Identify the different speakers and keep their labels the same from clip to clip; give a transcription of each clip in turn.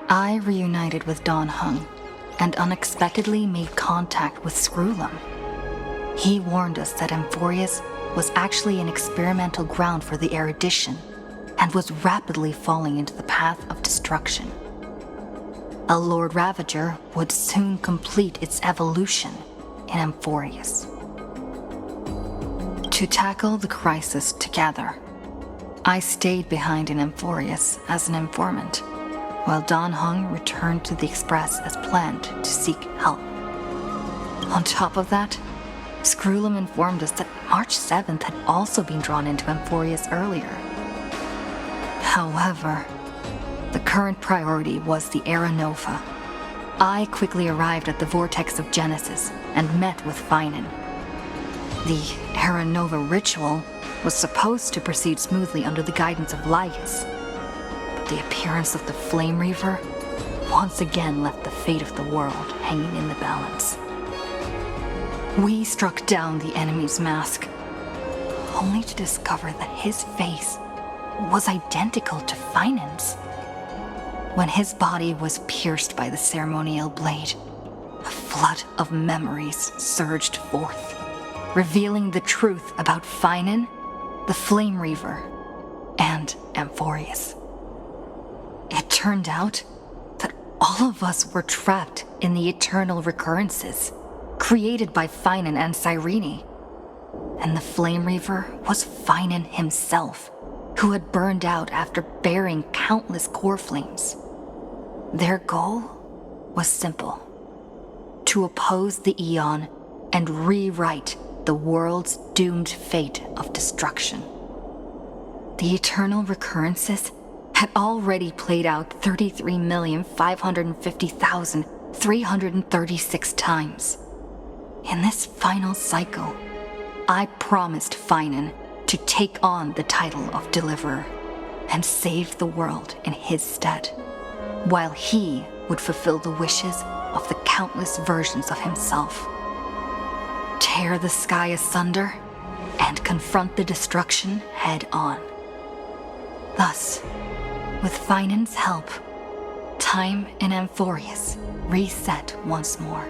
Speaker 1: I reunited with Don Hung and unexpectedly made contact with Screwlum. He warned us that Amphorius was actually an experimental ground for the erudition and was rapidly falling into the path of destruction. A Lord Ravager would soon complete its evolution in Amphorius. To tackle the crisis together, I stayed behind in Amphorius as an informant, while Don Hung returned to the Express as planned to seek help. On top of that, Screwlum informed us that March 7th had also been drawn into Amphorius earlier. However, the current priority was the Era Nova. I quickly arrived at the Vortex of Genesis and met with Finan. The Era Nova ritual was supposed to proceed smoothly under the guidance of Lygus, but the appearance of the Flame Reaver once again left the fate of the world hanging in the balance. We struck down the enemy's mask, only to discover that his face was identical to Finan's. When his body was pierced by the ceremonial blade, a flood of memories surged forth, revealing the truth about Finan, the Flame Reaver, and Amphorius. It turned out that all of us were trapped in the eternal recurrences created by Finan and Cyrene. And the Flame Reaver was Finan himself, who had burned out after bearing countless core flames. Their goal was simple: to oppose the Aeon and rewrite the world's doomed fate of destruction. The eternal recurrences had already played out 33,550,336 times. In this final cycle, I promised Finan to take on the title of Deliverer and save the world in his stead, while he would fulfill the wishes of the countless versions of himself. Tear the sky asunder and confront the destruction head on. Thus, with Finan's help, time in Amphorius reset once more.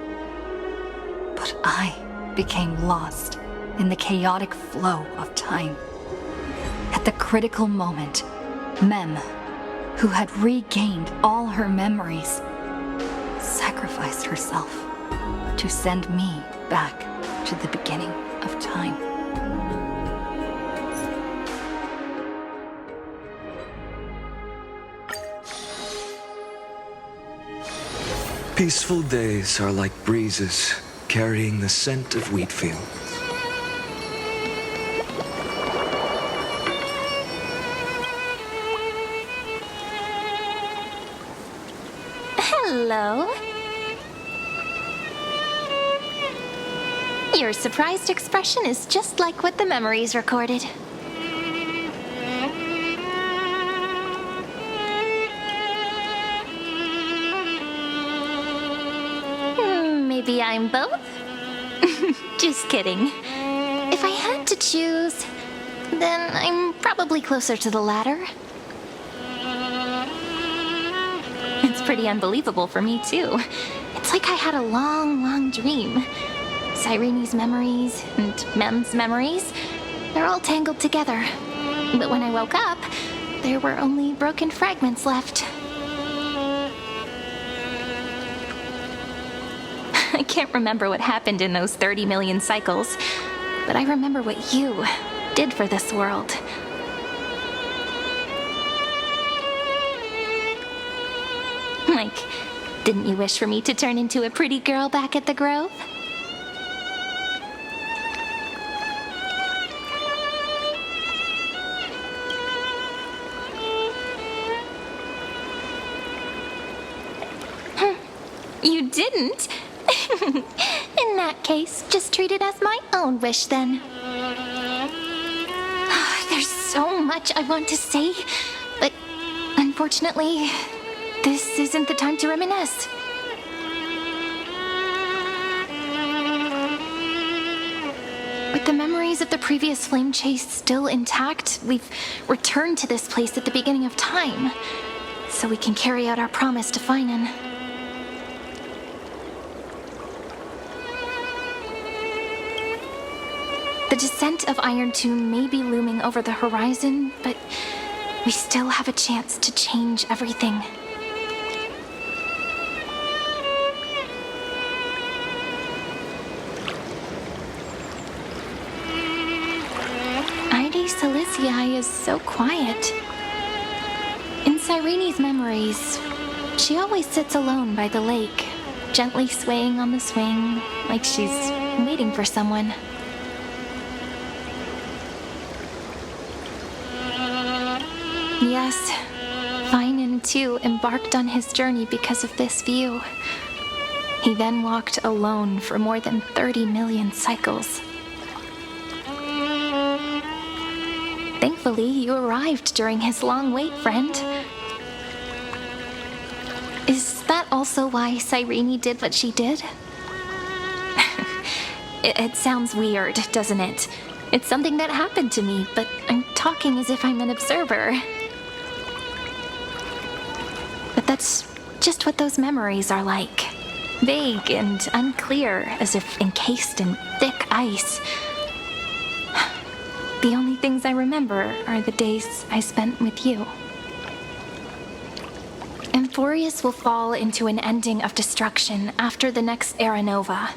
Speaker 1: But I became lost in the chaotic flow of time. At the critical moment, Mem, who had regained all her memories, sacrificed herself to send me back to the beginning of time.
Speaker 2: Peaceful days are like breezes carrying the scent of wheat fields.
Speaker 3: Hello. Your surprised expression is just like what the memories recorded. Maybe I'm both? Just kidding. If I had to choose, then I'm probably closer to the latter. It's pretty unbelievable for me, too. It's like I had a long, long dream. Cyrene's memories and Mem's memories, they're all tangled together. But when I woke up, there were only broken fragments left. I can't remember what happened in those 30 million cycles, but I remember what you did for this world. Like, didn't you wish for me to turn into a pretty girl back at the Grove? You didn't? In that case, just treat it as my own wish then. There's so much I want to say, but unfortunately, this isn't the time to reminisce. With the memories of the previous flame chase still intact, we've returned to this place at the beginning of time. so we can carry out our promise to Finan. The descent of Iron Tomb may be looming over the horizon, but we still have a chance to change everything. Silicii is so quiet. In Cyrene's memories, she always sits alone by the lake, gently swaying on the swing, like she's waiting for someone. Yes, Finan too embarked on his journey because of this view. He then walked alone for more than 30 million cycles. Thankfully, you arrived during his long wait, friend. Is that also why Cyrene did what she did? It sounds weird, doesn't it? It's something that happened to me, but I'm talking as if I'm an observer. But that's just what those memories are like. Vague and unclear, as if encased in thick ice. The only things I remember are the days I spent with you. Amphorius will fall into an ending of destruction after the next Era Nova.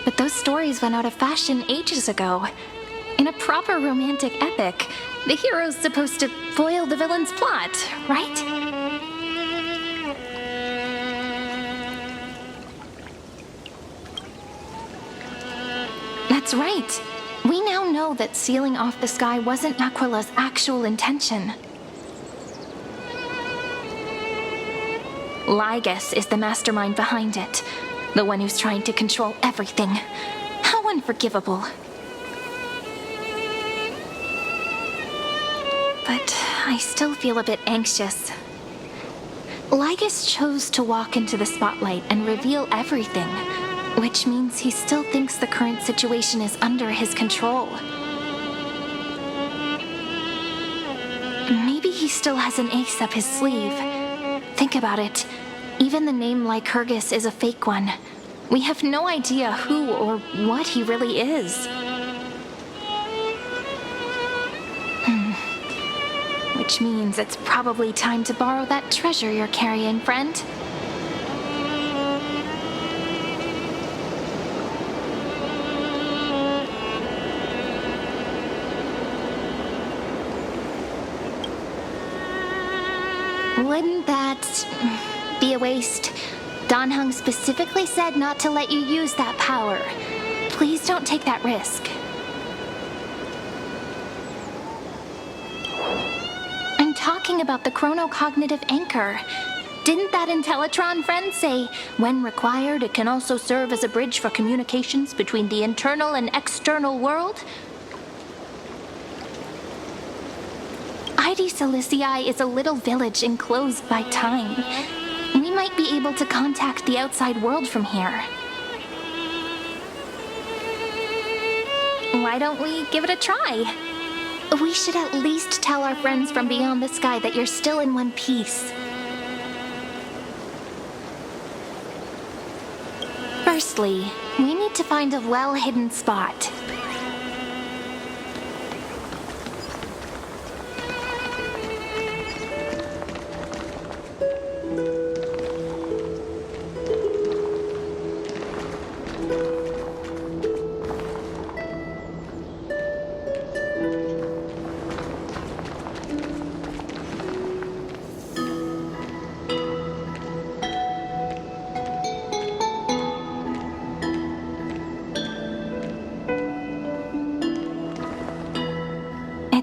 Speaker 3: But those stories went out of fashion ages ago. In a proper romantic epic, the hero's supposed to foil the villain's plot, right? That's right. We now know that sealing off the sky wasn't Aquila's actual intention. Lygus is the mastermind behind it, the one who's trying to control everything. How unforgivable. But I still feel a bit anxious. Lygus chose to walk into the spotlight and reveal everything, which means he still thinks the current situation is under his control. Maybe he still has an ace up his sleeve. Think about it. Even the name Lycurgus is a fake one. We have no idea who or what he really is. Which means it's probably time to borrow that treasure you're carrying, friend. Wouldn't that be a waste? Danheng specifically said not to let you use that power. Please don't take that risk. I'm talking about the chronocognitive anchor. Didn't that Intellitron friend say, when required, it can also serve as a bridge for communications between the internal and external world? Silicii is a little village enclosed by time. We might be able to contact the outside world from here. Why don't we give it a try? We should at least tell our friends from beyond the sky that you're still in one piece. Firstly, we need to find a well-hidden spot.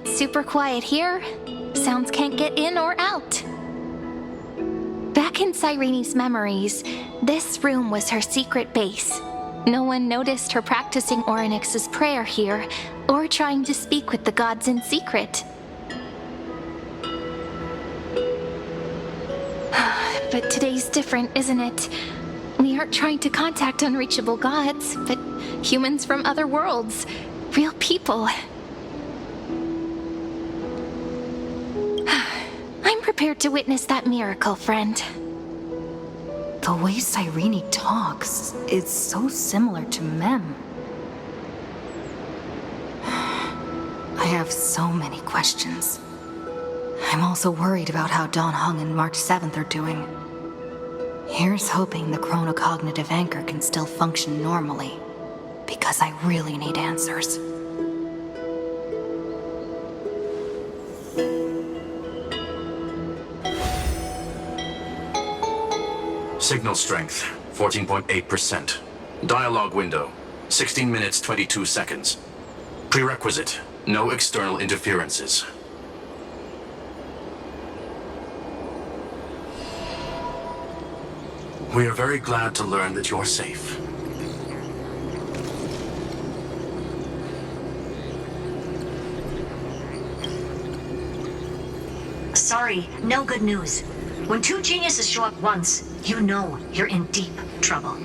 Speaker 3: Super quiet here. Sounds can't get in or out. Back in Cyrene's memories, this room was her secret base. No one noticed her practicing Orynyx's prayer here, or trying to speak with the gods in secret. But today's different, isn't it? We aren't trying to contact unreachable gods, but humans from other worlds. Real people. prepared to witness that miracle, friend.
Speaker 1: The way Cyrene talks is so similar to Mem. I have so many questions. I'm also worried about how Dawn Hung and March 7th are doing. Here's hoping the chronocognitive anchor can still function normally, because I really need answers.
Speaker 4: Signal strength, 14.8%. Dialogue window, 16 minutes 22 seconds. Prerequisite, no external interferences. We are very glad to learn that you're safe.
Speaker 5: Sorry, no good news. When two geniuses show up once, you know you're in deep trouble.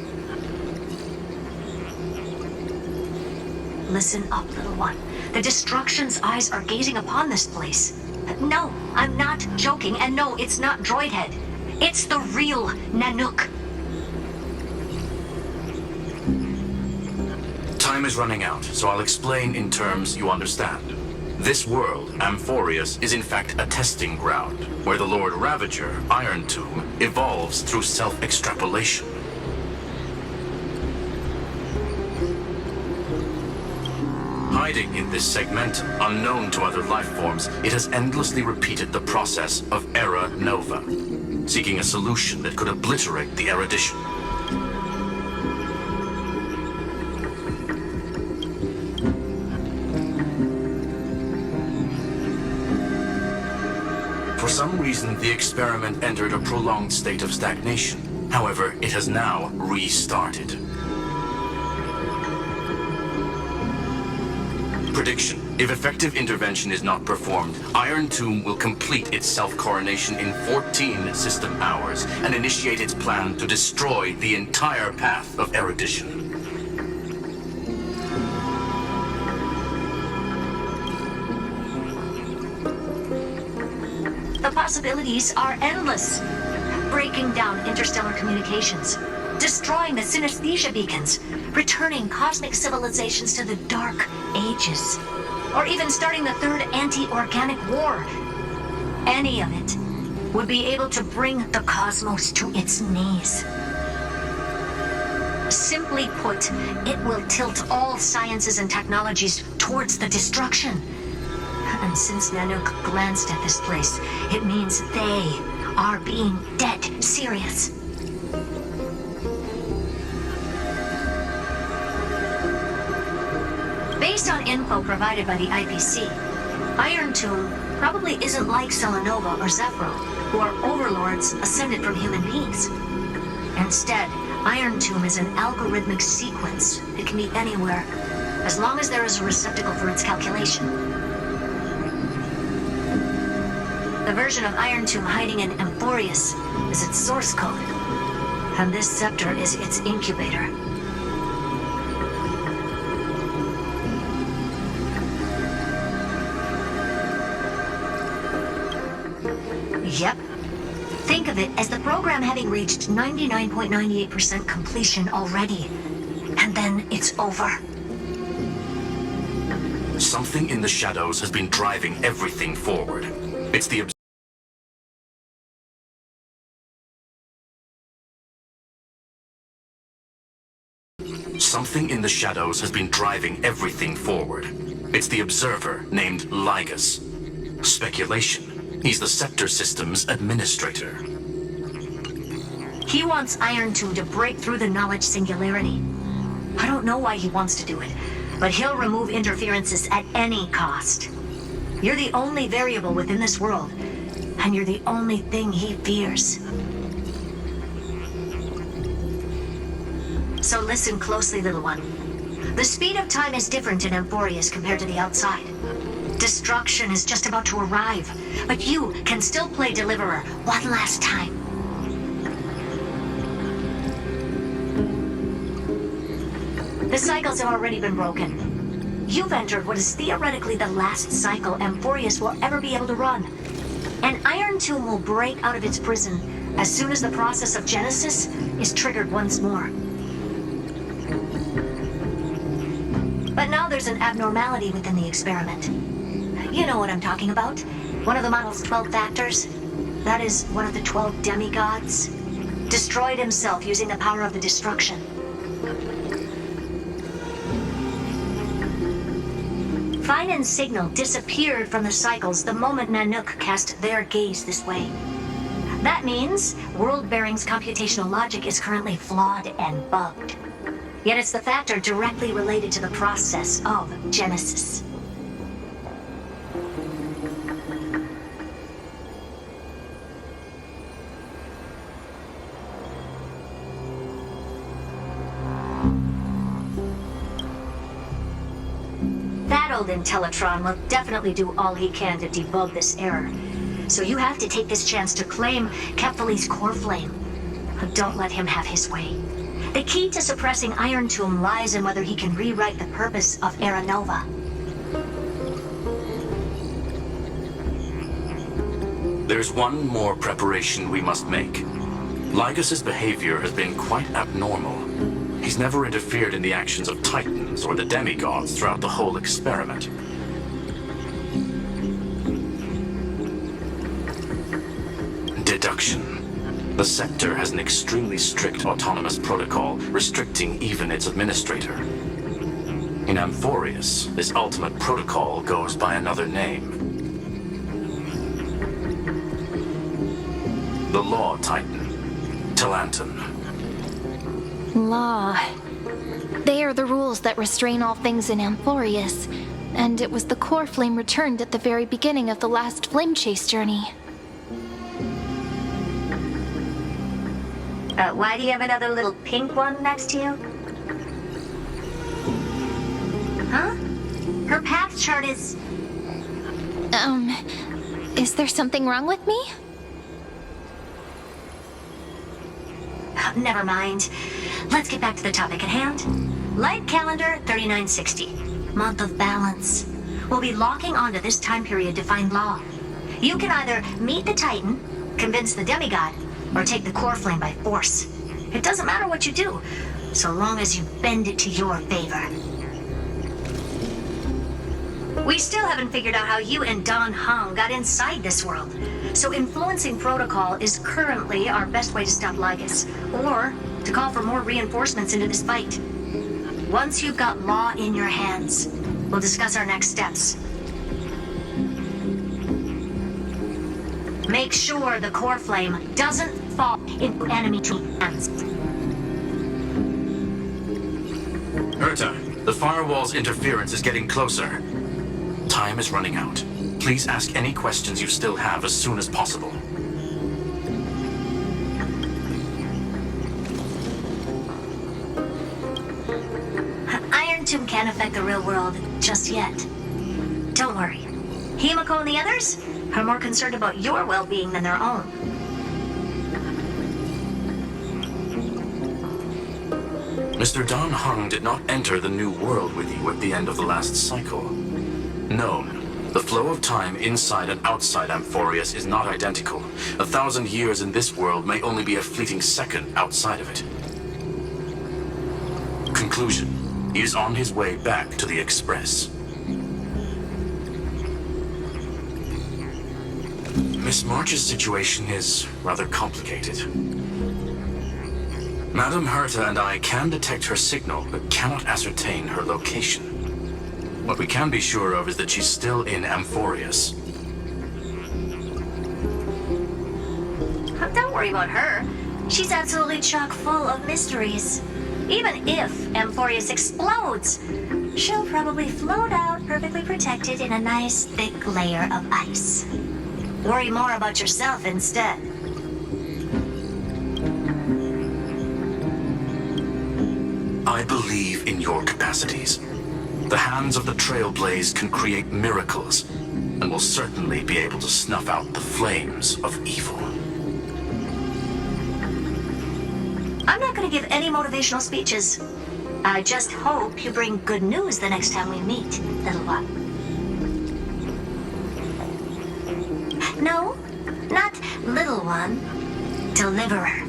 Speaker 5: Listen up, little one. The Destruction's eyes are gazing upon this place. No, I'm not joking, and no, it's not Droidhead. It's the real Nanook.
Speaker 4: Time is running out, so I'll explain in terms you understand. This world, Amphorius, is in fact a testing ground, where the Lord Ravager, Iron Tomb, evolves through self-extrapolation. Hiding in this segmentum, unknown to other life forms, it has endlessly repeated the process of Era Nova, seeking a solution that could obliterate the erudition. For some reason, the experiment entered a prolonged state of stagnation. However, it has now restarted. Prediction. If effective intervention is not performed, Iron Tomb will complete its self-coronation in 14 system hours and initiate its plan to destroy the entire path of erudition.
Speaker 5: The possibilities are endless. Breaking down interstellar communications, destroying the synesthesia beacons, returning cosmic civilizations to the Dark Ages, or even starting the third anti-organic war. Any of it would be able to bring the cosmos to its knees. Simply put, it will tilt all sciences and technologies towards the destruction. And since Nanook glanced at this place, it means they are being dead serious. Based on info provided by the IPC, Iron Tomb probably isn't like Selenova or Zephyr, who are overlords ascended from human beings. Instead, Iron Tomb is an algorithmic sequence. It can be anywhere, as long as there is a receptacle for its calculation. The version of Iron Tomb hiding in Amphorius is its source code, and this scepter is its incubator. Yep. Think of it as the program having reached 99.98% completion already. And then it's over.
Speaker 4: Something in the shadows has been driving everything forward. It's the Something in the shadows has been driving everything forward. It's the observer named Ligus. Speculation. He's the Scepter System's administrator.
Speaker 5: He wants Iron Tomb to break through the knowledge singularity. I don't know why he wants to do it, but he'll remove interferences at any cost. You're the only variable within this world, and you're the only thing he fears. So listen closely, little one. The speed of time is different in Amphorius compared to the outside. Destruction is just about to arrive, but you can still play Deliverer one last time. The cycles have already been broken. You've entered what is theoretically the last cycle Amphorius will ever be able to run. An iron tomb will break out of its prison as soon as the process of Genesis is triggered once more. But now there's an abnormality within the experiment. You know what I'm talking about. One of the model's 12 factors. That is one of the 12 demigods. Destroyed himself using the power of the destruction. Finen's signal disappeared from the cycles the moment Nanook cast their gaze this way. That means World-Bearing's computational logic is currently flawed and bugged. Yet it's the factor directly related to the process of Genesis. That old Intellitron will definitely do all he can to debug this error. So you have to take this chance to claim Kephalli's core flame. But don't let him have his way. The key to suppressing Iron Tomb lies in whether he can rewrite the purpose of Era Nova.
Speaker 4: There's one more preparation we must make. Lygas's behavior has been quite abnormal. He's never interfered in the actions of Titans or the demigods throughout the whole experiment. Deduction. The sector has an extremely strict autonomous protocol, restricting even its administrator. In Amphorius, this ultimate protocol goes by another name. The Law Titan, Talanton.
Speaker 3: Law. They are the rules that restrain all things in Amphorius, and it was the core flame returned at the very beginning of the last flame chase journey.
Speaker 5: Why do you have another little pink one next to you? Huh? Her path chart is...
Speaker 3: Is there something wrong with me?
Speaker 5: Never mind. Let's get back to the topic at hand. Light calendar 3960. Month of balance. We'll be locking onto this time period to find Law. You can either meet the Titan, convince the demigod, or take the core flame by force. It doesn't matter what you do, so long as you bend it to your favor. We still haven't figured out how you and Don Hung got inside this world, so influencing protocol is currently our best way to stop Lygas, or to call for more reinforcements into this fight. Once you've got Law in your hands, we'll discuss our next steps. Make sure the core flame doesn't fall into enemy hands.
Speaker 4: Herta, the firewall's interference is getting closer. Time is running out. Please ask any questions you still have as soon as possible.
Speaker 5: Iron Tomb can't affect the real world just yet. Don't worry. Himiko and the others are more concerned about your well-being than their own.
Speaker 4: Mr. Don Hung did not enter the new world with you at the end of the last cycle. Known, the flow of time inside and outside Amphorius is not identical. 1,000 years in this world may only be a fleeting second outside of it. Conclusion. He is on his way back to the Express. Miss March's situation is rather complicated. Madame Herta and I can detect her signal, but cannot ascertain her location. What we can be sure of is that she's still in Amphorius.
Speaker 5: Don't worry about her. She's absolutely chock full of mysteries. Even if Amphorius explodes, she'll probably float out perfectly protected in a nice thick layer of ice. Worry more about yourself instead.
Speaker 4: I believe in your capacities. The hands of the Trailblaze can create miracles, and will certainly be able to snuff out the flames of evil.
Speaker 5: I'm not going to give any motivational speeches. I just hope you bring good news the next time we meet, little one. No, Little one, deliverer.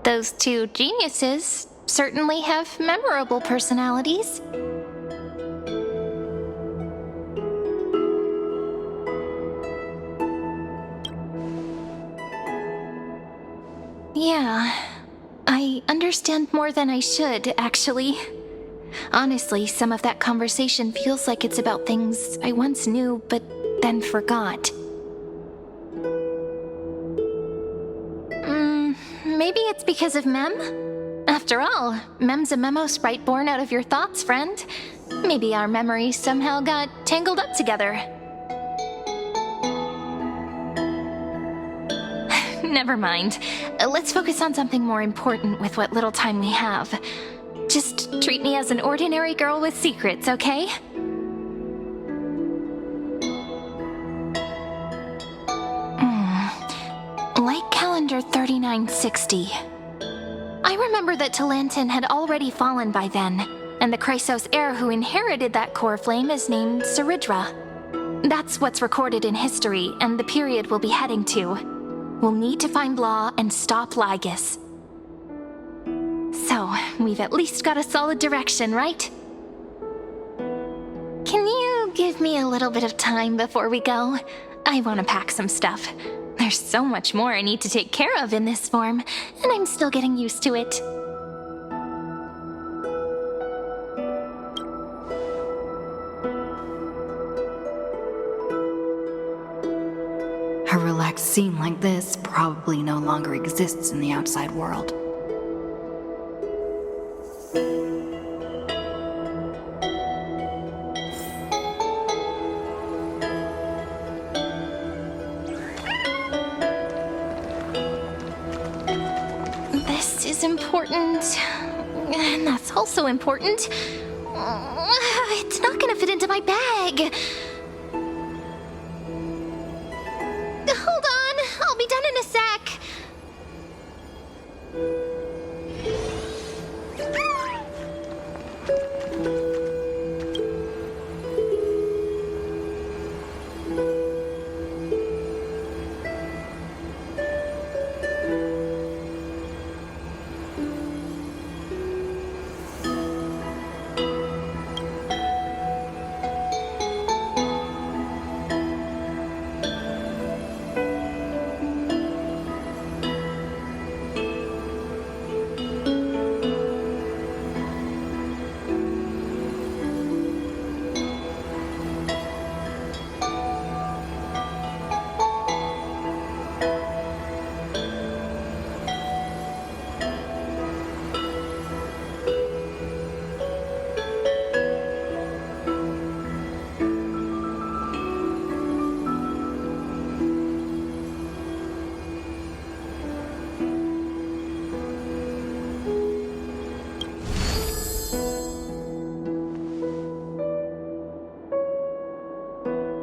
Speaker 3: Those two geniuses certainly have memorable personalities. Yeah, I understand more than I should, actually. Honestly, some of that conversation feels like it's about things I once knew but then forgot. Maybe it's because of Mem? After all, Mem's a memo sprite born out of your thoughts, friend. Maybe our memories somehow got tangled up together. Never mind. Let's focus on something more important with what little time we have. Just treat me as an ordinary girl with secrets, okay? Like calendar 3960. I remember that Talantin had already fallen by then, and the Chrysos heir who inherited that core flame is named Saridra. That's what's recorded in history, and the period we'll be heading to. We'll need to find Law and stop Lygus. So, we've at least got a solid direction, right? Can you give me a little bit of time before we go? I want to pack some stuff. There's so much more I need to take care of in this form, and I'm still getting used to it.
Speaker 1: A relaxed scene like this probably no longer exists in the outside world.
Speaker 3: This is important, and that's also important. It's not gonna fit into my bag. Hold on, I'll be done in a sec.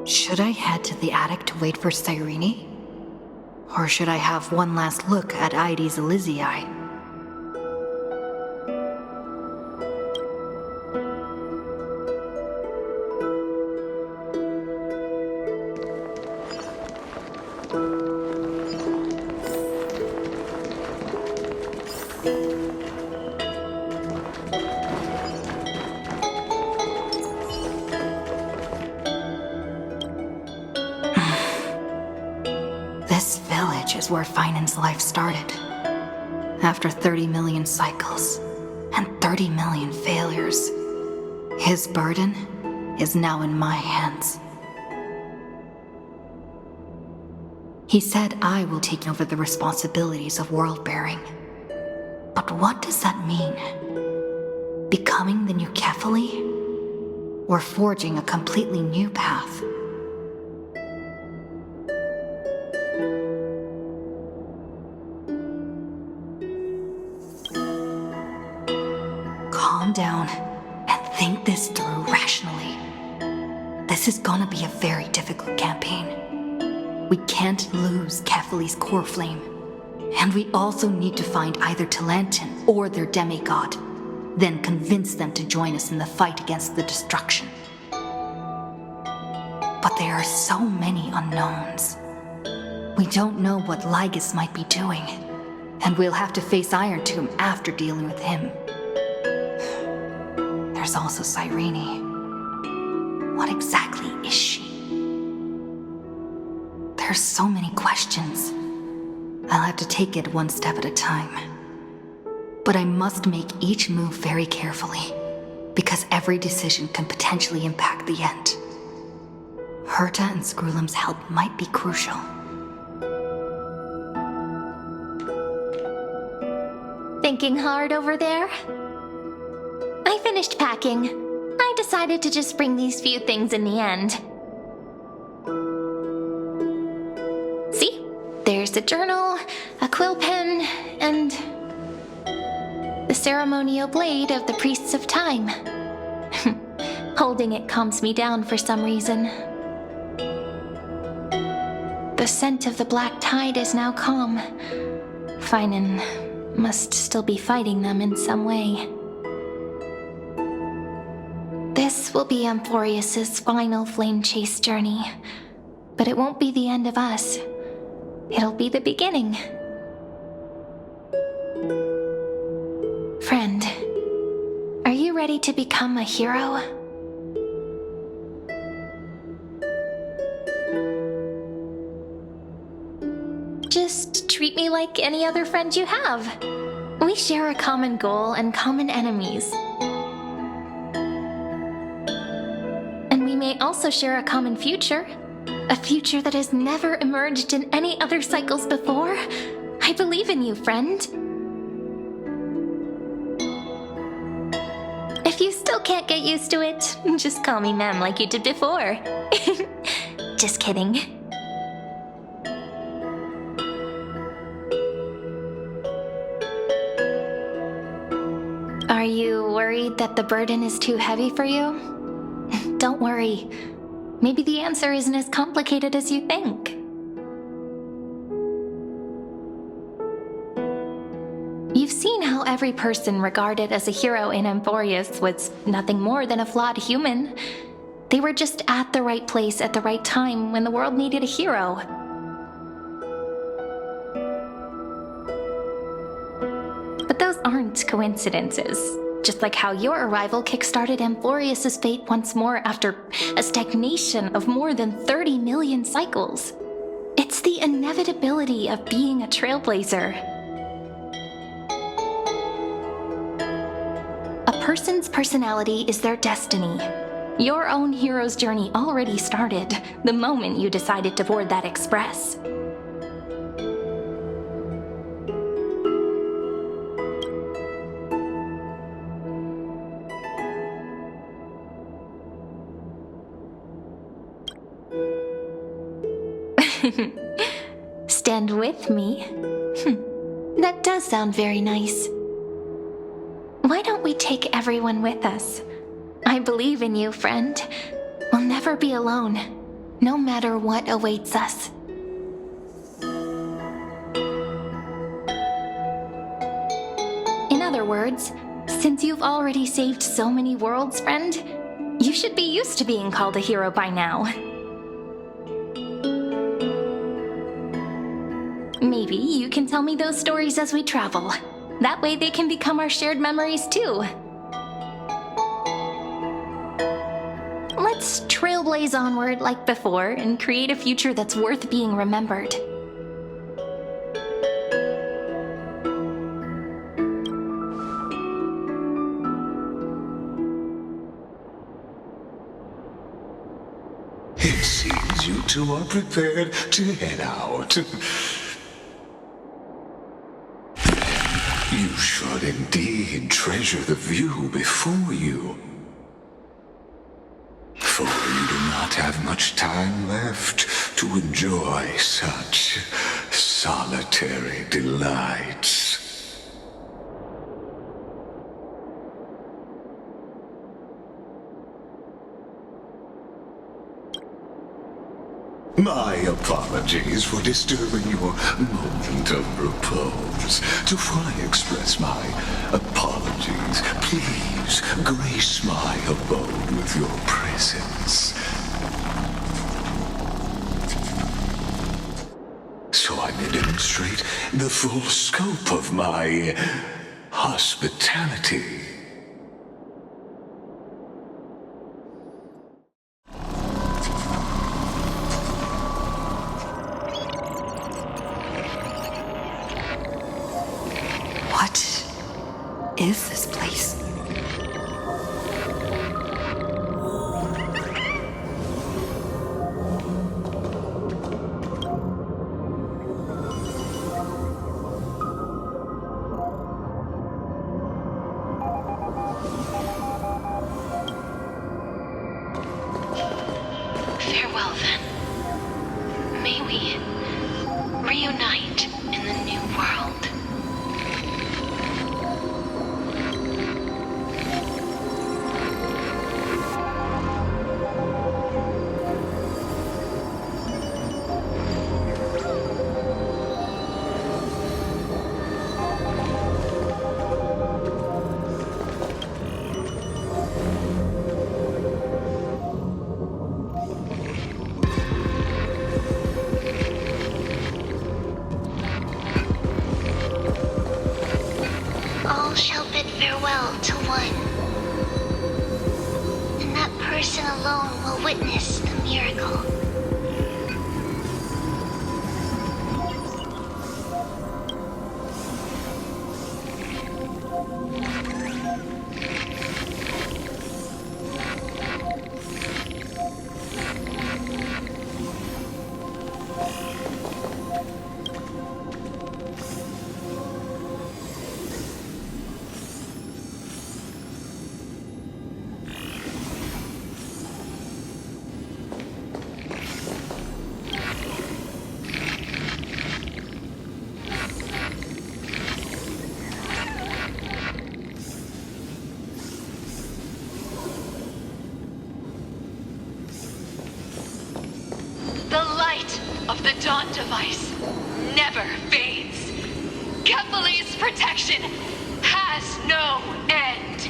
Speaker 1: Should I head to the attic to wait for Cyrene? Or should I have one last look at Ides Elysiae? This village is where Finan's life started. After 30 million cycles and 30 million failures, his burden is now in my hands. He said I will take over the responsibilities of world-bearing. But what does that mean? Becoming the new Kefali? Or forging a completely new path? Calm down and think this through rationally. This is gonna be a very difficult campaign. We can't lose Kefali's core flame. And we also need to find either Talantin or their demigod, then convince them to join us in the fight against the destruction. But there are so many unknowns. We don't know what Lygus might be doing, and we'll have to face Iron Tomb after dealing with him. There's also Cyrene. What exactly is she? There's so many questions. I'll have to take it one step at a time. But I must make each move very carefully, because every decision can potentially impact the end. Herta and Screwlum's help might be crucial.
Speaker 3: Thinking hard over there? I finished packing. I decided to just bring these few things in the end. See? There's a journal, a quill pen, and the ceremonial blade of the Priests of Time. Holding it calms me down for some reason. The scent of the black tide is now calm. Finan must still be fighting them in some way. This will be Amphorius's final flame chase journey, but it won't be the end of us. It'll be the beginning. Friend, are you ready to become a hero? Just treat me like any other friend you have. We share a common goal and common enemies. And we may also share a common future. A future that has never emerged in any other cycles before. I believe in you, friend. If you still can't get used to it, just call me Mem like you did before. Just kidding. Are you worried that the burden is too heavy for you? Don't worry. Maybe the answer isn't as complicated as you think. You've seen how every person regarded as a hero in Amphorius was nothing more than a flawed human. They were just at the right place at the right time when the world needed a hero. But those aren't coincidences. Just like how your arrival kickstarted Amphorius's fate once more after a stagnation of more than 30 million cycles. It's the inevitability of being a trailblazer. A person's personality is their destiny. Your own hero's journey already started the moment you decided to board that express. Stand with me? That does sound very nice. Why don't we take everyone with us? I believe in you, friend. We'll never be alone, no matter what awaits us. In other words, since you've already saved so many worlds, friend, you should be used to being called a hero by now. Maybe you can tell me those stories as we travel. That way they can become our shared memories too. Let's trailblaze onward like before and create a future that's worth being remembered.
Speaker 6: It seems you two are prepared to head out. You should indeed treasure the view before you. For you do not have much time left to enjoy such solitary delights. My apologies for disturbing your moment of repose. To fully express my apologies, please grace my abode with your presence. so I may demonstrate the full scope of my hospitality.
Speaker 1: What is this place?
Speaker 3: Farewell, then. May we reunite in the new world. All shall bid farewell to one, and that person alone will witness the miracle.
Speaker 7: The light of the Dawn device never fades. Kephalie's protection has no end.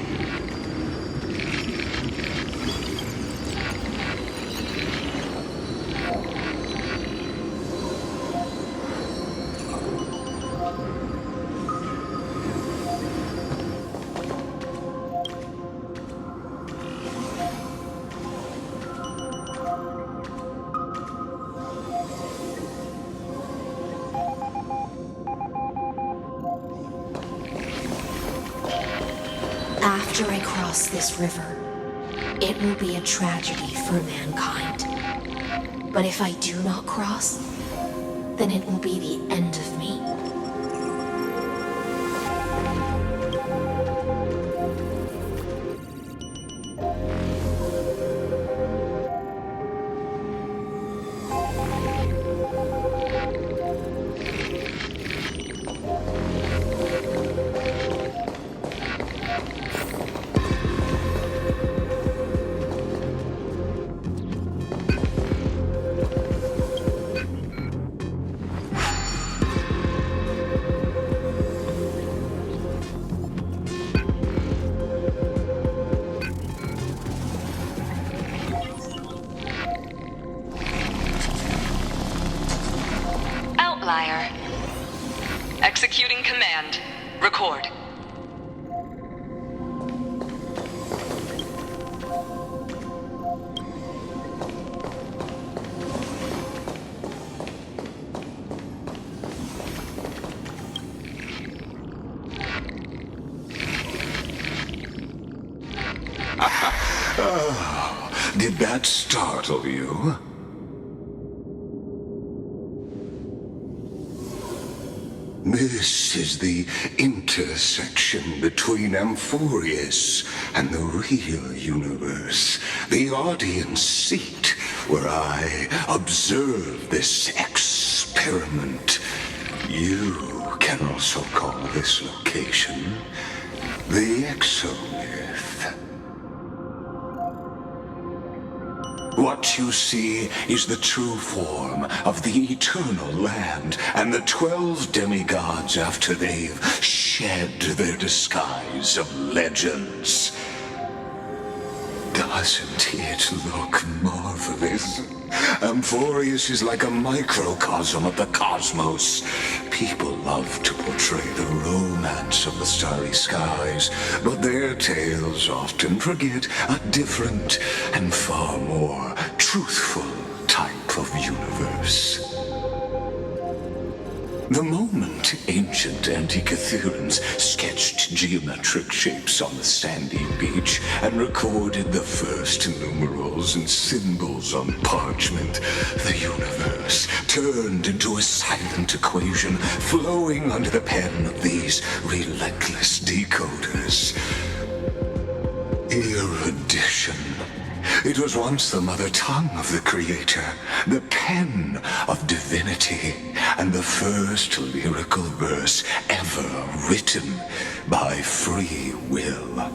Speaker 8: After I cross this river, it will be a tragedy for mankind. But if I do not cross, then it will be the end of me.
Speaker 7: Outlier. Executing command. Record.
Speaker 6: Oh, did that startle you? This is the intersection between Amphorius and the real universe. The audience seat where I observe this experiment. You can also call this location the Exomyth. What you see is the true form of the eternal land and the 12 demigods after they've shed their disguise of legends. Doesn't it look marvelous? Amphorius is like a microcosm of the cosmos. People love to portray the romance of the starry skies, but their tales often forget a different and far more truthful type of universe. The moment ancient Antikytherians sketched geometric shapes on the sandy beach and recorded the first numerals and symbols on parchment, the universe turned into a silent equation flowing under the pen of these relentless decoders. Erudition. It was once the mother tongue of the Creator, the pen of divinity, and the first lyrical verse ever written by free will.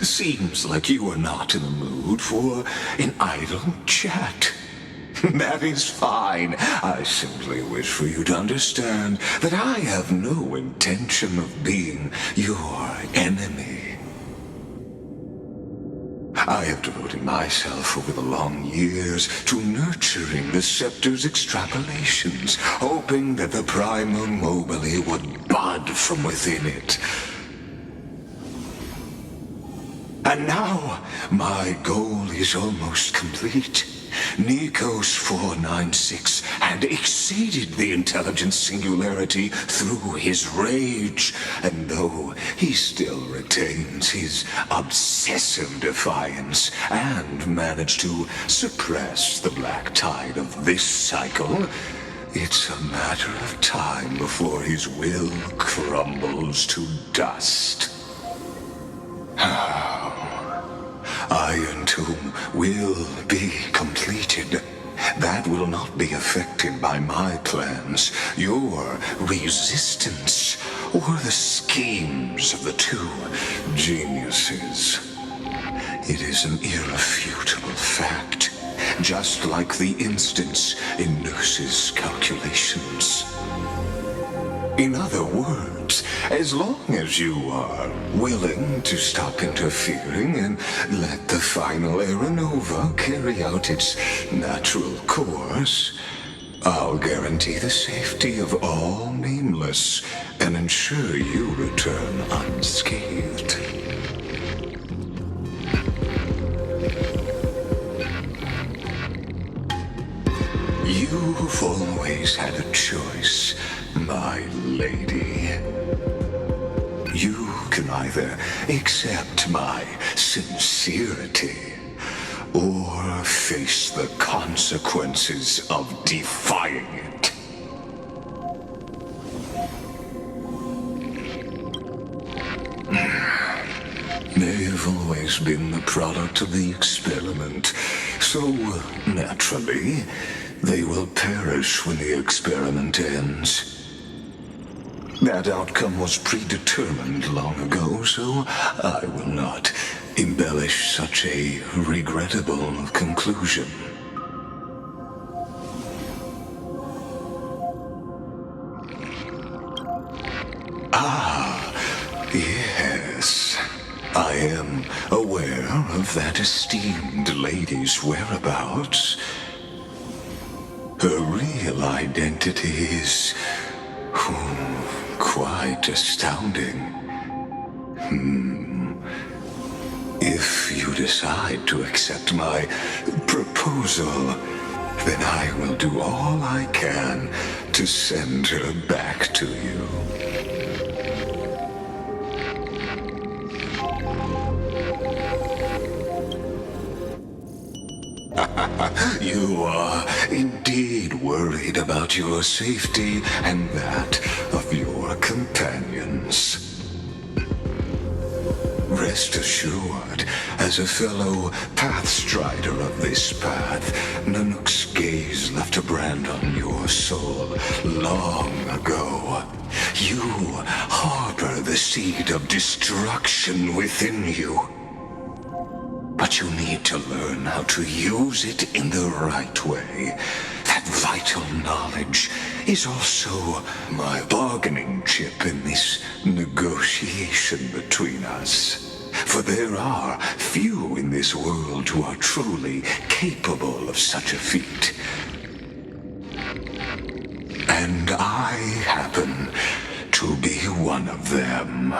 Speaker 6: Seems like you are not in the mood for an idle chat. That is fine. I simply wish for you to understand that I have no intention of being your enemy. I have devoted myself over the long years to nurturing the scepter's extrapolations, hoping that the Prima Mobile would bud from within it. And now, my goal is almost complete. Nikos 496 had exceeded the intelligence singularity through his rage, and though he still retains his obsessive defiance and managed to suppress the black tide of this cycle, it's a matter of time before his will crumbles to dust. Iron Tomb will be completed. That will not be affected by my plans, your resistance, or the schemes of the two geniuses. It is an irrefutable fact, just like the instance in Nurse's calculations. In other words, as long as you are willing to stop interfering and let the final Aeronova carry out its natural course, I'll guarantee the safety of all nameless and ensure you return unscathed. You've always had a choice, my lady. You can either accept my sincerity or face the consequences of defying it. They've always been the product of the experiment, so naturally, they will perish when the experiment ends. That outcome was predetermined long ago, so I will not embellish such a regrettable conclusion. Yes. I am aware of that esteemed lady's whereabouts. Her real identity is quite astounding. If you decide to accept my proposal, then I will do all I can to send her back to you. You are indeed worried about your safety and that of your companions. Rest assured, as a fellow pathstrider of this path, Nanook's gaze left a brand on your soul long ago. You harbor the seed of destruction within you. But you need to learn how to use it in the right way. That vital knowledge is also my bargaining chip in this negotiation between us. For there are few in this world who are truly capable of such a feat. And I happen to be one of them.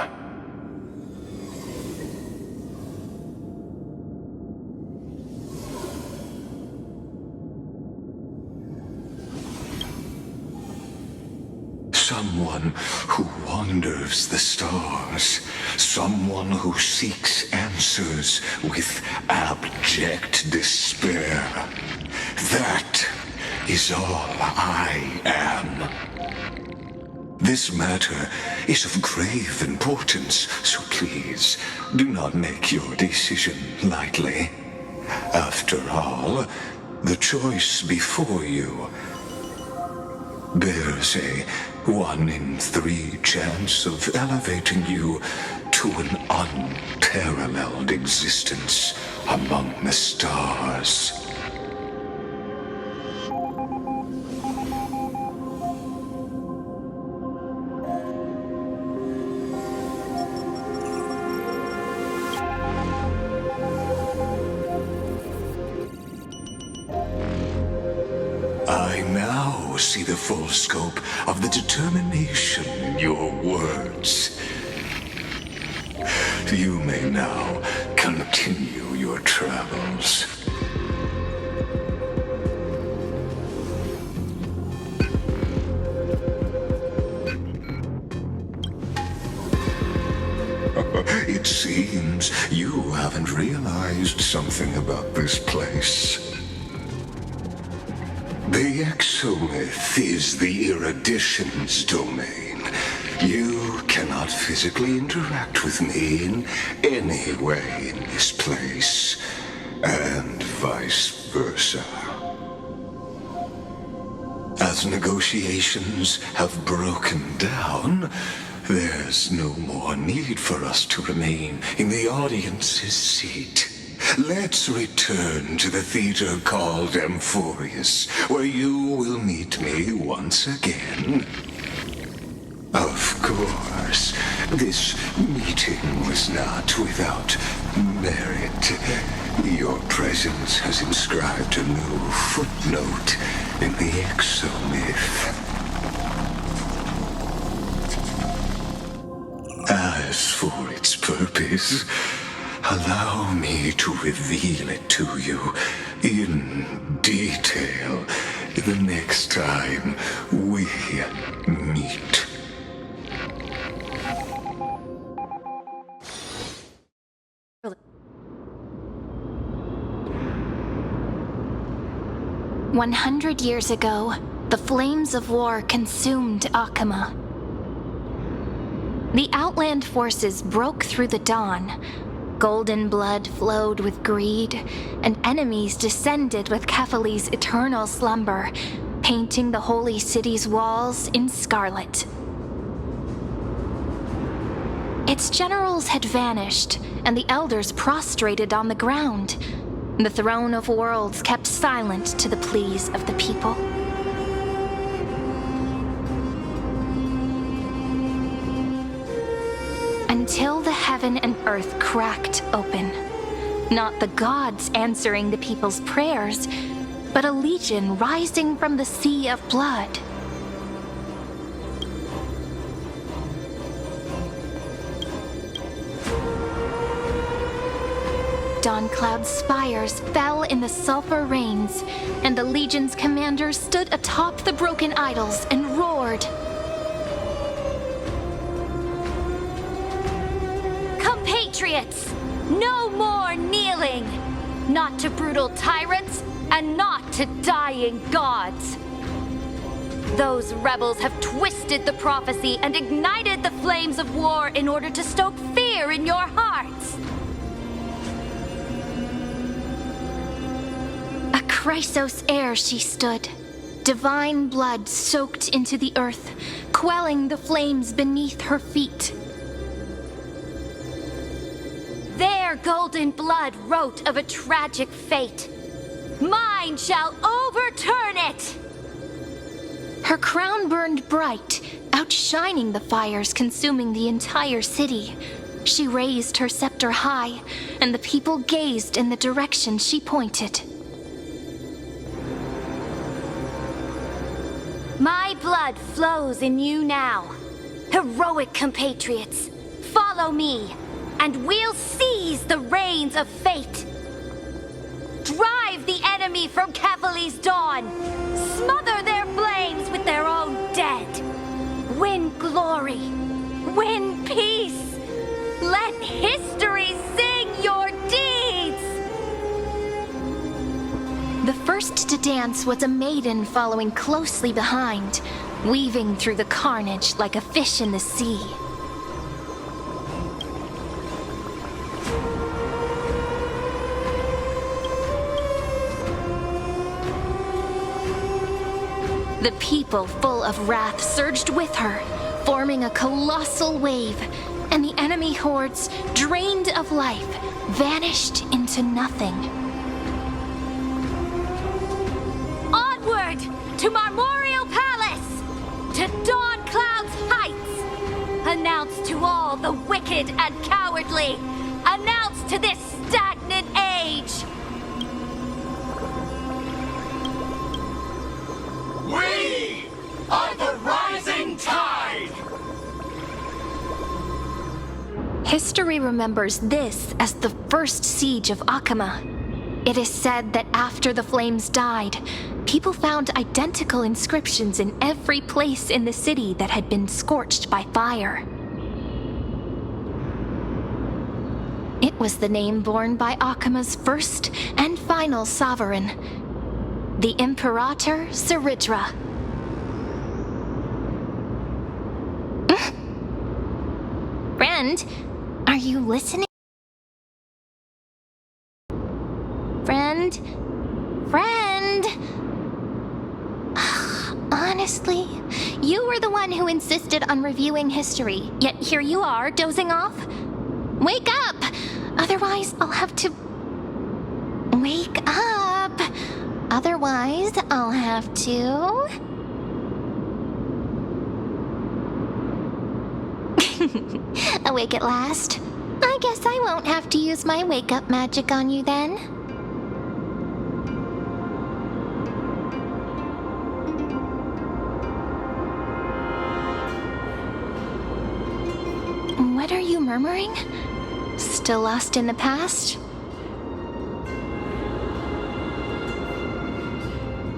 Speaker 6: Someone who wanders the stars. Someone who seeks answers with abject despair. That is all I am. This matter is of grave importance, so please do not make your decision lightly. After all, the choice before you bears a 1 in 3 chance of elevating you to an unparalleled existence among the stars. I now see the full scope of the determination in your words. You may now continue your travels. It seems you haven't realized something about this place. The exomyth is the erudition's domain. You cannot physically interact with me in any way in this place, and vice versa. As negotiations have broken down, there's no more need for us to remain in the audience's seat. Let's return to the theater called Amphorius, where you will meet me once again. Of course, this meeting was not without merit. Your presence has inscribed a new footnote in the exomyth. As for its purpose, allow me to reveal it to you in detail the next time we meet.
Speaker 3: 100 years ago, the flames of war consumed Akama. The Outland forces broke through the dawn. Golden blood flowed with greed, and enemies descended with Kefali's eternal slumber, painting the holy city's walls in scarlet. Its generals had vanished, and the elders prostrated on the ground. The throne of worlds kept silent to the pleas of the people. Until the heaven and earth cracked open. Not the gods answering the people's prayers, but a legion rising from the sea of blood. Dawn Cloud's spires fell in the sulfur rains, and the Legion's commanders stood atop the broken idols and roared.
Speaker 9: Compatriots, no more kneeling! Not to brutal tyrants, and not to dying gods! Those rebels have twisted the prophecy and ignited the flames of war in order to stoke fear in your hearts!
Speaker 3: Chrysos heir she stood, divine blood soaked into the earth, quelling the flames beneath her feet.
Speaker 9: Their golden blood wrote of a tragic fate. Mine shall overturn it!
Speaker 3: Her crown burned bright, outshining the fires consuming the entire city. She raised her scepter high, and the people gazed in the direction she pointed.
Speaker 9: My blood flows in you now. Heroic compatriots, follow me, and we'll seize the reins of fate. Drive the enemy from Kefali's dawn. Smother their flames with their own dead. Win glory. Win peace. Let history sing your deeds.
Speaker 3: The first to dance was a maiden following closely behind, weaving through the carnage like a fish in the sea. The people, full of wrath, surged with her, forming a colossal wave, and the enemy hordes, drained of life, vanished into nothing.
Speaker 9: Onward to Marmoreal Palace, to Dawn Cloud's heights. Announce to all the wicked and cowardly. Announce to this stagnant age.
Speaker 6: We are the rising tide!
Speaker 3: History remembers this as the first siege of Akama. It is said that after the flames died, people found identical inscriptions in every place in the city that had been scorched by fire. It was the name borne by Akama's first and final sovereign, the Imperator Saridra. Friend, are you listening? Friend? Honestly, you were the one who insisted on reviewing history, yet here you are, dozing off? Wake up! Otherwise, I'll have to... Wake up! Otherwise, I'll have to... Awake at last? I guess I won't have to use my wake-up magic on you then. What are you murmuring? Still lost in the past?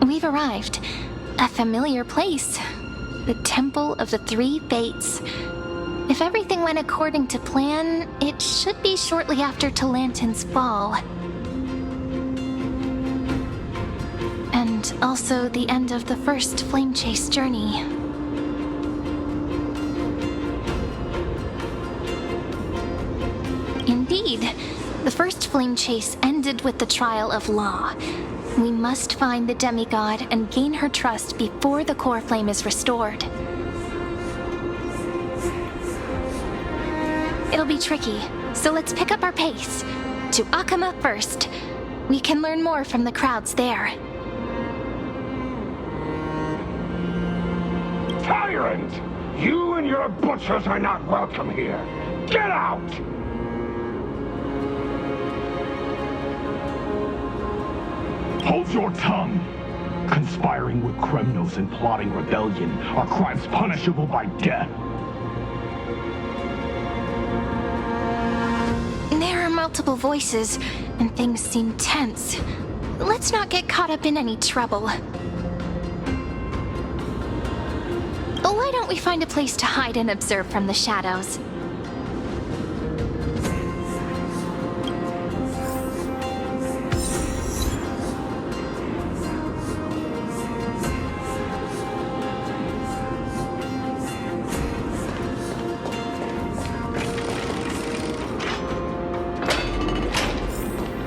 Speaker 3: We've arrived. A familiar place. The Temple of the Three Fates. If everything went according to plan, it should be shortly after Talantin's fall. And also the end of the first Flame Chase journey. Indeed, the first Flame Chase ended with the trial of Law. We must find the demigod and gain her trust before the core flame is restored. It'll be tricky, so let's pick up our pace. To Akama first. We can learn more from the crowds there.
Speaker 6: Tyrant! You and your butchers are not welcome here. Get out!
Speaker 10: Hold your tongue! Conspiring with Kremnos and plotting rebellion are crimes punishable by death.
Speaker 3: There are multiple voices, and things seem tense. Let's not get caught up in any trouble. Why don't we find a place to hide and observe from the shadows?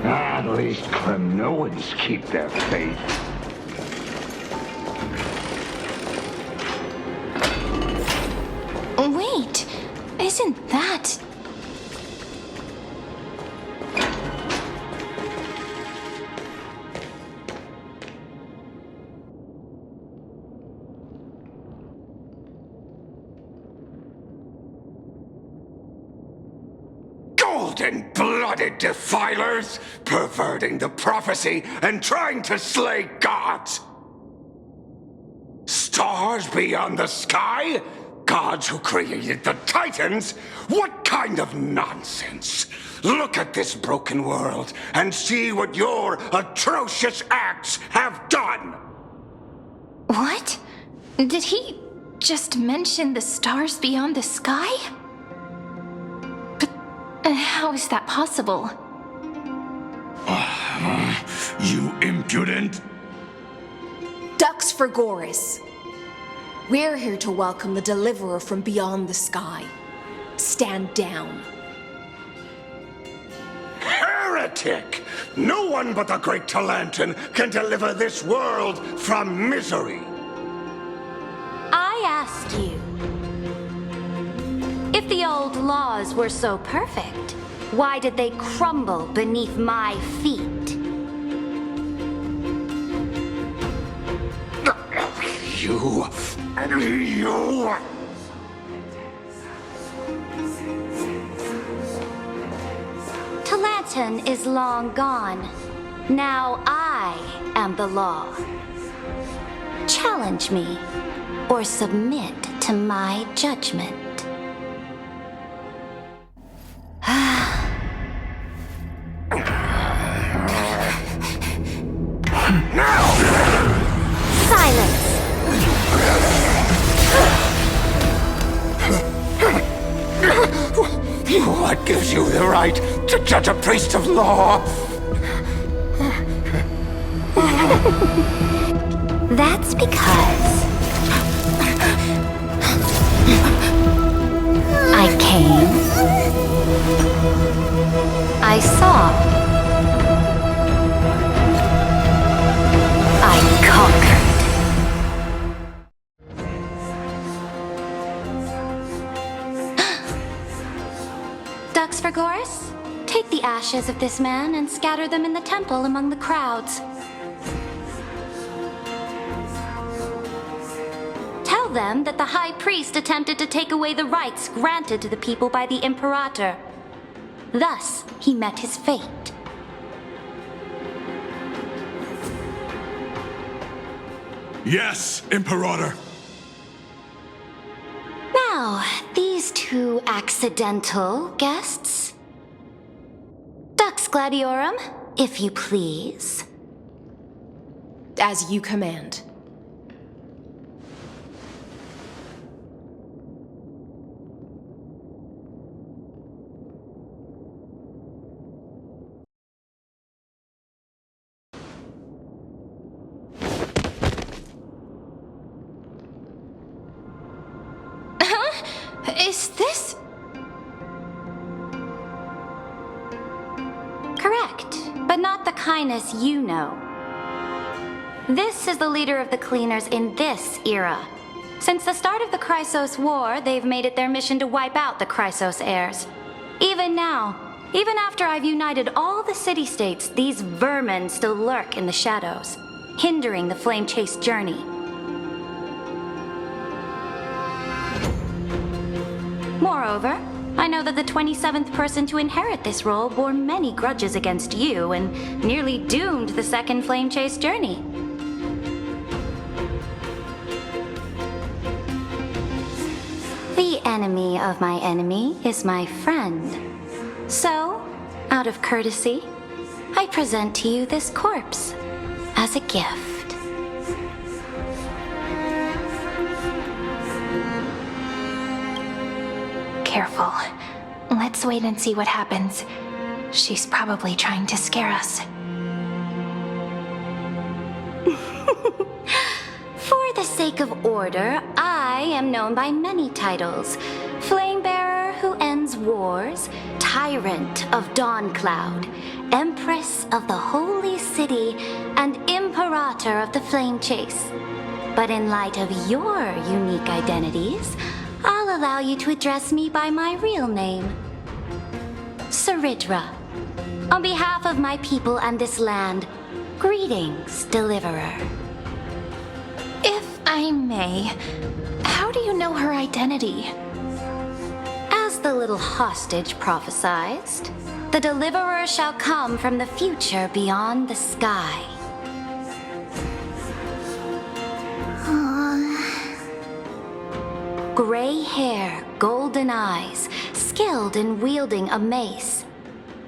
Speaker 6: At least Kremnoans keep their faith.
Speaker 3: Wait, isn't that...
Speaker 6: cold-blooded defilers, perverting the prophecy and trying to slay gods. Stars beyond the sky? Gods who created the Titans? What kind of nonsense? Look at this broken world and see what your atrocious acts have done!
Speaker 3: What? Did he just mention the stars beyond the sky? But how is that possible?
Speaker 10: You impudent!
Speaker 8: Ducks for Goris. We're here to welcome the deliverer from beyond the sky. Stand down.
Speaker 6: Heretic! No one but the great Talantin can deliver this world from misery.
Speaker 9: I asked you. If the old laws were so perfect, why did they crumble beneath my feet?
Speaker 6: You...
Speaker 9: Talantin is long gone. Now I am the law. Challenge me, or submit to my judgment. Silence!
Speaker 6: What gives you the right to judge a priest of law?
Speaker 9: That's because I came, I saw, I conquered. Ducks for Goris, take the ashes of this man and scatter them in the temple among the crowds. Tell them that the High Priest attempted to take away the rights granted to the people by the Imperator. Thus, he met his fate.
Speaker 10: Yes, Imperator.
Speaker 9: Now, these two accidental guests. Dux Gladiorum, if you please.
Speaker 8: As you command.
Speaker 3: Is this...
Speaker 9: Correct, but not the kindness you know. This is the leader of the Cleaners in this era. Since the start of the Chrysos War, they've made it their mission to wipe out the Chrysos heirs. Even now, even after I've united all the city-states, these vermin still lurk in the shadows, hindering the Flame Chase journey. Moreover, I know that the 27th person to inherit this role bore many grudges against you and nearly doomed the second Flame Chase journey. The enemy of my enemy is my friend. So, out of courtesy, I present to you this corpse as a gift.
Speaker 3: Careful. Let's wait and see what happens. She's probably trying to scare us.
Speaker 9: For the sake of order, I am known by many titles. Flamebearer who ends wars, Tyrant of Dawncloud, Empress of the Holy City, and Imperator of the Flame Chase. But in light of your unique identities, I'll allow you to address me by my real name. Saridra. On behalf of my people and this land, greetings, Deliverer.
Speaker 3: If I may, how do you know her identity?
Speaker 9: As the little hostage prophesied, the deliverer shall come from the future beyond the sky. Gray hair, golden eyes, skilled in wielding a mace.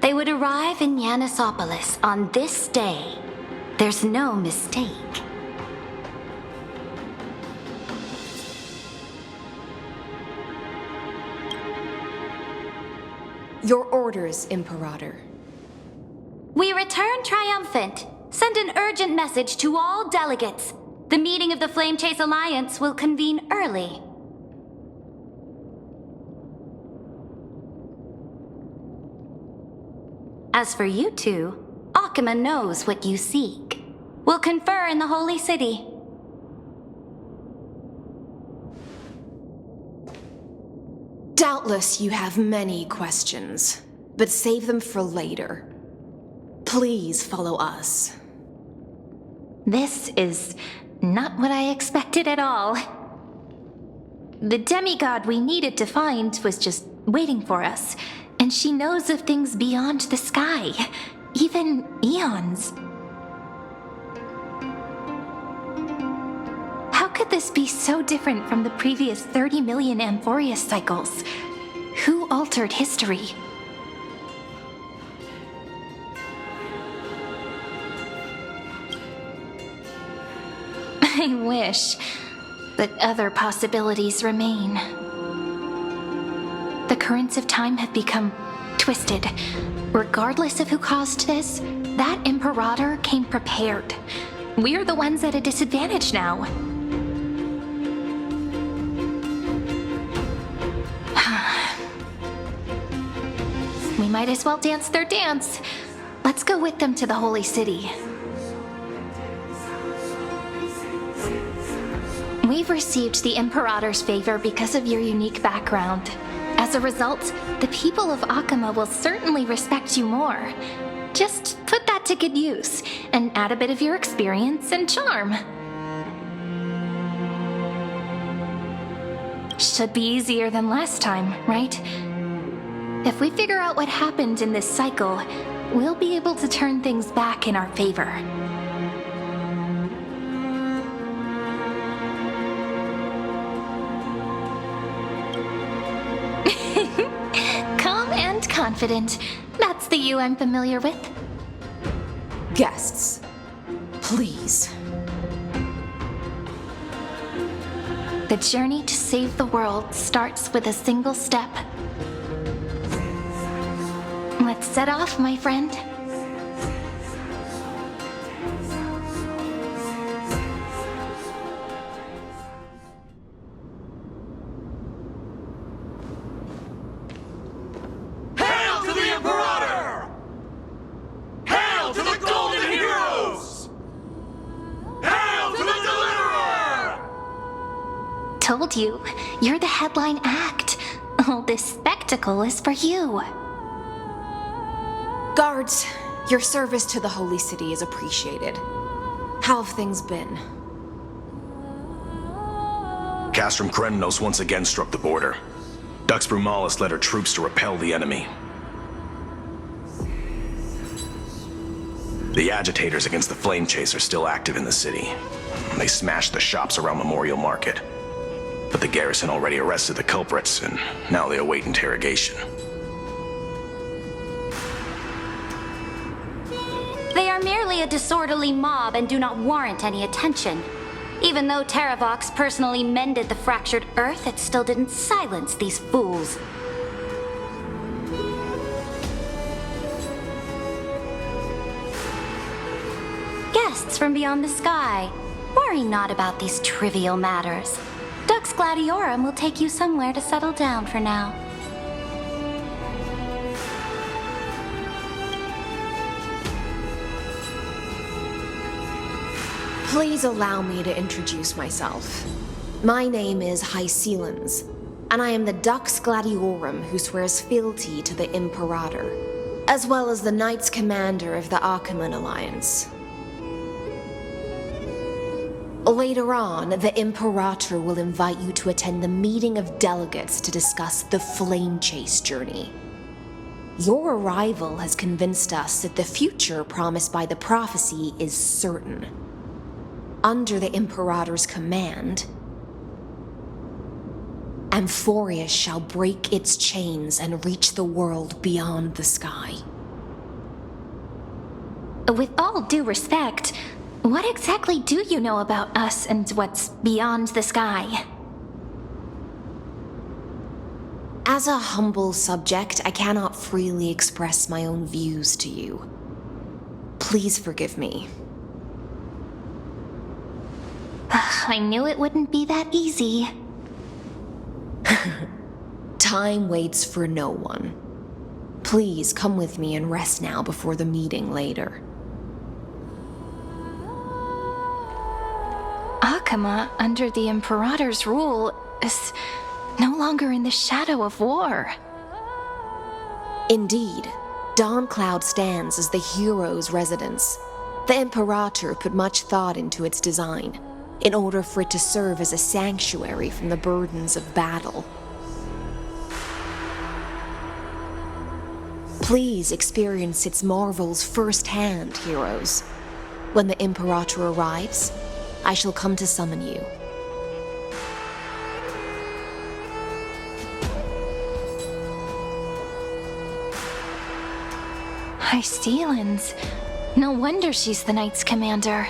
Speaker 9: They would arrive in Yanisopolis on this day. There's no mistake.
Speaker 8: Your orders, Imperator.
Speaker 9: We return triumphant. Send an urgent message to all delegates. The meeting of the Flame Chase Alliance will convene early. As for you two, Akima knows what you seek. We'll confer in the Holy City.
Speaker 8: Doubtless you have many questions, but save them for later. Please follow us.
Speaker 3: This is not what I expected at all. The demigod we needed to find was just waiting for us, and she knows of things beyond the sky, even eons. How could this be so different from the previous 30 million Amphorius cycles? Who altered history? I wish, but other possibilities remain. The currents of time have become twisted. Regardless of who caused this, that Imperator came prepared. We're the ones at a disadvantage now. We might as well dance their dance. Let's go with them to the Holy City. We've received the Imperator's favor because of your unique background. As a result, the people of Akima will certainly respect you more. Just put that to good use, and add a bit of your experience and charm. Should be easier than last time, right? If we figure out what happened in this cycle, we'll be able to turn things back in our favor. Calm and confident. That's the you I'm familiar with.
Speaker 8: Guests, please.
Speaker 3: The journey to save the world starts with a single step. Let's set off, my friend.
Speaker 11: Hail to the Imperator! Hail to the Golden Heroes! Hail to the Deliverer!
Speaker 3: Told you, you're the headline act. All this spectacle is for you.
Speaker 8: Guards, your service to the Holy City is appreciated. How have things been?
Speaker 12: Castrum Kremnos once again struck the border. Dux Brumalis led her troops to repel the enemy. The agitators against the Flame Chase are still active in the city. They smashed the shops around Memorial Market. But the garrison already arrested the culprits, and now they await interrogation.
Speaker 9: They are merely a disorderly mob and do not warrant any attention. Even though Terravox personally mended the fractured earth, it still didn't silence these fools. Guests from beyond the sky, worry not about these trivial matters. Dux Gladiorum will take you somewhere to settle down for now.
Speaker 8: Please allow me to introduce myself. My name is Hycelans, and I am the Dux Gladiorum who swears fealty to the Imperator, as well as the Knights Commander of the Achaemenid Alliance. Later on, the Imperator will invite you to attend the meeting of delegates to discuss the Flame Chase journey. Your arrival has convinced us that the future promised by the prophecy is certain. Under the Imperator's command, Amphorius shall break its chains and reach the world beyond the sky.
Speaker 3: With all due respect, what exactly do you know about us and what's beyond the sky?
Speaker 8: As a humble subject, I cannot freely express my own views to you. Please forgive me.
Speaker 3: I knew it wouldn't be that easy.
Speaker 8: Time waits for no one. Please come with me and rest now before the meeting later.
Speaker 3: Akama, under the Imperator's rule, is no longer in the shadow of war.
Speaker 8: Indeed, Dawncloud stands as the hero's residence. The Imperator put much thought into its design, in order for it to serve as a sanctuary from the burdens of battle. Please experience its marvels firsthand, heroes. When the Imperator arrives, I shall come to summon you.
Speaker 3: Hystelins. No wonder she's the Knight's commander.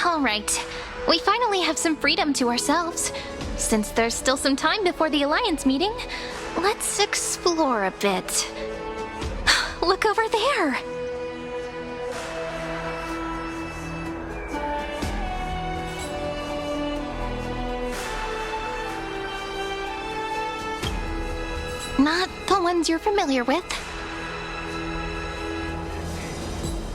Speaker 3: All right. We finally have some freedom to ourselves. Since there's still some time before the Alliance meeting, let's explore a bit. Look over there! Not the ones you're familiar with.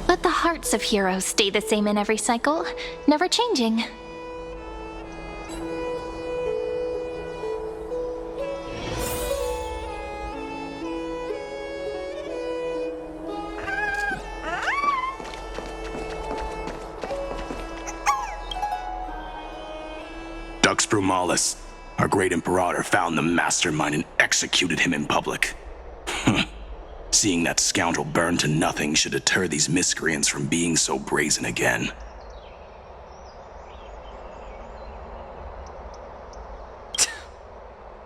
Speaker 3: But the hearts of heroes stay the same in every cycle, never changing.
Speaker 12: Dux Brumalis, our great Imperator, found the mastermind and executed him in public. Seeing that scoundrel burn to nothing should deter these miscreants from being so brazen again.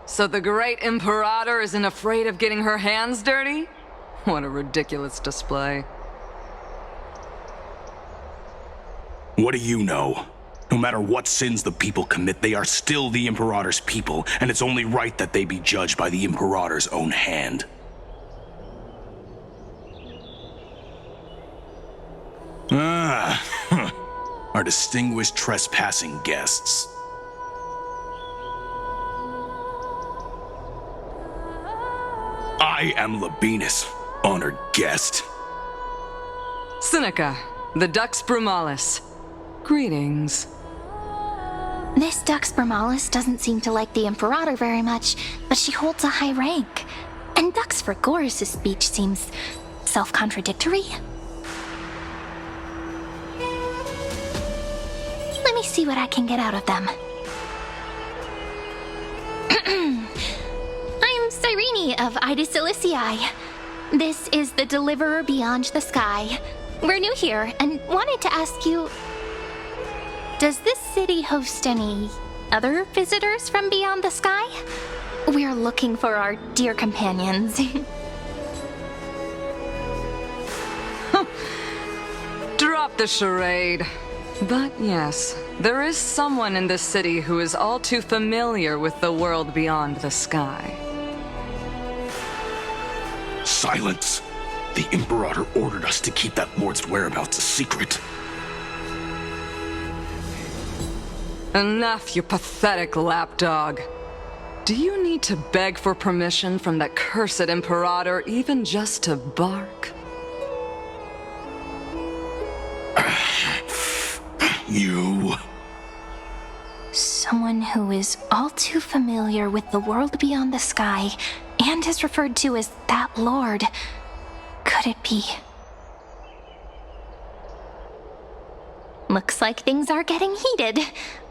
Speaker 13: So the great Imperator isn't afraid of getting her hands dirty? What a ridiculous display.
Speaker 12: What do you know? No matter what sins the people commit, they are still the Imperator's people, and it's only right that they be judged by the Imperator's own hand. Our distinguished trespassing guests. I am Labinas, honored guest.
Speaker 13: Seneca, the Dux Brumalis. Greetings.
Speaker 3: This Dux Brumalis doesn't seem to like the Imperator very much, but she holds a high rank. And Dux Frigoris' speech seems self-contradictory. Let me see what I can get out of them. I'm Cyrene of Ida Silicii. This is the Deliverer Beyond the Sky. We're new here and wanted to ask you, does this city host any other visitors from beyond the sky? We're looking for our dear companions.
Speaker 13: Drop the charade. But yes, there is someone in this city who is all too familiar with the world beyond the sky.
Speaker 12: Silence! The Imperator ordered us to keep that lord's whereabouts a secret.
Speaker 13: Enough, you pathetic lapdog. Do you need to beg for permission from that cursed Imperator even just to bark?
Speaker 12: You...
Speaker 3: Someone who is all too familiar with the world beyond the sky and is referred to as that lord. Could it be looks like things are getting heated.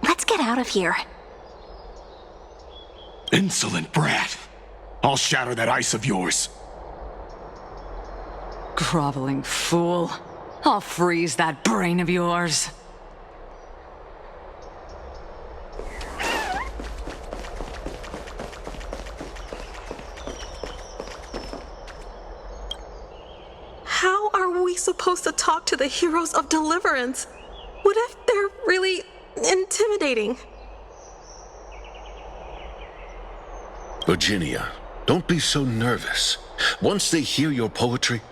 Speaker 3: Let's get out of here.
Speaker 12: Insolent brat. I'll shatter that ice of yours.
Speaker 13: Groveling fool. I'll freeze that brain of yours.
Speaker 14: How are we supposed to talk to the heroes of deliverance? What if they're really intimidating?
Speaker 6: Virginia, don't be so nervous. Once they hear your poetry...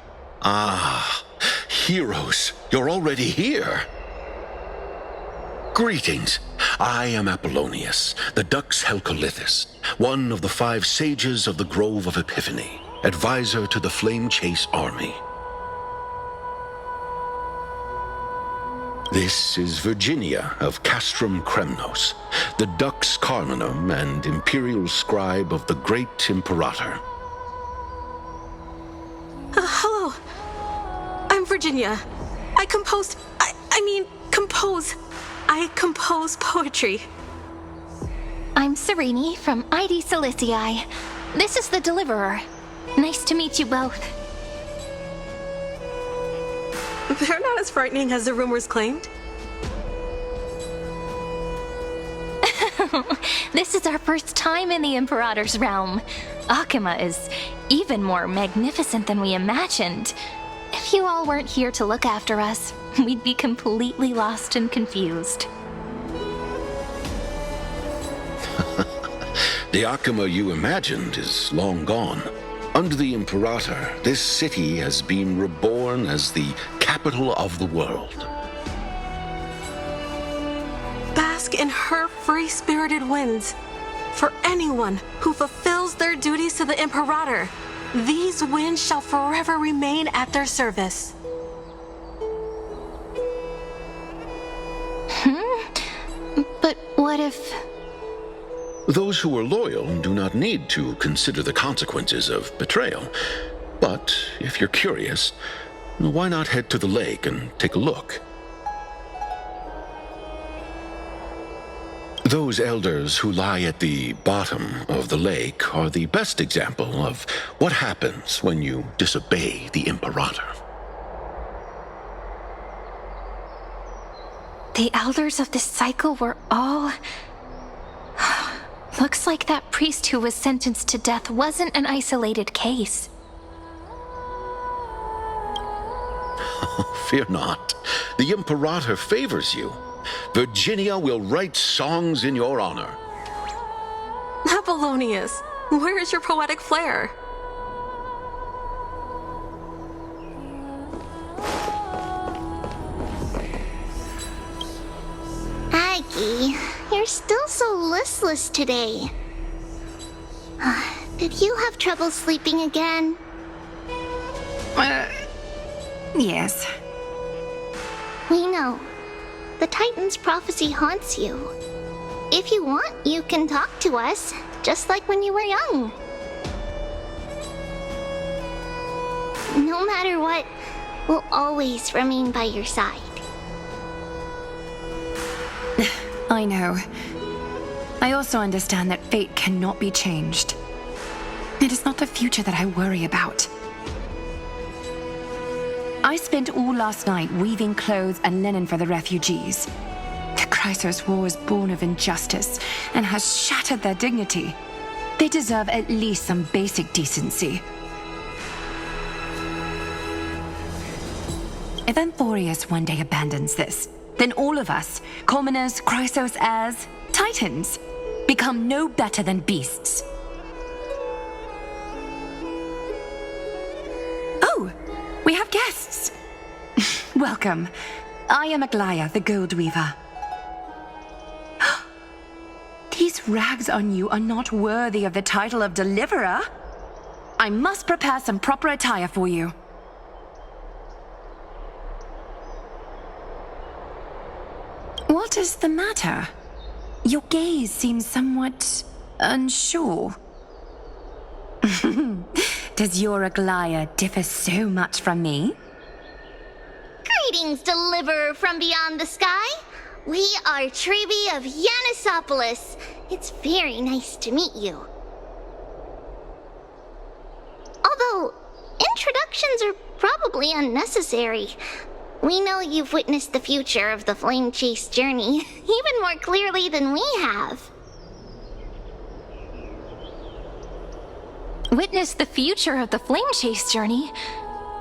Speaker 6: Ah, heroes, you're already here. Greetings. I am Apollonius, the Dux Helcolithus, one of the 5 sages of the Grove of Epiphany, advisor to the Flame Chase army. This is Virginia of Castrum Kremnos, the Dux Carminum and imperial scribe of the Great Imperator.
Speaker 14: Hello. I'm Virginia. I compose poetry.
Speaker 3: I'm Serene from ID Silicii. This is the Deliverer. Nice to meet you both.
Speaker 14: They're not as frightening as the rumors claimed.
Speaker 3: This is our first time in the Imperator's realm. Akima is even more magnificent than we imagined. If you all weren't here to look after us, we'd be completely lost and confused.
Speaker 6: The Akima you imagined is long gone. Under the Imperator, this city has been reborn as the capital of the world.
Speaker 14: Bask in her free-spirited winds. For anyone who fulfills their duties to the Imperator, these winds shall forever remain at their service.
Speaker 3: But what if...
Speaker 6: Those who are loyal do not need to consider the consequences of betrayal. But if you're curious, why not head to the lake and take a look? Those elders who lie at the bottom of the lake are the best example of what happens when you disobey the Imperator.
Speaker 3: The elders of this cycle were all... Looks like that priest who was sentenced to death wasn't an isolated case.
Speaker 6: Fear not. The Imperator favors you. Virginia will write songs in your honor.
Speaker 14: Apollonius, where is your poetic flair?
Speaker 15: Aggie, you're still so listless today. Did you have trouble sleeping again?
Speaker 1: Yes.
Speaker 15: We know. The Titan's prophecy haunts you. If you want, you can talk to us, just like when you were young. No matter what, we'll always remain by your side.
Speaker 1: I know. I also understand that fate cannot be changed. It is not the future that I worry about. I spent all last night weaving clothes and linen for the refugees. The Chrysos War was born of injustice and has shattered their dignity. They deserve at least some basic decency. If Amphorius one day abandons this, then all of us, commoners, Chrysos heirs, Titans, become no better than beasts. Oh, we have guests. Welcome. I am Aglaya, the Gold Weaver. These rags on you are not worthy of the title of Deliverer. I must prepare some proper attire for you. What is the matter? Your gaze seems somewhat unsure. Does your Aglaya differ so much from me?
Speaker 15: Greetings, deliverer from beyond the sky. We are Treeby of Yanisopolis. It's very nice to meet you. Although, introductions are probably unnecessary. We know you've witnessed the future of the Flame Chase journey even more clearly than we have.
Speaker 3: Witness the future of the Flame Chase journey?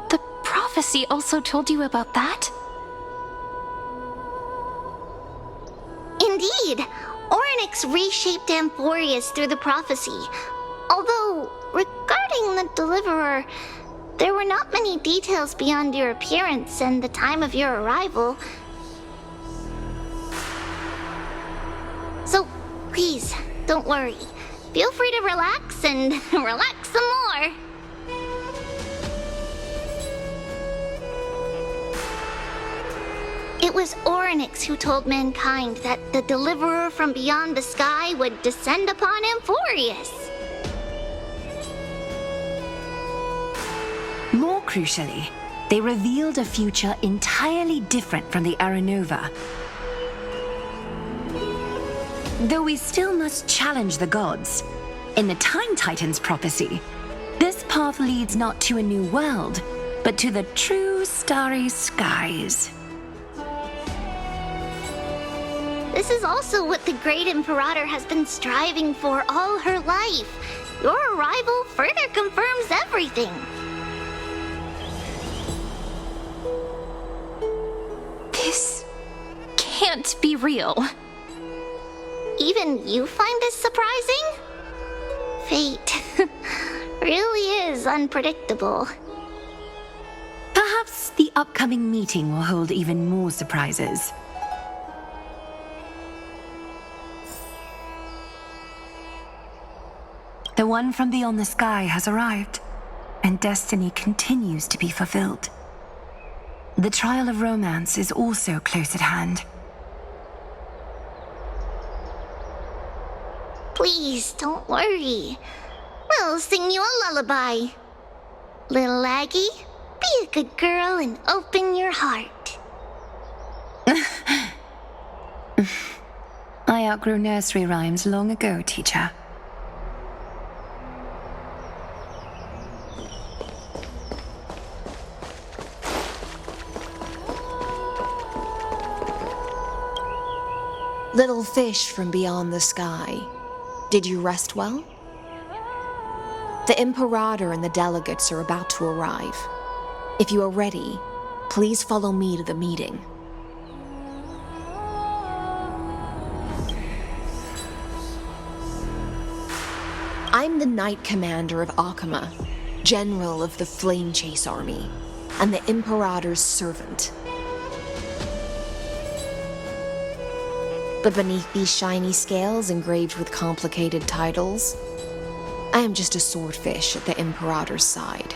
Speaker 3: The prophecy also told you about that?
Speaker 15: Indeed. Orynyx reshaped Amphorius through the prophecy. Although, regarding the Deliverer, there were not many details beyond your appearance and the time of your arrival. So, please, don't worry. Feel free to relax and relax some more. It was Orynyx who told mankind that the Deliverer from beyond the sky would descend upon Amphorius.
Speaker 16: More crucially, they revealed a future entirely different from the Aranova. Though we still must challenge the gods, in the Time Titan's prophecy, this path leads not to a new world, but to the true starry skies.
Speaker 15: This is also what the Great Imperator has been striving for all her life. Your arrival further confirms everything.
Speaker 3: This can't be real.
Speaker 15: Even you find this surprising? Fate really is unpredictable.
Speaker 16: Perhaps the upcoming meeting will hold even more surprises. The one from beyond the sky has arrived, and destiny continues to be fulfilled. The trial of romance is also close at hand.
Speaker 15: Please, don't worry. We'll sing you a lullaby. Little Aggie, be a good girl and open your heart.
Speaker 16: I outgrew nursery rhymes long ago, teacher.
Speaker 8: Little fish from beyond the sky, did you rest well? The Imperator and the delegates are about to arrive. If you are ready, please follow me to the meeting. I'm the Knight Commander of Akama, General of the Flame Chase Army, and the Imperator's servant. But beneath these shiny scales engraved with complicated titles, I am just a swordfish at the Imperator's side.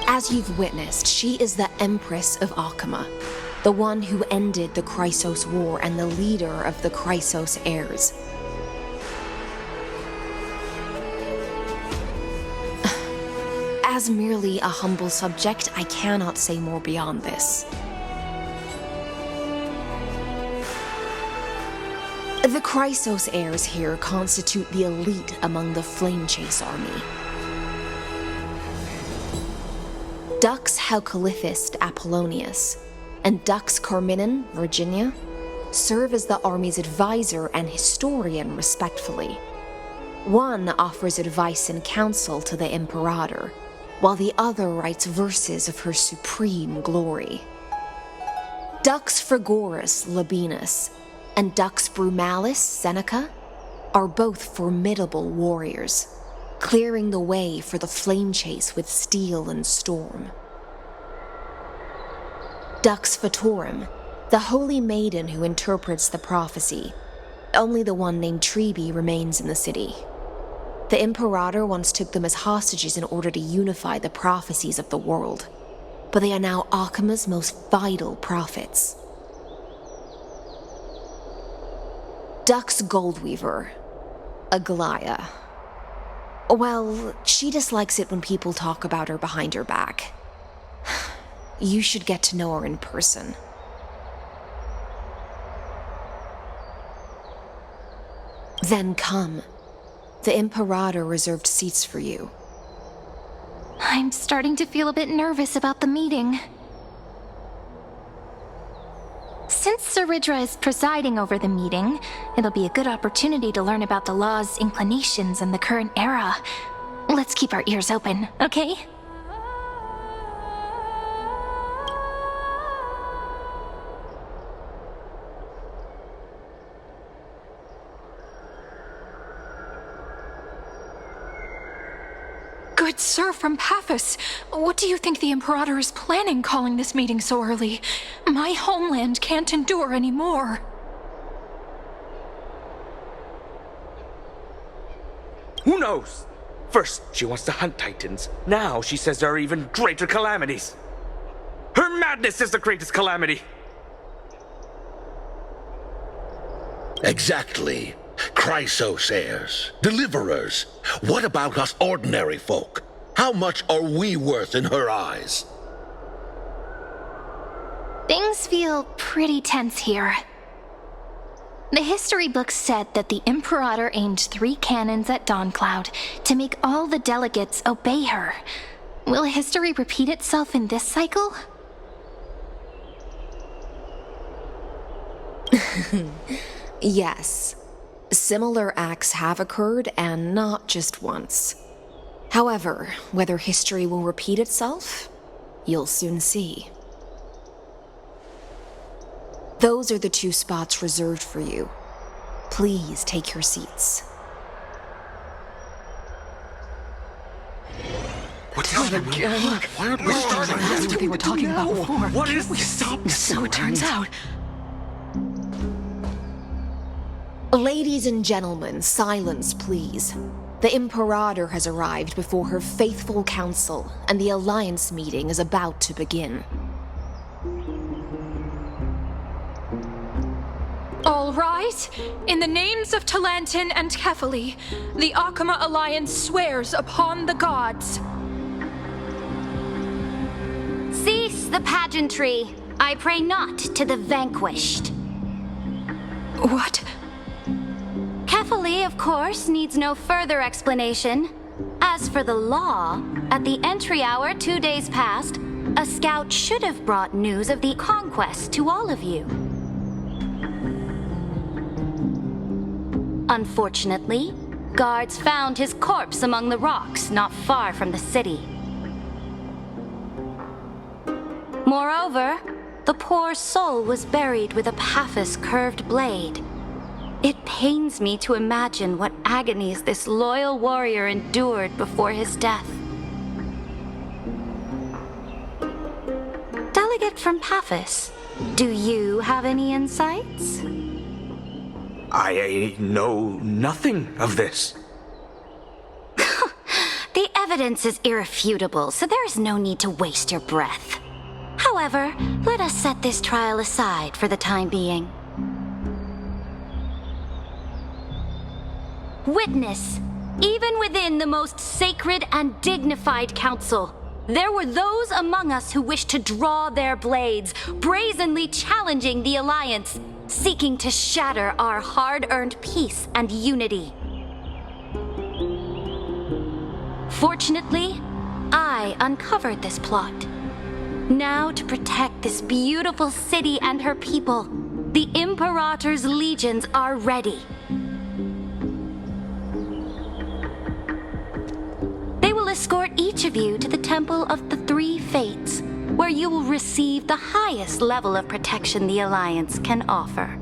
Speaker 8: As you've witnessed, she is the Empress of Akama, the one who ended the Chrysos War and the leader of the Chrysos heirs. As merely a humble subject, I cannot say more beyond this. The Chrysos heirs here constitute the elite among the Flame Chase army. Dux Halcalithist Apollonius and Dux Carminin, Virginia, serve as the army's advisor and historian respectfully. One offers advice and counsel to the Imperator, while the other writes verses of her supreme glory. Dux Frigoris Labienus and Dux Brumalis Seneca are both formidable warriors, clearing the way for the flame chase with steel and storm. Dux Fatorum, the holy maiden who interprets the prophecy, only the one named Treeby remains in the city. The Imperator once took them as hostages in order to unify the prophecies of the world, but they are now Akama's most vital prophets. Dux Goldweaver, Aglaya, Well, she dislikes it when people talk about her behind her back. You should get to know her in person. Then come. The Imperator reserved seats for you.
Speaker 3: I'm starting to feel a bit nervous about the meeting. Since Saridra is presiding over the meeting, it'll be a good opportunity to learn about the law's inclinations in the current era. Let's keep our ears open, okay?
Speaker 17: Good sir from Paphos, what do you think the Imperator is planning calling this meeting so early? My homeland can't endure anymore.
Speaker 11: Who knows? First, she wants to hunt Titans. Now she says there are even greater calamities. Her madness is the greatest calamity.
Speaker 18: Exactly. Chrysos heirs, deliverers. What about us ordinary folk? How much are we worth in her eyes?
Speaker 3: Things feel pretty tense here. The history books said that the Imperator aimed 3 cannons at Dawncloud to make all the delegates obey her. Will history repeat itself in this cycle?
Speaker 8: Yes. Similar acts have occurred, and not just once. However, whether history will repeat itself, you'll soon see. Those are the 2 spots reserved for you. Please take your seats.
Speaker 11: What's that again? Why aren't we starting?
Speaker 17: That's what they were talking about before.
Speaker 11: What is
Speaker 17: we
Speaker 11: this?
Speaker 17: stop? So it turns out.
Speaker 8: Ladies and gentlemen, silence, please. The Imperator has arrived before her faithful council, and the Alliance meeting is about to begin.
Speaker 17: All right. In the names of Talantin and Kefali, the Akama Alliance swears upon the gods.
Speaker 9: Cease the pageantry. I pray not to the vanquished.
Speaker 17: What?
Speaker 9: Kefali, of course, needs no further explanation. As for the law, at the entry hour 2 days past, a scout should have brought news of the conquest to all of you. Unfortunately, guards found his corpse among the rocks not far from the city. Moreover, the poor soul was buried with a Paphos curved blade. It pains me to imagine what agonies this loyal warrior endured before his death. Delegate from Paphos, do you have any insights?
Speaker 11: I know nothing of this.
Speaker 9: The evidence is irrefutable, so there is no need to waste your breath. However, let us set this trial aside for the time being. Witness, even within the most sacred and dignified council, there were those among us who wished to draw their blades, brazenly challenging the Alliance, seeking to shatter our hard-earned peace and unity. Fortunately, I uncovered this plot. Now, to protect this beautiful city and her people, the Imperator's legions are ready. They will escort each of you to the Temple of the Three Fates, where you will receive the highest level of protection the Alliance can offer.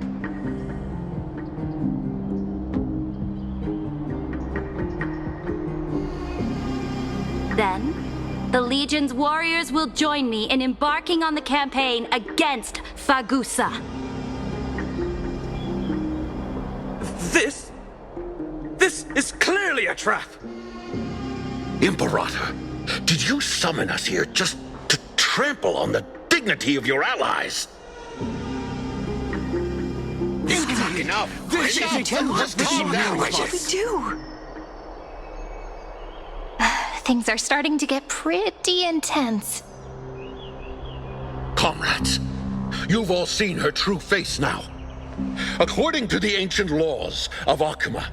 Speaker 9: Then, the Legion's warriors will join me in embarking on the campaign against Fagusa.
Speaker 11: This is clearly a trap!
Speaker 18: Imperator, did you summon us here just to trample on the dignity of your allies?
Speaker 11: Enough!
Speaker 18: This isn't
Speaker 11: Let's calm down.
Speaker 17: What do we do?
Speaker 3: things are starting to get pretty intense.
Speaker 18: Comrades, you've all seen her true face now. According to the ancient laws of Akuma,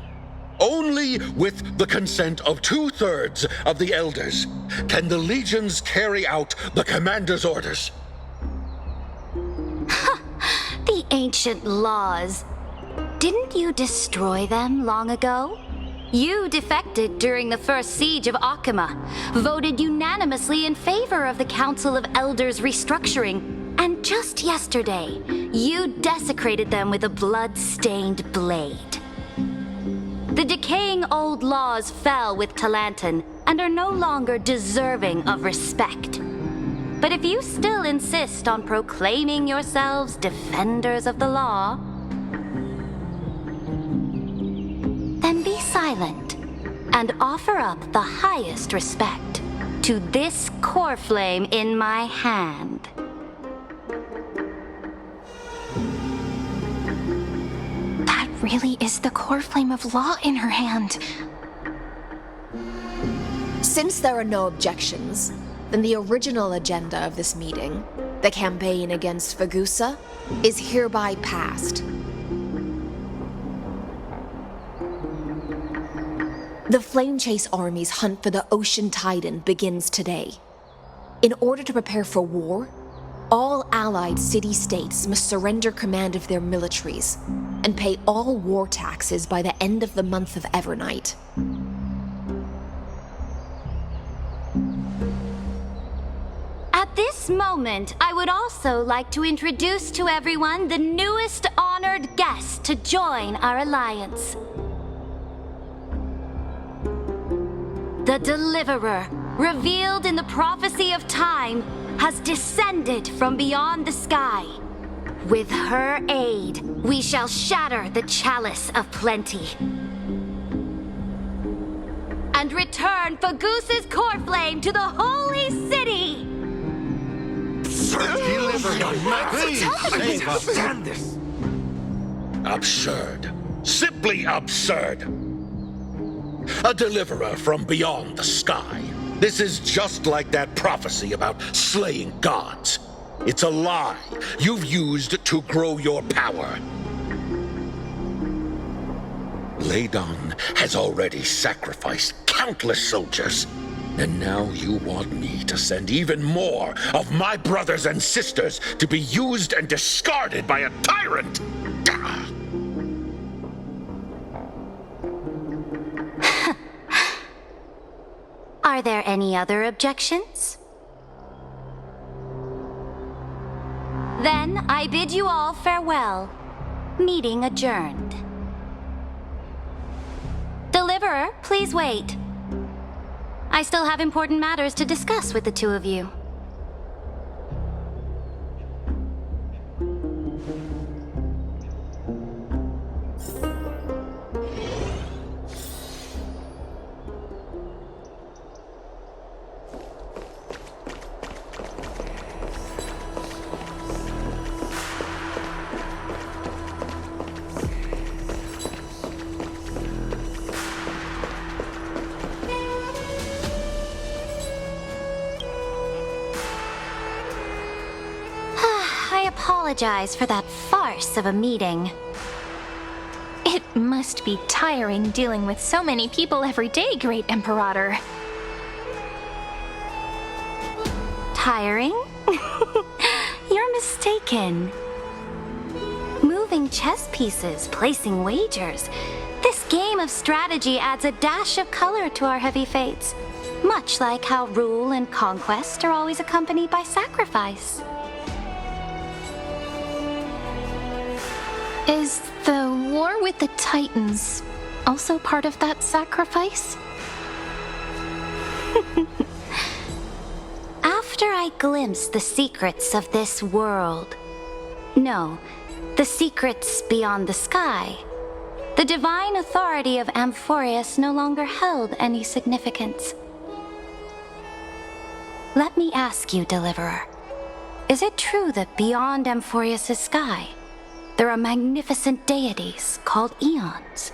Speaker 18: only with the consent of 2/3 of the elders can the legions carry out the commander's orders.
Speaker 9: The ancient laws. Didn't you destroy them long ago? You defected during the first siege of Akuma, voted unanimously in favor of the Council of Elders restructuring, and just yesterday, you desecrated them with a blood-stained blade. The decaying old laws fell with Talanton and are no longer deserving of respect. But if you still insist on proclaiming yourselves defenders of the law, then be silent and offer up the highest respect to this core flame in my hand.
Speaker 17: That really is the core flame of law in her hand.
Speaker 8: Since there are no objections, then the original agenda of this meeting, the campaign against Fagusa, is hereby passed. The Flame Chase Army's hunt for the Ocean Titan begins today. In order to prepare for war, all allied city-states must surrender command of their militaries and pay all war taxes by the end of the month of Evernight.
Speaker 9: At this moment, I would also like to introduce to everyone the newest honored guest to join our alliance. The Deliverer, revealed in the prophecy of time, has descended from beyond the sky. With her aid, we shall shatter the chalice of plenty and return Fagusa's core flame to the holy city.
Speaker 18: Please, stand this. Absurd. Simply absurd. A deliverer from beyond the sky. This is just like that prophecy about slaying gods. It's a lie you've used to grow your power. Ladon has already sacrificed countless soldiers, and now you want me to send even more of my brothers and sisters to be used and discarded by a tyrant.
Speaker 9: Are there any other objections? Then I bid you all farewell. Meeting adjourned. Deliverer, please wait. I still have important matters to discuss with the two of you. Apologize for that farce of a meeting.
Speaker 3: It must be tiring dealing with so many people every day, Great Imperator.
Speaker 9: Tiring? You're mistaken. Moving chess pieces, placing wagers. This game of strategy adds a dash of color to our heavy fates, much like how rule and conquest are always accompanied by sacrifice.
Speaker 3: Is the war with the Titans also part of that sacrifice?
Speaker 9: After I glimpsed the secrets of this world, no, the secrets beyond the sky, the divine authority of Amphorius no longer held any significance. Let me ask you, Deliverer, is it true that beyond Amphorius' sky, there are magnificent deities called eons?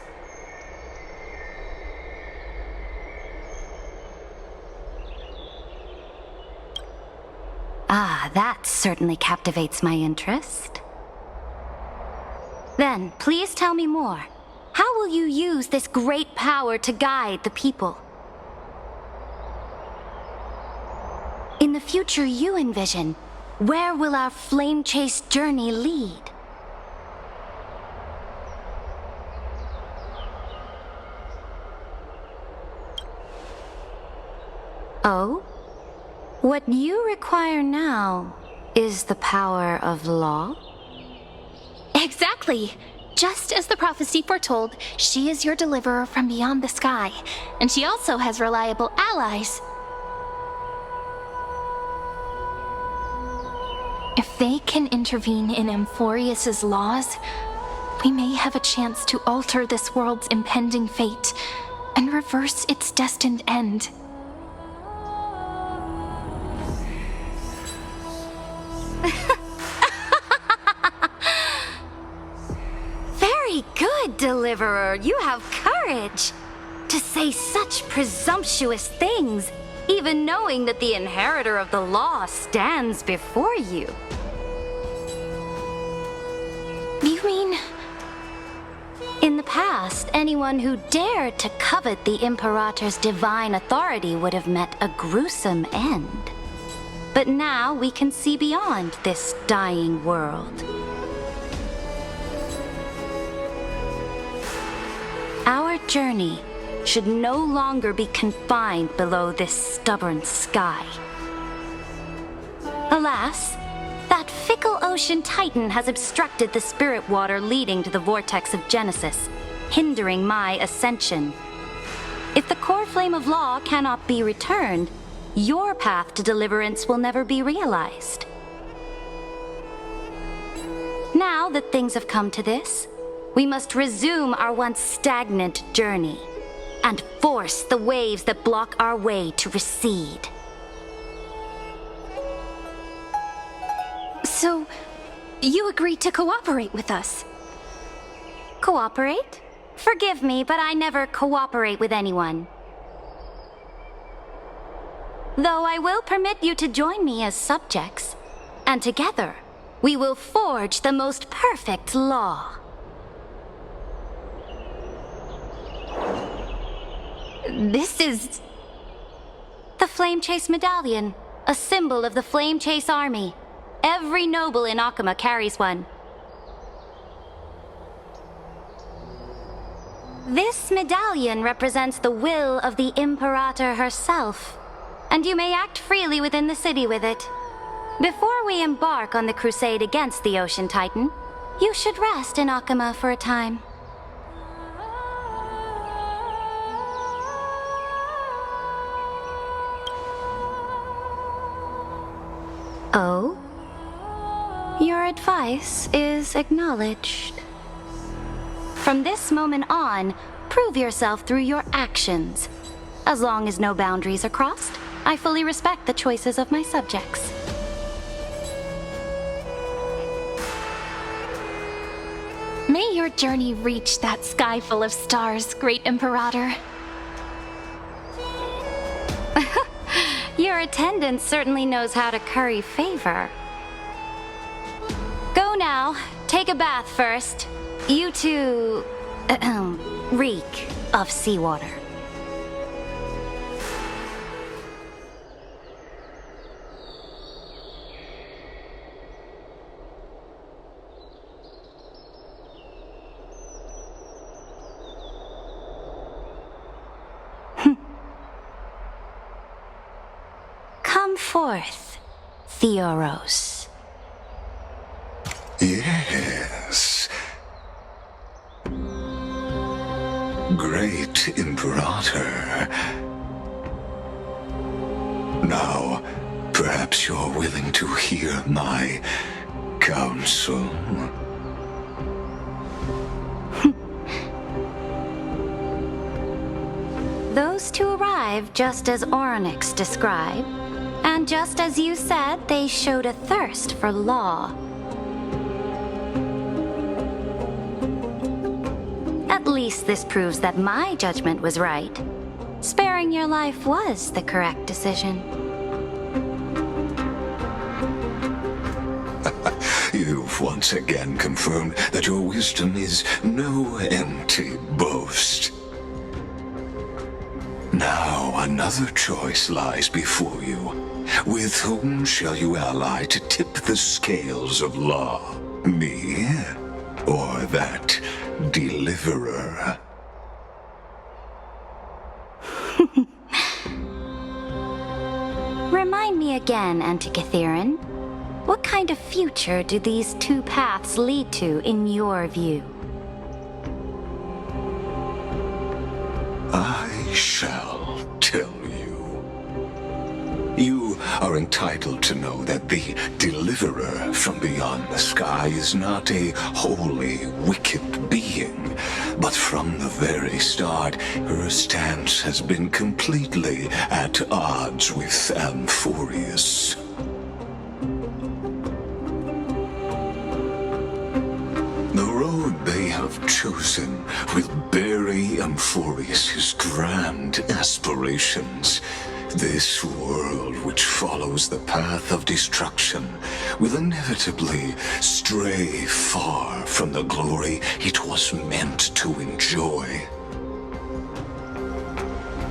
Speaker 9: That certainly captivates my interest. Then, please tell me more. How will you use this great power to guide the people? In the future you envision, where will our flame chase journey lead? Oh? What you require now is the power of law?
Speaker 3: Exactly! Just as the prophecy foretold, she is your deliverer from beyond the sky, and she also has reliable allies. If they can intervene in Amphorius's laws, we may have a chance to alter this world's impending fate and reverse its destined end.
Speaker 9: Very good, Deliverer. You have courage to say such presumptuous things, even knowing that the inheritor of the law stands before you.
Speaker 3: You mean...
Speaker 9: In the past, anyone who dared to covet the Imperator's divine authority would have met a gruesome end. But now we can see beyond this dying world. Our journey should no longer be confined below this stubborn sky. Alas, that fickle ocean titan has obstructed the spirit water leading to the vortex of Genesis, hindering my ascension. If the core flame of law cannot be returned, your path to deliverance will never be realized. Now that things have come to this, we must resume our once stagnant journey and force the waves that block our way to recede.
Speaker 3: So, you agreed to cooperate with us?
Speaker 9: Cooperate? Forgive me, but I never cooperate with anyone. Though I will permit you to join me as subjects, and together we will forge the most perfect law.
Speaker 3: This is...
Speaker 9: The Flame Chase Medallion, a symbol of the Flame Chase Army. Every noble in Akuma carries one. This medallion represents the will of the Imperator herself, and you may act freely within the city with it. Before we embark on the crusade against the Ocean Titan, you should rest in Akuma for a time. Oh? Your advice is acknowledged. From this moment on, prove yourself through your actions. As long as no boundaries are crossed, I fully respect the choices of my subjects.
Speaker 3: May your journey reach that sky full of stars, Great Imperator.
Speaker 9: Your attendant certainly knows how to curry favor. Go now. Take a bath first. You two... reek of seawater. Come forth, Theoros.
Speaker 6: Yes. Great Imperator. Now, perhaps you're willing to hear my counsel.
Speaker 9: Those two arrived just as Orynyx described, and just as you said, they showed a thirst for law. At least this proves that my judgment was right. Sparing your life was the correct decision.
Speaker 6: You've once again confirmed that your wisdom is no empty boast. Now another choice lies before you. With whom shall you ally to tip the scales of law? Me, or that deliverer?
Speaker 9: Remind me again, Antikytheron. What kind of future do these two paths lead to in your view?
Speaker 6: I shall tell you. You are entitled to know that the deliverer from beyond the sky is not a wholly wicked being, but from the very start, her stance has been completely at odds with Amphorius. The road they have chosen will bury Amphorius' grand aspirations. This world, which follows the path of destruction, will inevitably stray far from the glory it was meant to enjoy.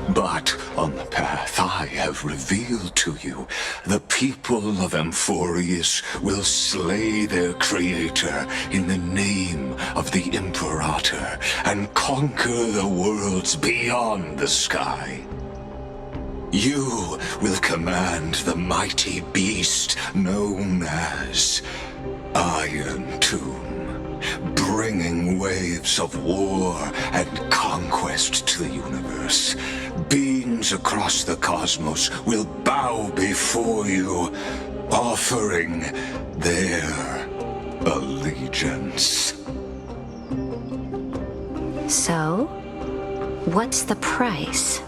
Speaker 6: But on the path I have revealed to you, the people of Amphorius will slay their creator in the name of the Imperator and conquer the worlds beyond the sky. You will command the mighty beast known as Iron Tomb, bringing waves of war and conquest to the universe. Beings across the cosmos will bow before you, offering their allegiance.
Speaker 9: So, what's the price?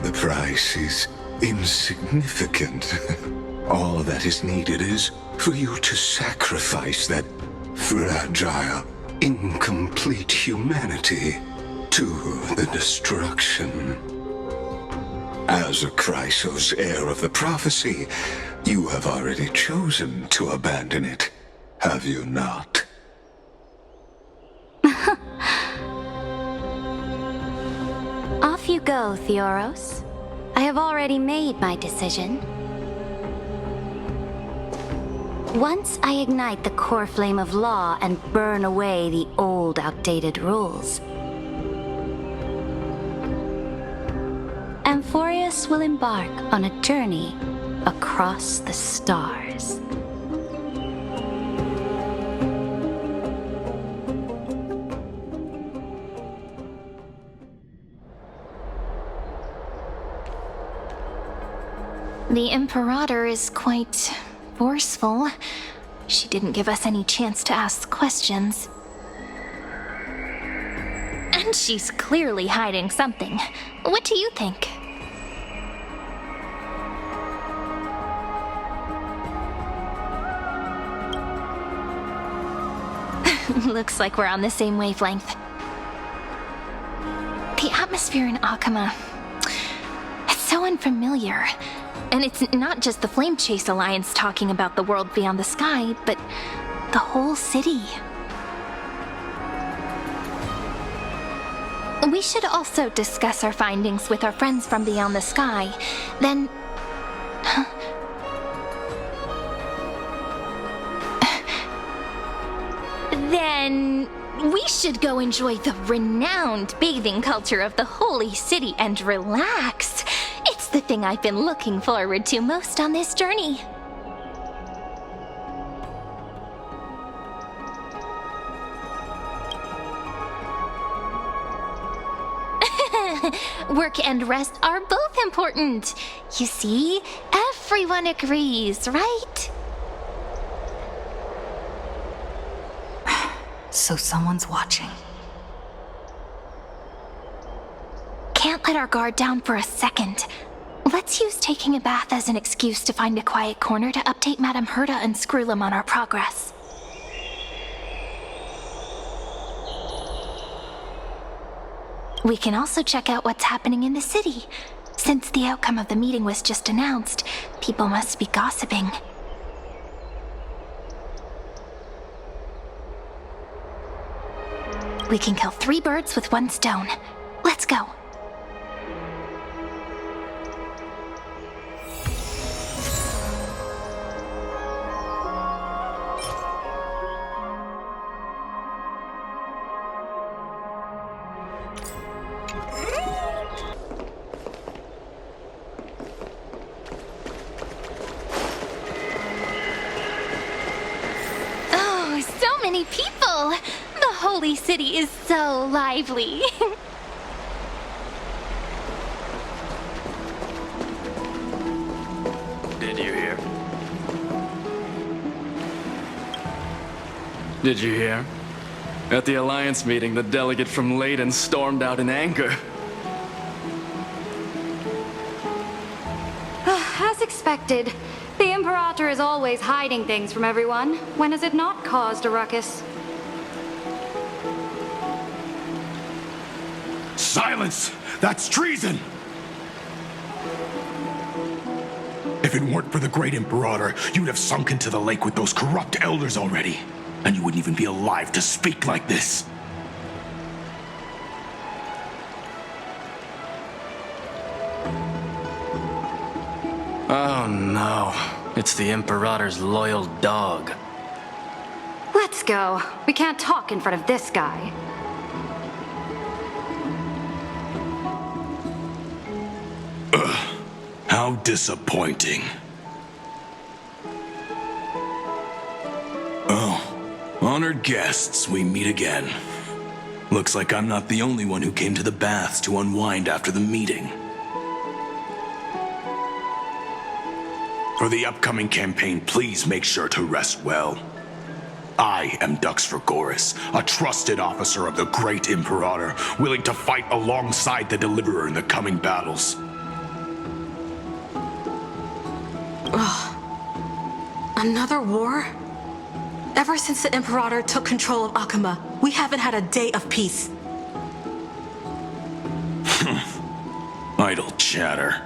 Speaker 6: The price is insignificant. All that is needed is for you to sacrifice that fragile, incomplete humanity to the destruction. As a Chrysos heir of the prophecy, you have already chosen to abandon it, have you not?
Speaker 9: Off you go, Theoros. I have already made my decision. Once I ignite the core flame of law and burn away the old, outdated rules, Amphorius will embark on a journey across the stars.
Speaker 3: The Imperator is quite forceful. She didn't give us any chance to ask questions. And she's clearly hiding something. What do you think? Looks like we're on the same wavelength. The atmosphere in Akama, it's so unfamiliar. And it's not just the Flame Chase Alliance talking about the world beyond the sky, but the whole city. We should also discuss our findings with our friends from beyond the sky. Then... Then we should go enjoy the renowned bathing culture of the holy city and relax. It's the thing I've been looking forward to most on this journey. Work and rest are both important. You see, everyone agrees, right?
Speaker 1: So someone's watching.
Speaker 3: Can't let our guard down for a second. Let's use taking a bath as an excuse to find a quiet corner to update Madame Herta and Screwlum on our progress. We can also check out what's happening in the city. Since the outcome of the meeting was just announced, people must be gossiping. We can kill 3 birds with 1 stone. Let's go. Oh, so many people! The holy city is so lively.
Speaker 19: Did you hear? Did you hear? At the Alliance meeting, the delegate from Leyden stormed out in anger.
Speaker 9: As expected, the Imperator is always hiding things from everyone. When has it not caused a ruckus?
Speaker 12: Silence! That's treason! If it weren't for the great Imperator, you'd have sunk into the lake with those corrupt elders already. And you wouldn't even be alive to speak like this.
Speaker 19: Oh no. It's the Imperator's loyal dog.
Speaker 9: Let's go. We can't talk in front of this guy.
Speaker 12: How disappointing. Oh, honored guests, we meet again. Looks like I'm not the only one who came to the baths to unwind after the meeting. For the upcoming campaign, please make sure to rest well. I am Dux Vergoris, a trusted officer of the great Imperator, willing to fight alongside the Deliverer in the coming battles.
Speaker 14: Another war? Ever since the Imperator took control of Akuma, we haven't had a day of peace.
Speaker 12: Idle chatter.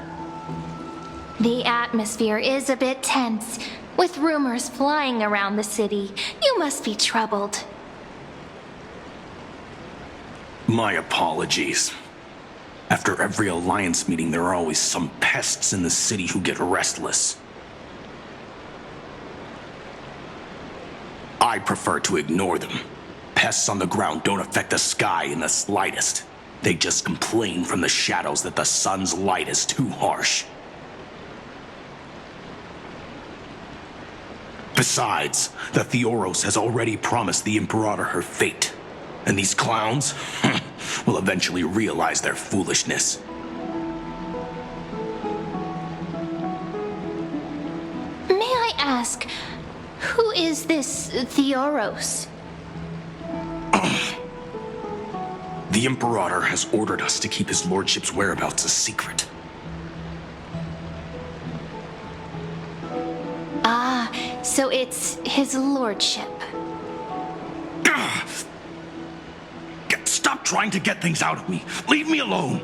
Speaker 3: The atmosphere is a bit tense, with rumors flying around the city. You must be troubled.
Speaker 12: My apologies. After every Alliance meeting, there are always some pests in the city who get restless. I prefer to ignore them. Pests on the ground don't affect the sky in the slightest. They just complain from the shadows that the sun's light is too harsh. Besides, the Theoros has already promised the Imperator her fate. And these clowns will eventually realize their foolishness.
Speaker 3: May I ask, who is this Theoros?
Speaker 12: The Imperator has ordered us to keep his lordship's whereabouts a secret.
Speaker 3: Ah, so it's his lordship.
Speaker 12: Stop trying to get things out of me. Leave me alone.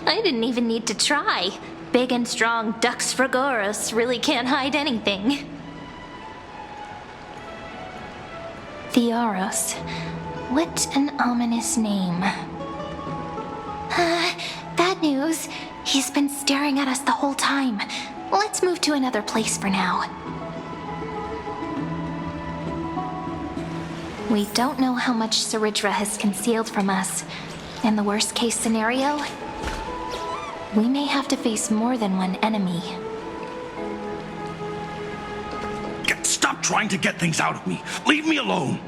Speaker 3: I didn't even need to try. Big and strong Dux Vergoris really can't hide anything. Theoros. What an ominous name. Bad news. He's been staring at us the whole time. Let's move to another place for now. We don't know how much Saridra has concealed from us. In the worst case scenario, we may have to face more than one enemy.
Speaker 12: Stop trying to get things out of me. Leave me alone.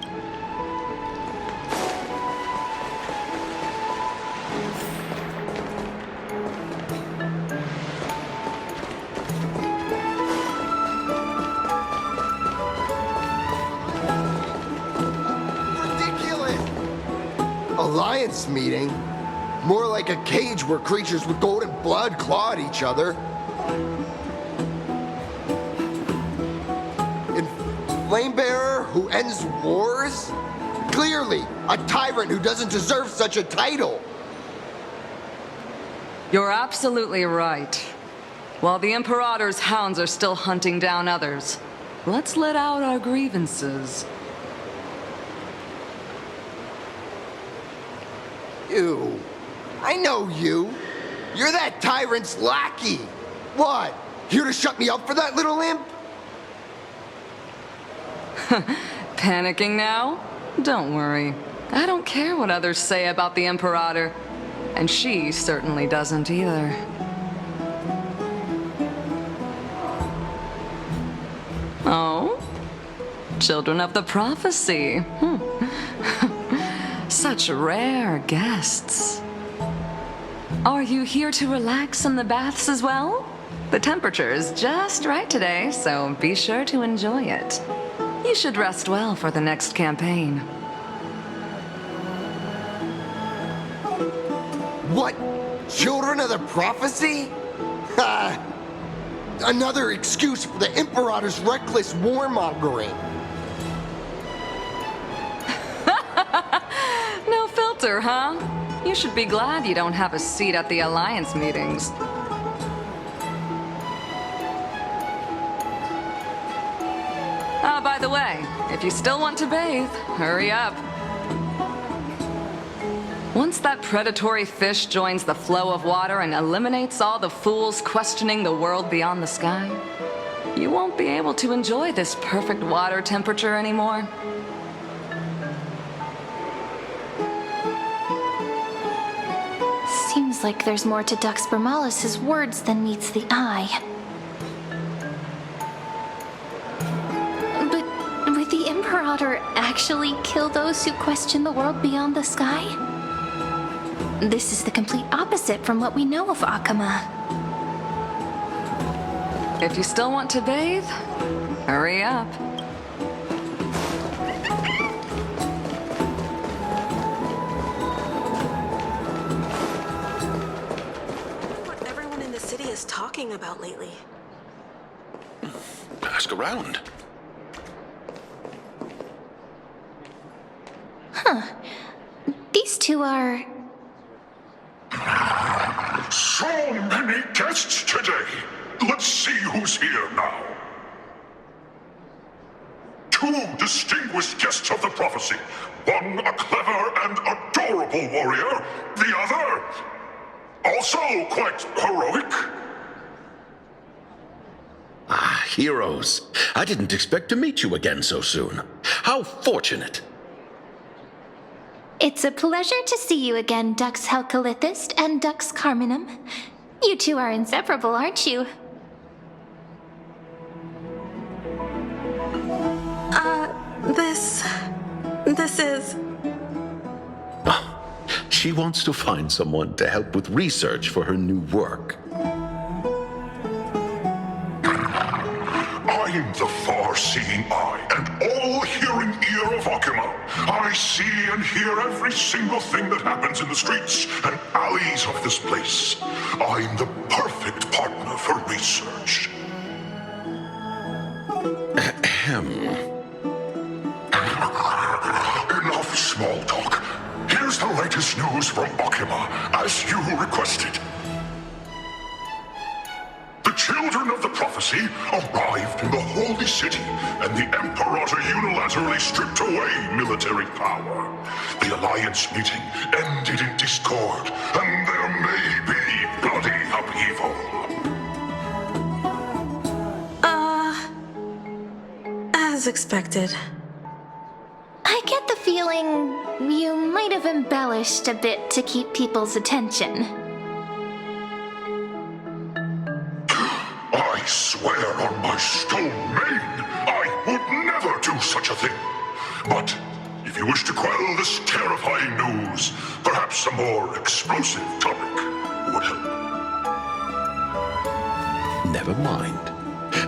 Speaker 20: Alliance meeting? More like a cage where creatures with golden blood claw at each other. And Flamebearer who ends wars? Clearly, a tyrant who doesn't deserve such a title.
Speaker 13: You're absolutely right. While the Imperator's hounds are still hunting down others, let's let out our grievances.
Speaker 20: You. I know you. You're that tyrant's lackey. What? Here to shut me up for that little imp?
Speaker 13: Panicking now? Don't worry. I don't care what others say about the Imperator. And she certainly doesn't either. Oh? Children of the Prophecy. Such rare guests. Are you here to relax in the baths as well? The temperature is just right today, so be sure to enjoy it. You should rest well for the next campaign.
Speaker 20: What? Children of the Prophecy? Ha! Another excuse for the Imperator's reckless warmongering.
Speaker 13: No filter, huh? You should be glad you don't have a seat at the Alliance meetings. Ah, by the way, if you still want to bathe, hurry up. Once that predatory fish joins the flow of water and eliminates all the fools questioning the world beyond the sky, you won't be able to enjoy this perfect water temperature anymore.
Speaker 3: Seems like there's more to Dux Bramalis's words than meets the eye. But would the Imperator actually kill those who question the world beyond the sky? This is the complete opposite from what we know of Akama.
Speaker 13: If you still want to bathe, hurry up.
Speaker 14: What everyone in the city is talking about lately.
Speaker 18: Ask around.
Speaker 3: Huh. These two are...
Speaker 21: So many guests today. Let's see who's here now. Two distinguished guests of the prophecy. One a clever and adorable warrior. The other, also quite heroic.
Speaker 18: Ah, heroes. I didn't expect to meet you again so soon. How fortunate.
Speaker 3: It's a pleasure to see you again, Dux Helcalithist and Dux Carminum. You two are inseparable, aren't you?
Speaker 14: This is...
Speaker 18: She wants to find someone to help with research for her new work.
Speaker 21: I'm the far-seeing eye and all-hearing ear of Akama. I see and hear every single thing that happens in the streets and alleys of this place. I'm the perfect partner for research. Enough small talk. Here's the latest news from Akama, as you requested. The children of the prophecy arrived in the holy city, and the Imperator unilaterally stripped away military power. The Alliance meeting ended in discord, and there may be bloody upheaval.
Speaker 14: As expected.
Speaker 3: I get the feeling you might have embellished a bit to keep people's attention.
Speaker 21: I swear on my stone mane, I would never do such a thing. But if you wish to quell this terrifying news, perhaps a more explosive topic would help.
Speaker 18: Never mind.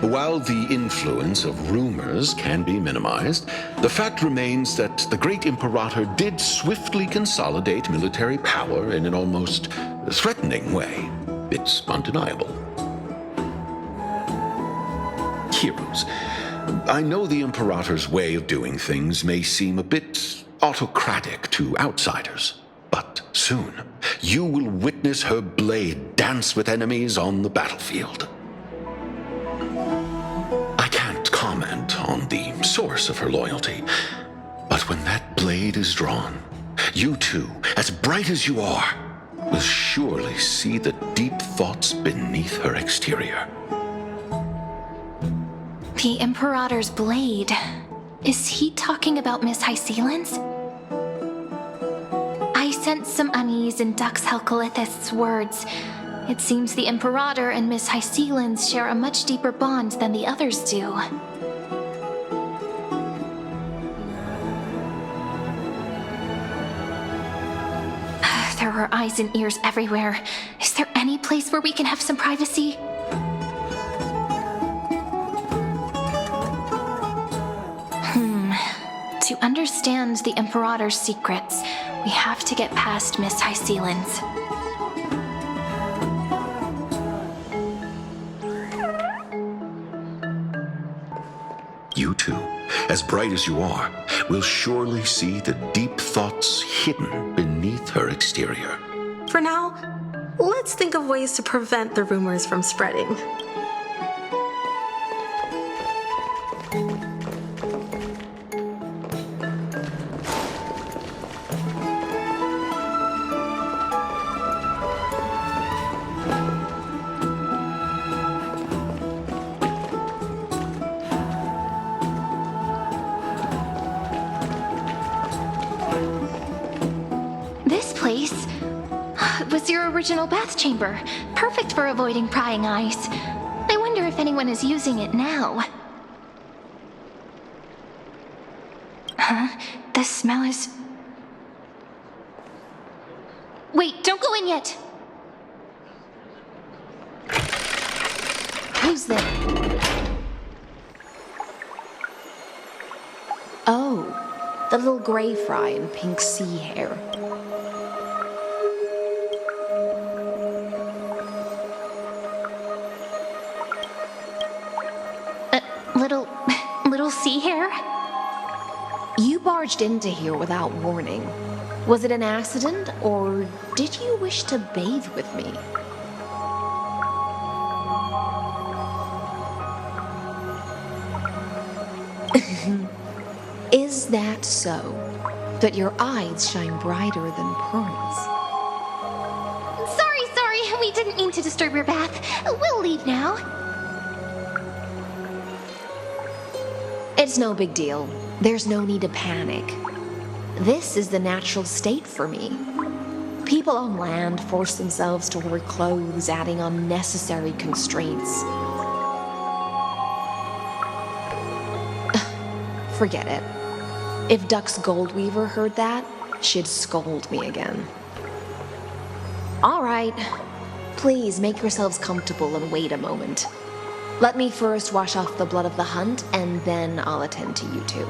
Speaker 18: While the influence of rumors can be minimized, the fact remains that the great Imperator did swiftly consolidate military power in an almost threatening way. It's undeniable. Heroes, I know the Imperator's way of doing things may seem a bit autocratic to outsiders, but soon you will witness her blade dance with enemies on the battlefield. I can't comment comment on the source of her loyalty. But when that blade is drawn, you two, as bright as you are, will surely see the deep thoughts beneath her exterior.
Speaker 3: The Imperator's blade. Is he talking about Miss Hycelens? I sense some unease in Dux Helcolithist's words. It seems the Imperator and Miss Hycelens share a much deeper bond than the others do. There are eyes and ears everywhere. Is there any place where we can have some privacy? To understand the Imperator's secrets, we have to get past Miss Hycelens.
Speaker 18: You two, as bright as you are, will surely see the deep thoughts hidden beneath her exterior.
Speaker 14: For now, let's think of ways to prevent the rumors from spreading.
Speaker 3: Was your original bath chamber. Perfect for avoiding prying eyes. I wonder if anyone is using it now. Huh? The smell is... Wait, don't go in yet!
Speaker 8: Who's there? Oh, the little gray fry in pink sea hair.
Speaker 3: Little sea hair?
Speaker 8: You barged into here without warning. Was it an accident, or did you wish to bathe with me? Is that so? That your eyes shine brighter than pearls?
Speaker 3: Sorry, we didn't mean to disturb your bath. We'll leave now.
Speaker 8: It's no big deal. There's no need to panic. This is the natural state for me. People on land force themselves to wear clothes, adding unnecessary constraints. Forget it. If Dux Goldweaver heard that, she'd scold me again. All right. Please make yourselves comfortable and wait a moment. Let me first wash off the blood of the hunt, and then I'll attend to you two.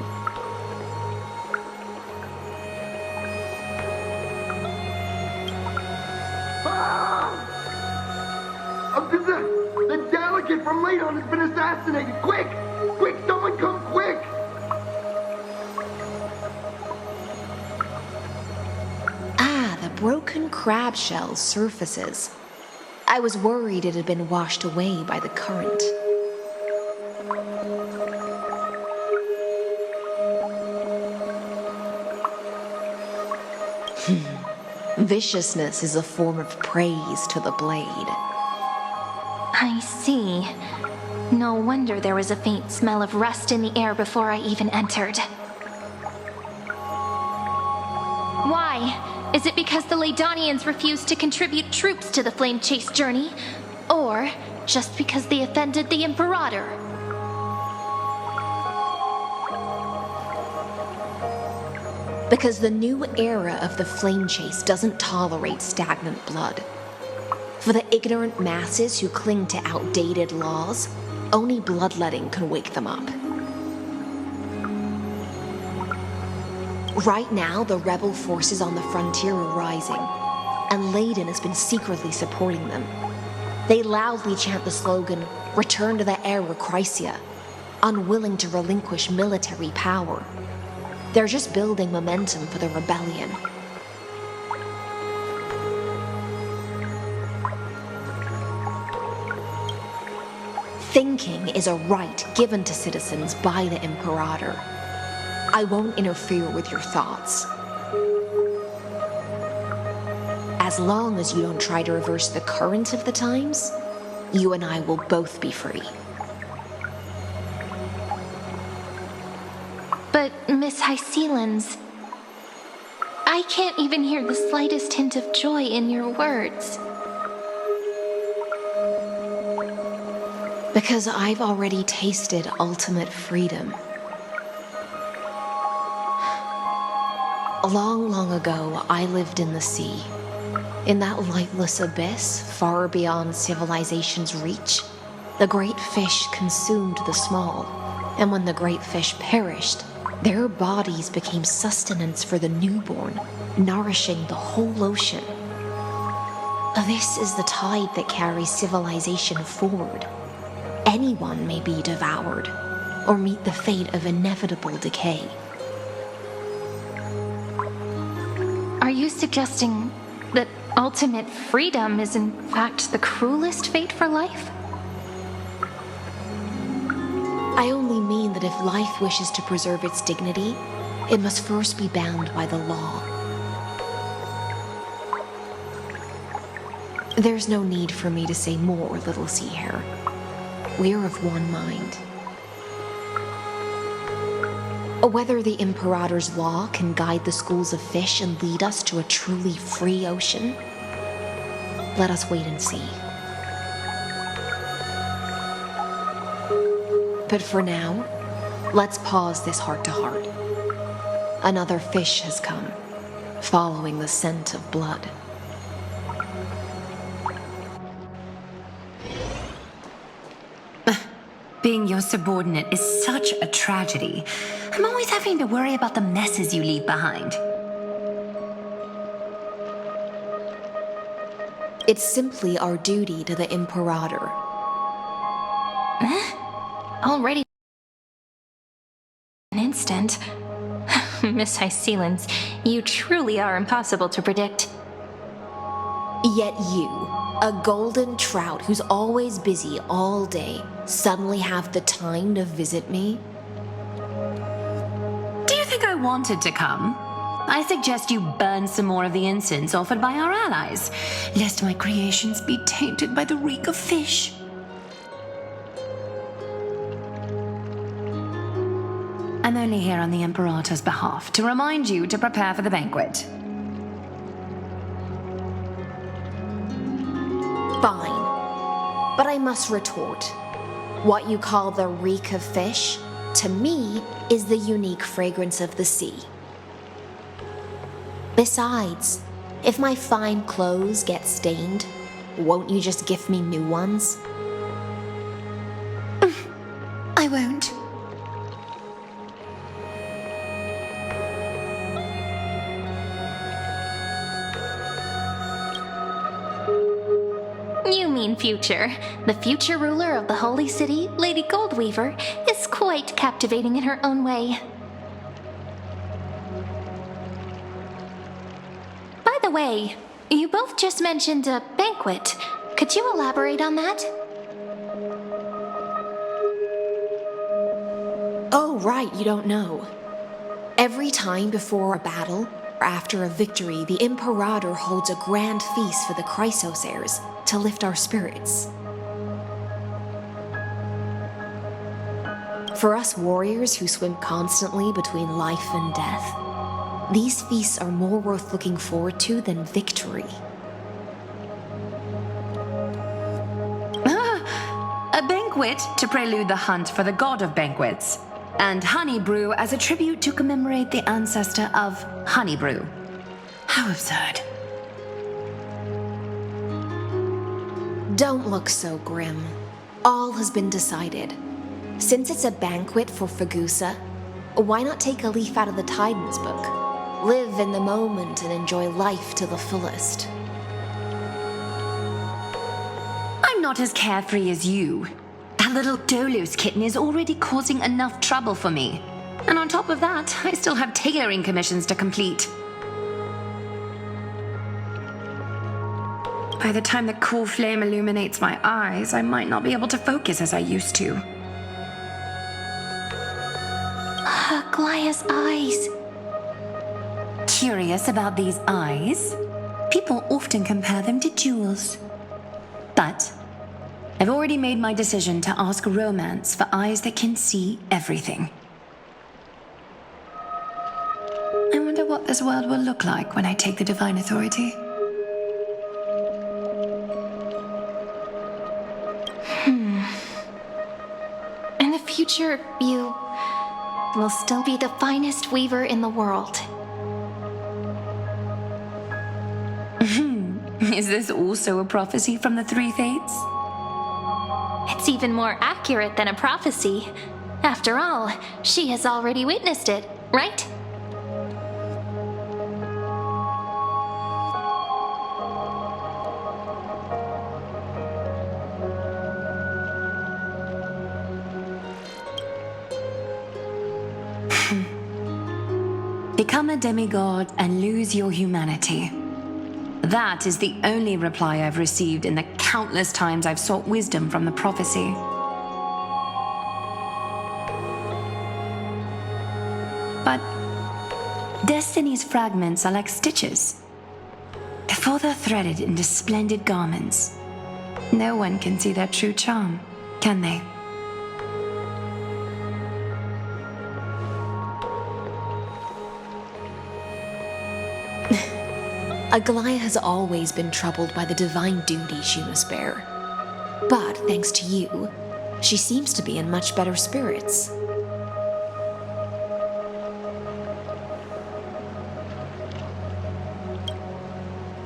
Speaker 20: The delegate from Ladon has been assassinated! Quick! Quick, someone come quick!
Speaker 8: Ah, the broken crab shell surfaces. I was worried it had been washed away by the current. Viciousness is a form of praise to the blade.
Speaker 3: I see. No wonder there was a faint smell of rust in the air before I even entered. Why? Is it because the Ladonians refused to contribute troops to the Flame Chase journey? Or just because they offended the Imperator?
Speaker 8: Because the new era of the Flame Chase doesn't tolerate stagnant blood. For the ignorant masses who cling to outdated laws, only bloodletting can wake them up. Right now, the rebel forces on the frontier are rising, and Ladon has been secretly supporting them. They loudly chant the slogan, "Return to the Era Chrysia," unwilling to relinquish military power. They're just building momentum for the rebellion. Thinking is a right given to citizens by the Imperator. I won't interfere with your thoughts. As long as you don't try to reverse the current of the times, you and I will both be free.
Speaker 3: But, Miss Hysealans, I can't even hear the slightest hint of joy in your words.
Speaker 8: Because I've already tasted ultimate freedom. Long, long ago, I lived in the sea. In that lightless abyss, far beyond civilization's reach, the great fish consumed the small, and when the great fish perished, their bodies became sustenance for the newborn, nourishing the whole ocean. This is the tide that carries civilization forward. Anyone may be devoured, or meet the fate of inevitable decay.
Speaker 3: Are you suggesting that ultimate freedom is in fact the cruelest fate for life?
Speaker 8: I only mean that if life wishes to preserve its dignity, it must first be bound by the law. There's no need for me to say more, little sea hare. We're of one mind. Whether the Imperator's law can guide the schools of fish and lead us to a truly free ocean, let us wait and see. But for now, let's pause this heart-to-heart. Another fish has come, following the scent of blood.
Speaker 16: Being your subordinate is such a tragedy. I'm always having to worry about the messes you leave behind.
Speaker 8: It's simply our duty to the Imperator.
Speaker 3: Already an instant. Miss Hysealans, you truly are impossible to predict.
Speaker 8: Yet you, a golden trout who's always busy all day, suddenly have the time to visit me?
Speaker 16: Do you think I wanted to come? I suggest you burn some more of the incense offered by our allies, lest my creations be tainted by the reek of fish. I'm only here on the Imperator's behalf to remind you to prepare for the banquet.
Speaker 8: Fine. But I must retort. What you call the reek of fish, to me, is the unique fragrance of the sea. Besides, if my fine clothes get stained, won't you just gift me new ones?
Speaker 16: I won't.
Speaker 3: You mean future. The future ruler of the Holy City, Lady Goldweaver, is quite captivating in her own way. By the way, you both just mentioned a banquet. Could you elaborate on that?
Speaker 8: Oh, right, you don't know. Every time before a battle, or after a victory, the Imperator holds a grand feast for the Chrysos heirs to lift our spirits. For us warriors who swim constantly between life and death, these feasts are more worth looking forward to than victory.
Speaker 16: A banquet to prelude the hunt for the god of banquets, and honey brew as a tribute to commemorate the ancestor of honey brew. How absurd.
Speaker 8: Don't look so grim. All has been decided. Since it's a banquet for Fagusa, why not take a leaf out of the Tidens book? Live in the moment and enjoy life to the fullest.
Speaker 16: I'm not as carefree as you. That little Dolos kitten is already causing enough trouble for me. And on top of that, I still have tailoring commissions to complete. By the time the cool flame illuminates my eyes, I might not be able to focus as I used to.
Speaker 3: Glaya's eyes.
Speaker 16: Curious about these eyes? People often compare them to jewels. But I've already made my decision to ask Romance for eyes that can see everything. I wonder what this world will look like when I take the Divine Authority.
Speaker 3: In the future, you will still be the finest weaver in the world.
Speaker 16: Is this also a prophecy from the Three Fates?
Speaker 3: It's even more accurate than a prophecy. After all, she has already witnessed it, right?
Speaker 16: Become a demigod and lose your humanity. That is the only reply I've received in the countless times I've sought wisdom from the prophecy. But Destiny's fragments are like stitches. Before they're threaded into splendid garments, no one can see their true charm, can they?
Speaker 8: Aglaya has always been troubled by the divine duty she must bear. But thanks to you, she seems to be in much better spirits.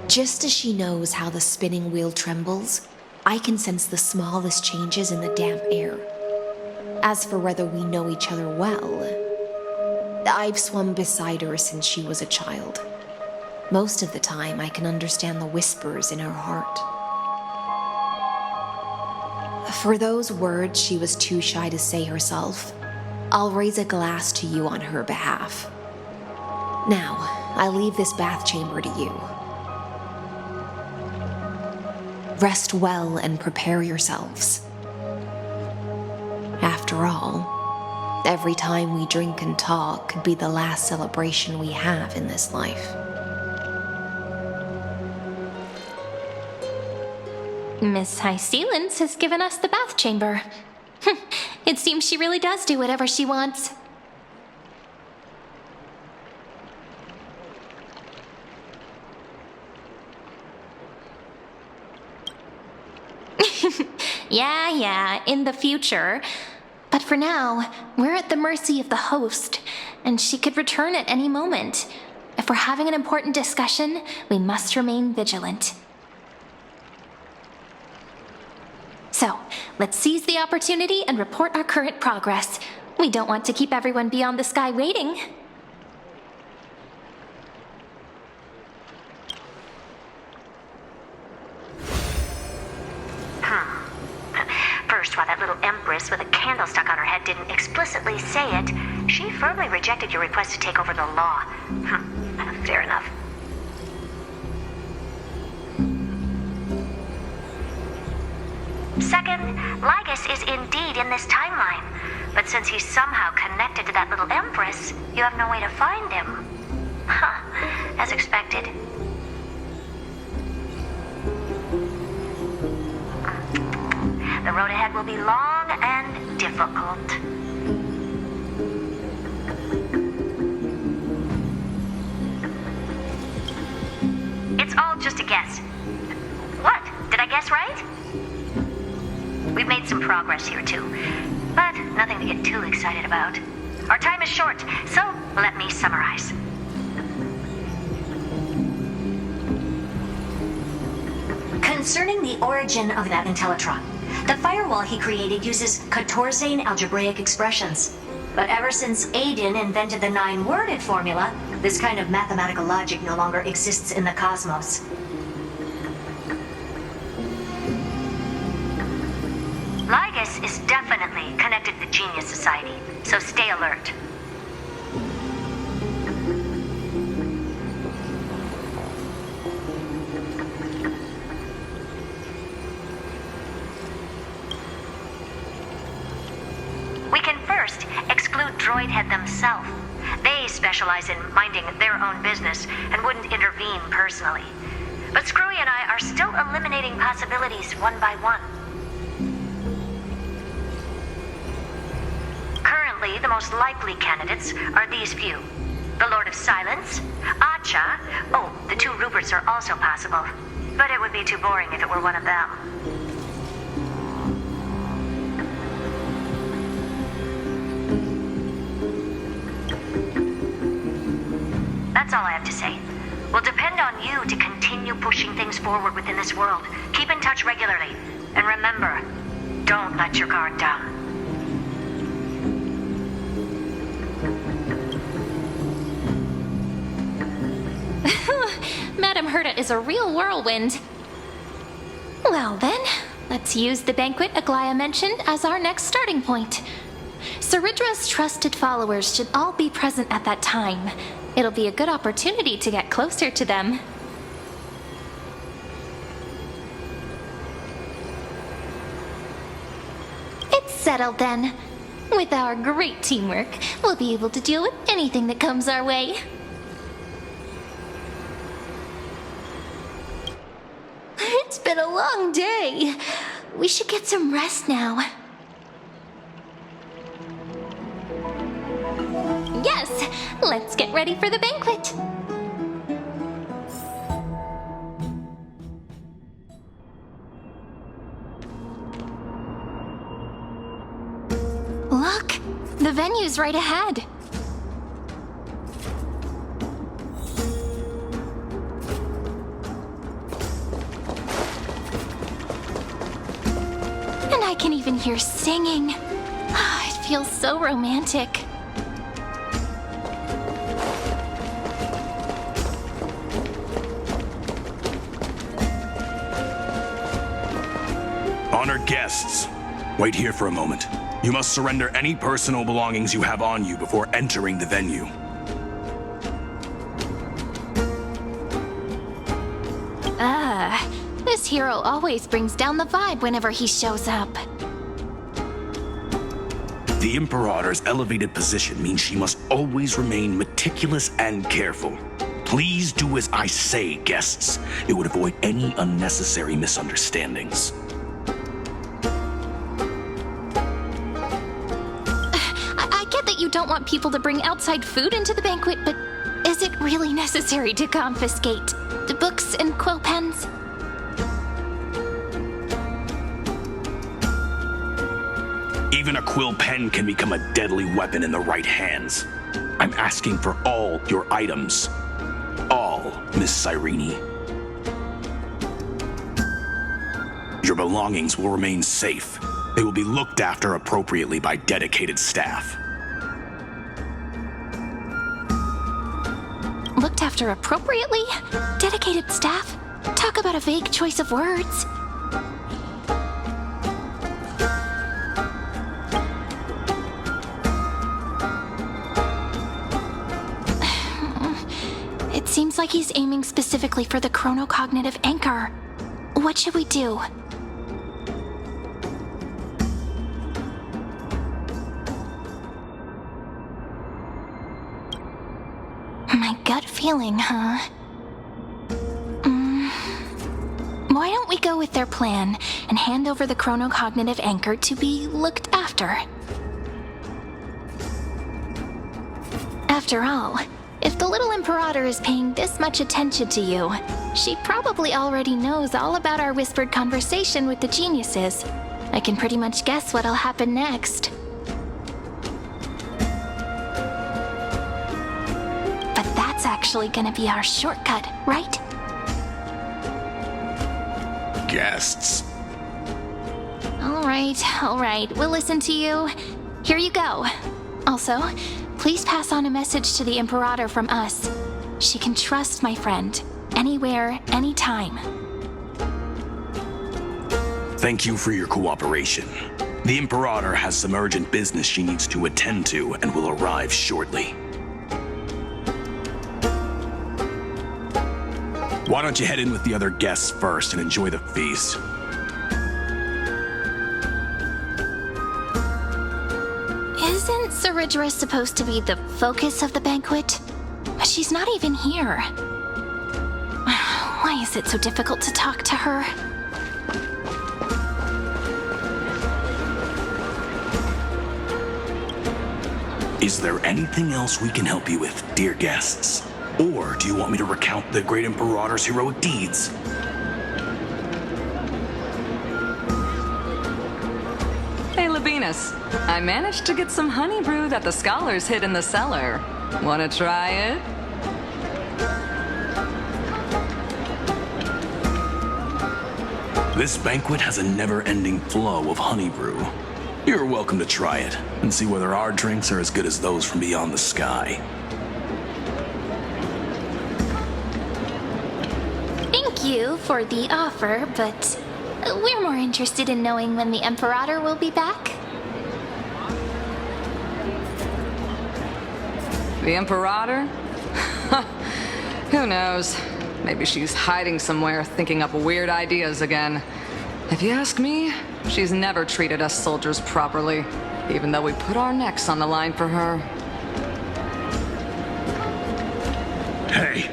Speaker 8: Just as she knows how the spinning wheel trembles, I can sense the smallest changes in the damp air. As for whether we know each other well, I've swum beside her since she was a child. Most of the time, I can understand the whispers in her heart. For those words she was too shy to say herself, I'll raise a glass to you on her behalf. Now, I leave this bath chamber to you. Rest well and prepare yourselves. After all, every time we drink and talk could be the last celebration we have in this life.
Speaker 3: Miss High Sealance has given us the bath chamber. It seems she really does do whatever she wants. Yeah, in the future. But for now, we're at the mercy of the host, and she could return at any moment. If we're having an important discussion, we must remain vigilant. So, let's seize the opportunity and report our current progress. We don't want to keep everyone beyond the sky waiting.
Speaker 5: First, while that little empress with a candle stuck on her head didn't explicitly say it, she firmly rejected your request to take over the law. Fair enough. Second, Lygus is indeed in this timeline. But since he's somehow connected to that little empress, you have no way to find him. As expected. The road ahead will be long and difficult. It's all just a guess. What? Did I guess right? We've made some progress here too, but nothing to get too excited about. Our time is short, so let me summarize. Concerning the origin of that Intellitron, the firewall he created uses Catorzane algebraic expressions. But ever since Aiden invented the 9-worded formula, this kind of mathematical logic no longer exists in the cosmos. Lygus is definitely connected to the Genius Society, so stay alert. droid head themselves. They specialize in minding their own business and wouldn't intervene personally. But Screwy and I are still eliminating possibilities one by one. Currently, the most likely candidates are these few. The Lord of Silence, Acha. Oh, the two Ruperts are also possible. But it would be too boring if it were one of them. That's all I have to say. We'll depend on you to continue pushing things forward within this world. Keep in touch regularly. And remember, don't let your guard down.
Speaker 3: Madame Herta is a real whirlwind. Well then, let's use the banquet Aglaya mentioned as our next starting point. Ceridra's trusted followers should all be present at that time. It'll be a good opportunity to get closer to them. It's settled then. With our great teamwork, we'll be able to deal with anything that comes our way. It's been a long day. We should get some rest now. Yes, let's get ready for the banquet. Look, the venue's right ahead. And I can even hear singing. It feels so romantic.
Speaker 12: Honored guests, wait here for a moment. You must surrender any personal belongings you have on you before entering the venue.
Speaker 3: This hero always brings down the vibe whenever he shows up.
Speaker 12: The Imperator's elevated position means she must always remain meticulous and careful. Please do as I say, guests. It would avoid any unnecessary misunderstandings.
Speaker 3: I get that you don't want people to bring outside food into the banquet, but is it really necessary to confiscate the books and quill pens?
Speaker 12: Even a quill pen can become a deadly weapon in the right hands. I'm asking for all your items. All, Miss Cyrene. Your belongings will remain safe. They will be looked after appropriately by dedicated staff.
Speaker 3: Looked after appropriately? Dedicated staff? Talk about a vague choice of words. It seems like he's aiming specifically for the chronocognitive anchor. What should we do? My gut feeling, huh? Why don't we go with their plan and hand over the chronocognitive anchor to be looked after? After all, if the little Imperator is paying this much attention to you, she probably already knows all about our whispered conversation with the geniuses. I can pretty much guess what'll happen next. But that's actually gonna be our shortcut, right?
Speaker 12: Guests.
Speaker 3: All right, we'll listen to you. Here you go. Also, please pass on a message to the Imperator from us. She can trust my friend, anywhere, anytime.
Speaker 12: Thank you for your cooperation. The Imperator has some urgent business she needs to attend to and will arrive shortly. Why don't you head in with the other guests first and enjoy the feast?
Speaker 3: Isn't Ridgera supposed to be the focus of the banquet? But she's not even here. Why is it so difficult to talk to her?
Speaker 12: Is there anything else we can help you with, dear guests? Or do you want me to recount the great Imperator's heroic deeds?
Speaker 13: Hey, Labinas. I managed to get some honey brew that the scholars hid in the cellar. Wanna try it?
Speaker 12: This banquet has a never-ending flow of honey brew. You're welcome to try it and see whether our drinks are as good as those from beyond the sky.
Speaker 3: Thank you for the offer, but we're more interested in knowing when the Imperator will be back.
Speaker 13: The Imperator? Who knows? Maybe she's hiding somewhere, thinking up weird ideas again. If you ask me, she's never treated us soldiers properly, even though we put our necks on the line for her.
Speaker 12: Hey,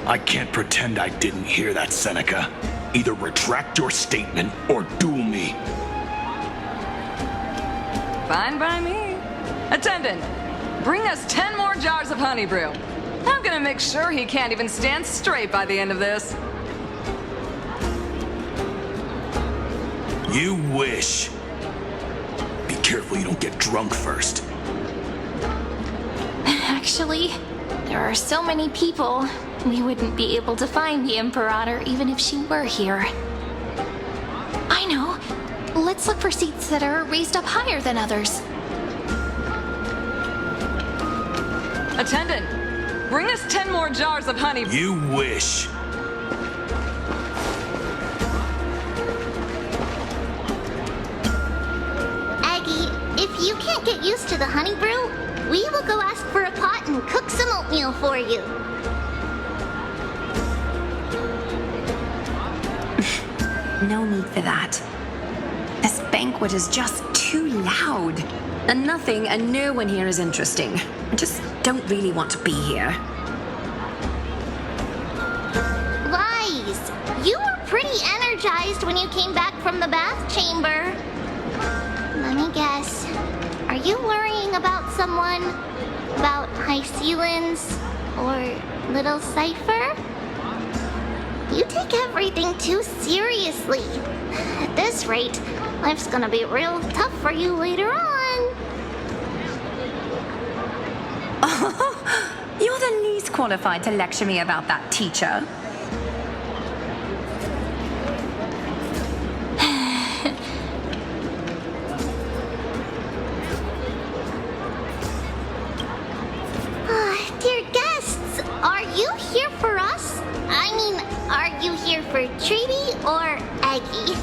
Speaker 12: I can't pretend I didn't hear that, Seneca. Either retract your statement or duel me.
Speaker 13: Fine by me. Attendant, bring us 10 more jars of honey brew. I'm gonna make sure he can't even stand straight by the end of this.
Speaker 12: You wish. Be careful you don't get drunk first.
Speaker 3: Actually, there are so many people, we wouldn't be able to find the Imperator even if she were here. I know. Let's look for seats that are raised up higher than others.
Speaker 13: Attendant, bring us 10 more jars of honey.
Speaker 12: You wish.
Speaker 15: If you can't get used to the honey brew, we will go ask for a pot and cook some oatmeal for you.
Speaker 16: No need for that. This banquet is just too loud. And nothing and no one here is interesting. I just don't really want to be here.
Speaker 15: Lies! You were pretty energized when you came back from the bath chamber. Let me guess. Are you worrying about someone? About High Sealins? Or Little Zephyr? You take everything too seriously. At this rate, life's gonna be real tough for you later on.
Speaker 16: Oh, you're the least qualified to lecture me about that, teacher.
Speaker 15: Dear guests, are you here for us? I mean, are you here for Treaty or Aggie?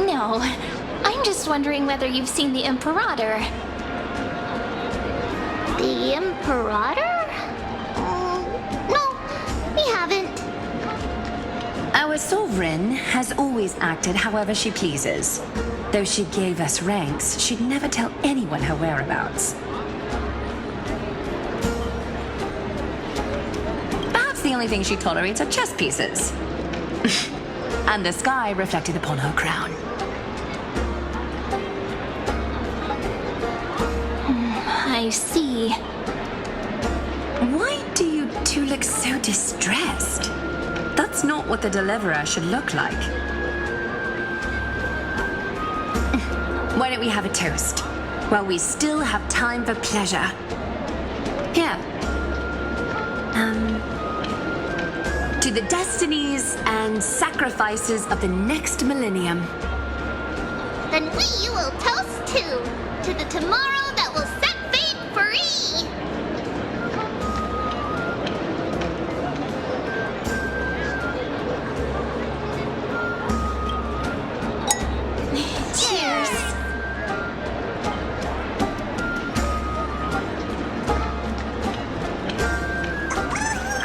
Speaker 3: No. I'm just wondering whether you've seen the Imperator.
Speaker 15: The Imperator? No, we haven't.
Speaker 16: Our sovereign has always acted however she pleases. Though she gave us ranks, she'd never tell anyone her whereabouts. Perhaps the only thing she tolerates are chess pieces. And the sky reflected upon her crown.
Speaker 3: I see.
Speaker 16: Why do you two look so distressed? That's not what the deliverer should look like. Why don't we have a toast? While we still have time for pleasure. Here. To the destinies and sacrifices of the next millennium.
Speaker 15: Then we will toast to the tomorrow that will set fate free.
Speaker 3: Cheers.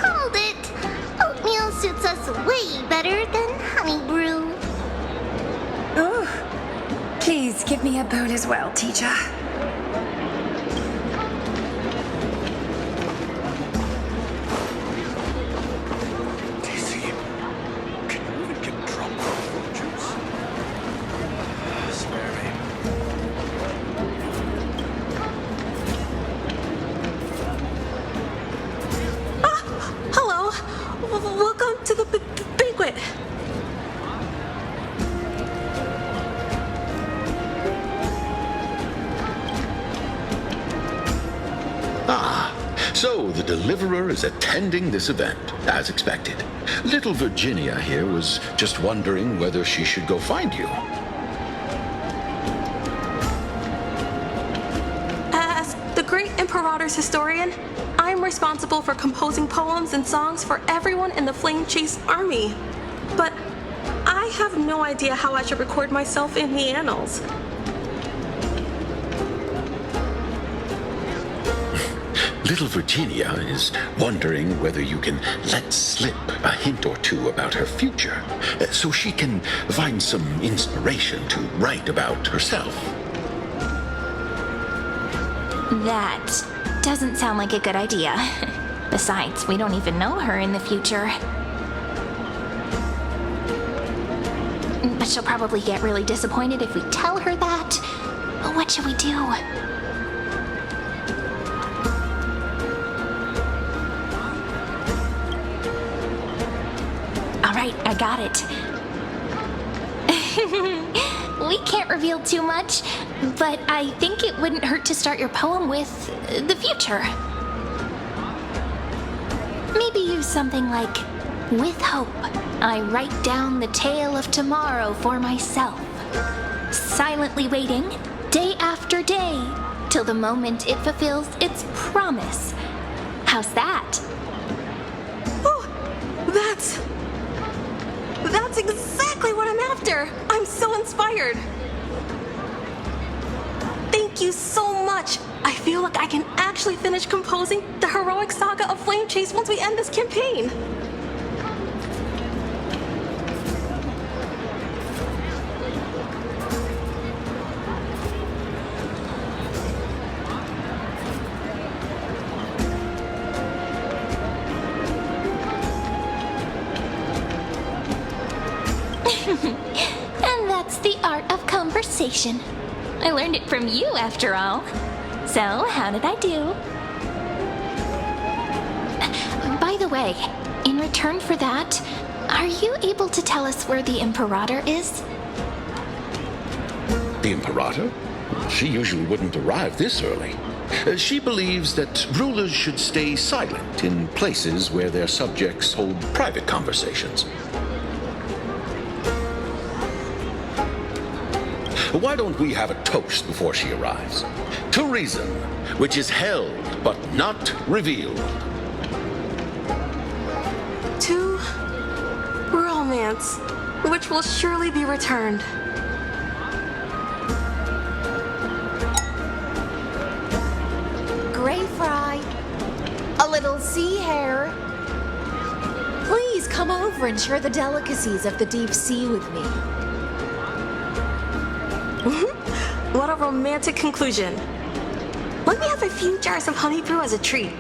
Speaker 15: Called it. Oatmeal suits us way better than honey brew.
Speaker 16: Oh, please, Please give me a boat as well, teacher.
Speaker 14: Hello. Welcome to the banquet.
Speaker 18: So the Deliverer is attending this event, as expected. Little Virginia here was just wondering whether she should go find you.
Speaker 14: As the great Imperator's historian, I'm responsible for composing poems and songs for everyone in the Flame Chase army. But I have no idea how I should record myself in the annals.
Speaker 18: Little Virginia is wondering whether you can let slip a hint or two about her future, so she can find some inspiration to write about herself.
Speaker 3: That doesn't sound like a good idea. Besides, we don't even know her in the future. But she'll probably get really disappointed if we tell her that. What should we do? Alright, I got it. We can't reveal too much, but I think it wouldn't hurt to start your poem with the future. Maybe use something like, "With hope, I write down the tale of tomorrow for myself, silently waiting, day after day, till the moment it fulfills its promise." How's that?
Speaker 14: Oh, that's exactly what I'm after. I'm so inspired. Thank you so much. I feel like I can actually finish composing the heroic saga of Flame Chase once we end this campaign.
Speaker 3: And that's the art of conversation. I learned it from you, after all. So, how did I do? By the way, in return for that, are you able to tell us where the Imperator is?
Speaker 18: The Imperator? She usually wouldn't arrive this early. She believes that rulers should stay silent in places where their subjects hold private conversations. Why don't we have a toast before she arrives? To reason, which is held but not revealed.
Speaker 14: To romance, which will surely be returned.
Speaker 8: Gray fry. A little sea hare. Please come over and share the delicacies of the deep sea with me.
Speaker 14: What a romantic conclusion. Let me have a few jars of honey brew as a treat.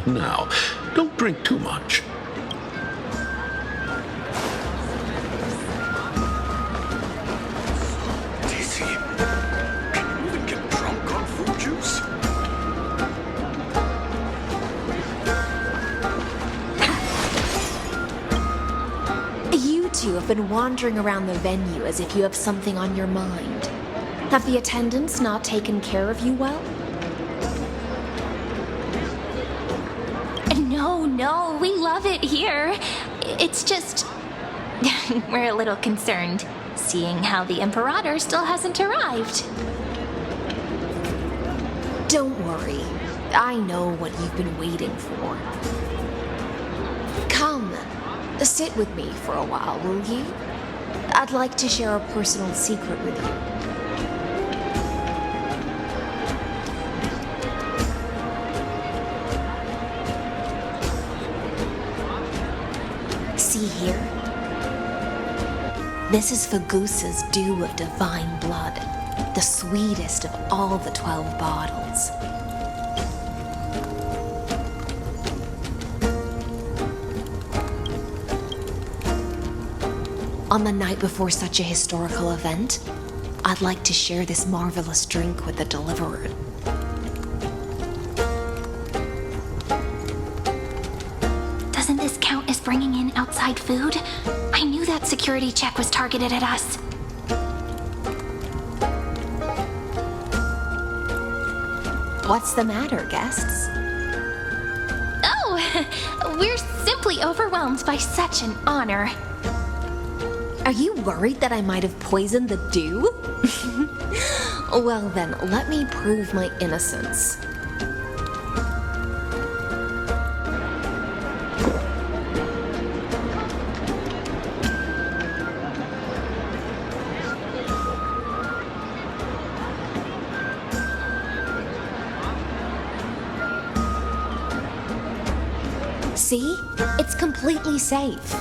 Speaker 18: Now, don't drink too much.
Speaker 21: Daisy, can you even get drunk on fruit juice?
Speaker 8: You two have been wandering around the venue as if you have something on your mind. Have the attendants not taken care of you well?
Speaker 3: No, we love it here. It's just... we're a little concerned, seeing how the Imperator still hasn't arrived.
Speaker 8: Don't worry. I know what you've been waiting for. Come, sit with me for a while, will you? I'd like to share a personal secret with you. See here? This is Fagusa's dew of divine blood. the sweetest of all the 12 bottles. On the night before such a historical event, I'd like to share this marvelous drink with the Deliverer.
Speaker 3: Doesn't this count as bringing in outside food? I knew that security check was targeted at us.
Speaker 8: What's the matter, guests?
Speaker 3: Oh, we're simply overwhelmed by such an honor.
Speaker 8: Are you worried that I might have poisoned the dew? Well then, let me prove my innocence. See? It's completely safe.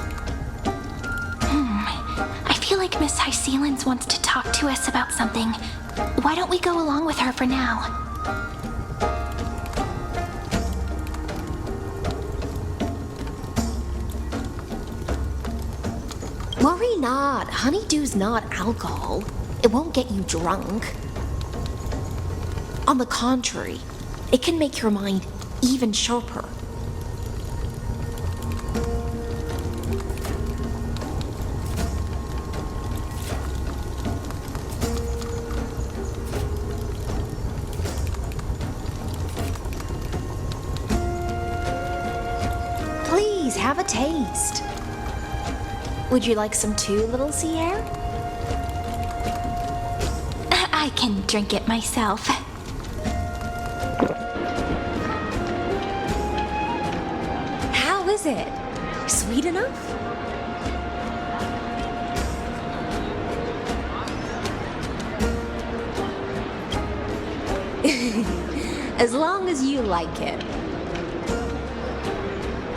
Speaker 3: I feel like Miss Hysealins wants to talk to us about something. Why don't we go along with her for now?
Speaker 8: Worry not. Honeydew's not alcohol. It won't get you drunk. On the contrary, it can make your mind even sharper. Please, have a taste. Would you like some too, little Sierra?
Speaker 3: I can drink it myself.
Speaker 8: How is it? Sweet enough? As long as you like it.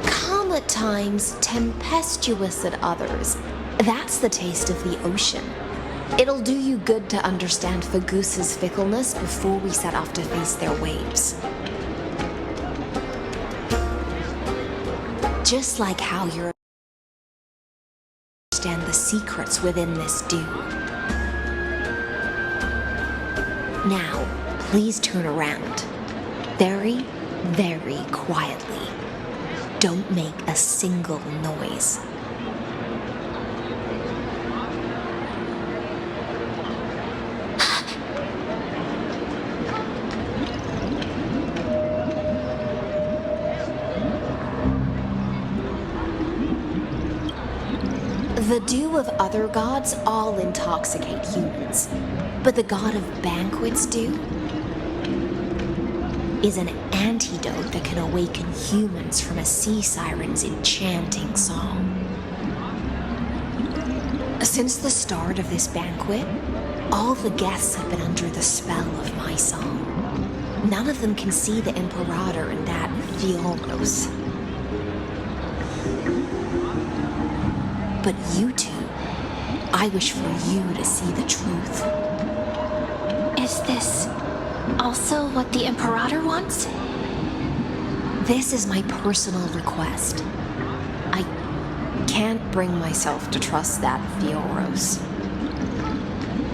Speaker 8: Calm at times, tempestuous at others. That's the taste of the ocean. It'll do you good to understand Fagusa's fickleness before we set off to face their waves. Just like how you're understand the secrets within this dew. Now, please turn around. Very, very quietly. Don't make a single noise. The dew of other gods all intoxicate humans, but the god of banquets dew is an antidote that can awaken humans from a sea siren's enchanting song. Since the start of this banquet, all the guests have been under the spell of my song. None of them can see the Imperator and that Fioros. But you two, I wish for you to see the truth.
Speaker 3: Is this also what the Imperator wants?
Speaker 8: This is my personal request. I can't bring myself to trust that Fioros.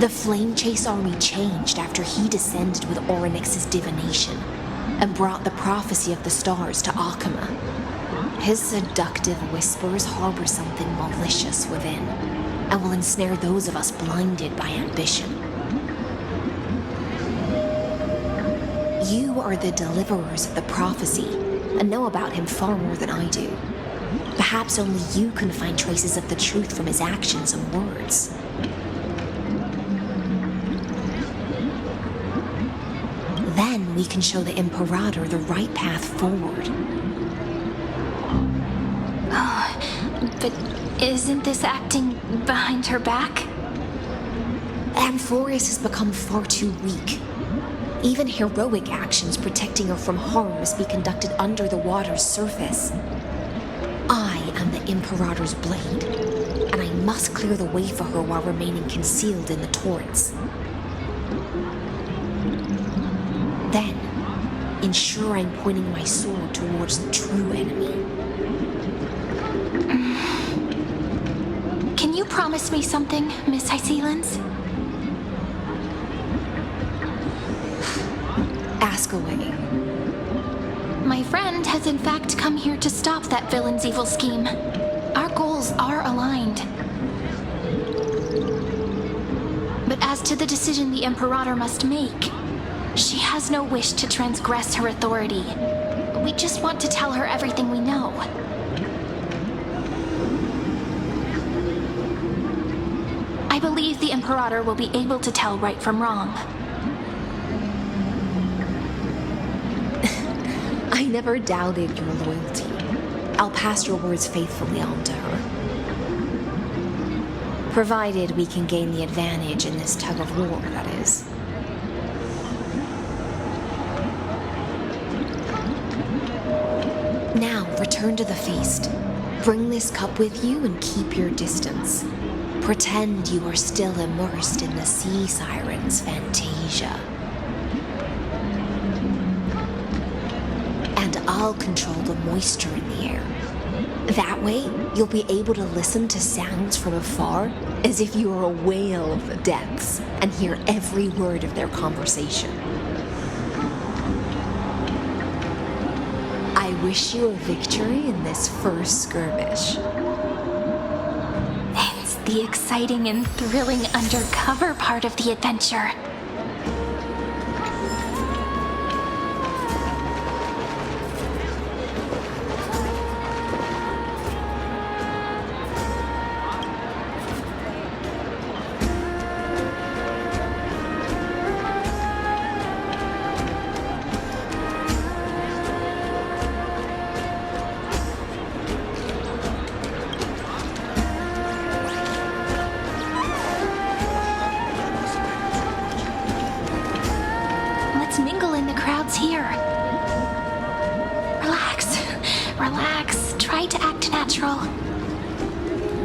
Speaker 8: The Flame Chase army changed after he descended with Orynyx's divination and brought the prophecy of the stars to Akuma. His seductive whispers harbor something malicious within and will ensnare those of us blinded by ambition. You are the deliverers of the prophecy and know about him far more than I do. Perhaps only you can find traces of the truth from his actions and words. Then we can show the Imperator the right path forward.
Speaker 3: Oh, but isn't this acting behind her back?
Speaker 8: Amphorius has become far too weak. Even heroic actions protecting her from harm must be conducted under the water's surface. I am the Imperator's blade, and I must clear the way for her while remaining concealed in the torrents. ensure I'm pointing my sword towards the true enemy.
Speaker 3: Can you promise me something, Miss Hysealans?
Speaker 8: Ask away.
Speaker 3: My friend has in fact come here to stop that villain's evil scheme. Our goals are aligned. But as to the decision the Imperator must make, she has no wish to transgress her authority. We just want to tell her everything we know. I believe the Imperator will be able to tell right from wrong.
Speaker 8: I never doubted your loyalty. I'll pass your words faithfully on to her. Provided we can gain the advantage in this tug of war, that is. Now, return to the feast. Bring this cup with you and keep your distance. Pretend you are still immersed in the sea siren's fantasia. And I'll control the moisture in the air. That way, you'll be able to listen to sounds from afar as if you were a whale of the depths and hear every word of their conversation. I wish you a victory in this first skirmish.
Speaker 3: It's the exciting and thrilling undercover part of the adventure. Mingle in the crowds here. Relax. Relax. Try to act natural.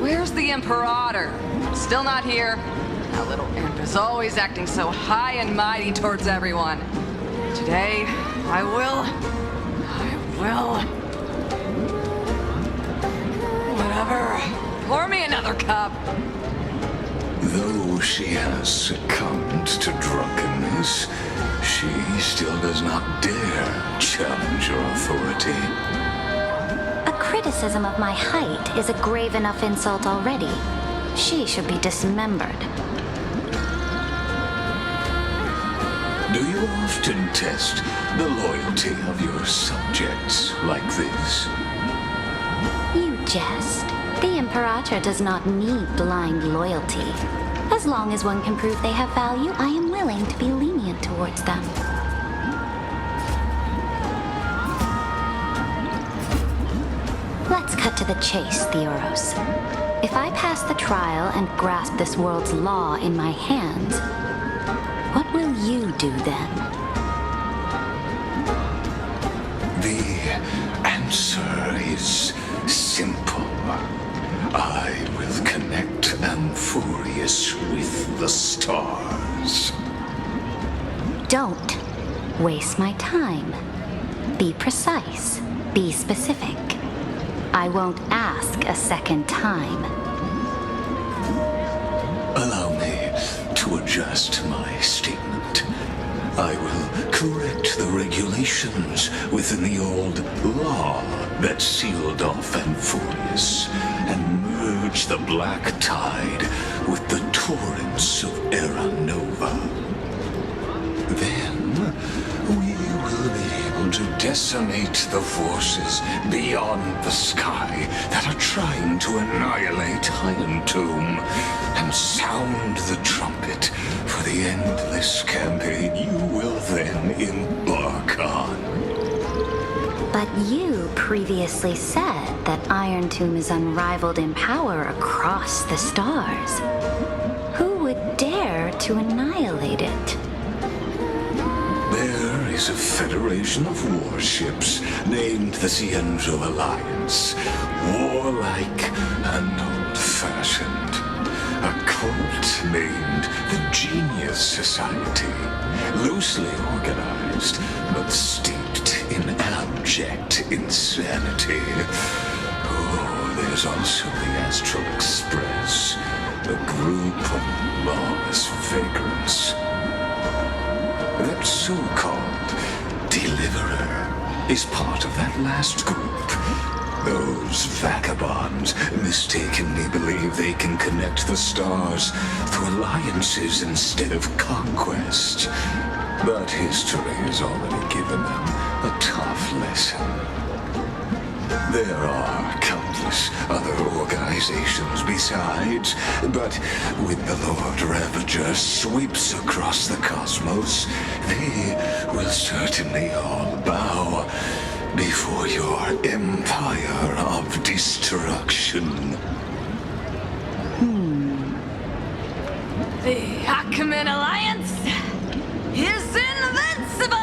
Speaker 13: Where's the Imperator? Still not here. That little imp is always acting so high and mighty towards everyone. Today, I will. Whatever. Pour me another cup.
Speaker 6: Though she has succumbed to drunkenness, she still does not dare challenge your authority.
Speaker 5: A criticism of my height is a grave enough insult already. She should be dismembered.
Speaker 6: Do you often test the loyalty of your subjects like this?
Speaker 5: You jest. The Imperator does not need blind loyalty. As long as one can prove they have value, I am willing to be lenient towards them. Let's cut to the chase, Theoros. If I pass the trial and grasp this world's law in my hands, what will you do then?
Speaker 6: The answer is simple. I will connect Amphorius with the stars.
Speaker 5: Don't waste my time. Be precise. Be specific. I won't ask a second time.
Speaker 6: Allow me to adjust my statement. I will correct the regulations within the old law that sealed off Amphorius and merge the black tide with the torrents of Era Nova. Then we will be able to decimate the forces beyond the sky that are trying to annihilate Iron Tomb and sound the trumpet for the endless campaign you will then embark on.
Speaker 5: But you previously said that Iron Tomb is unrivaled in power across the stars. Who would dare to annihilate it?
Speaker 6: There is a federation of warships named the Cienzo Alliance, warlike and old-fashioned. A cult named the Genius Society, loosely organized but steeped in abject insanity. Oh, there's also the Astral Express, a group of lawless vagrants. That so-called Deliverer is part of that last group. Those vagabonds mistakenly believe they can connect the stars through alliances instead of conquest. But history has already given them a tough lesson. There are countless other organizations besides, but when the Lord Ravager sweeps across the cosmos, they will certainly all bow before your empire of destruction.
Speaker 9: The Ackman Alliance is invincible!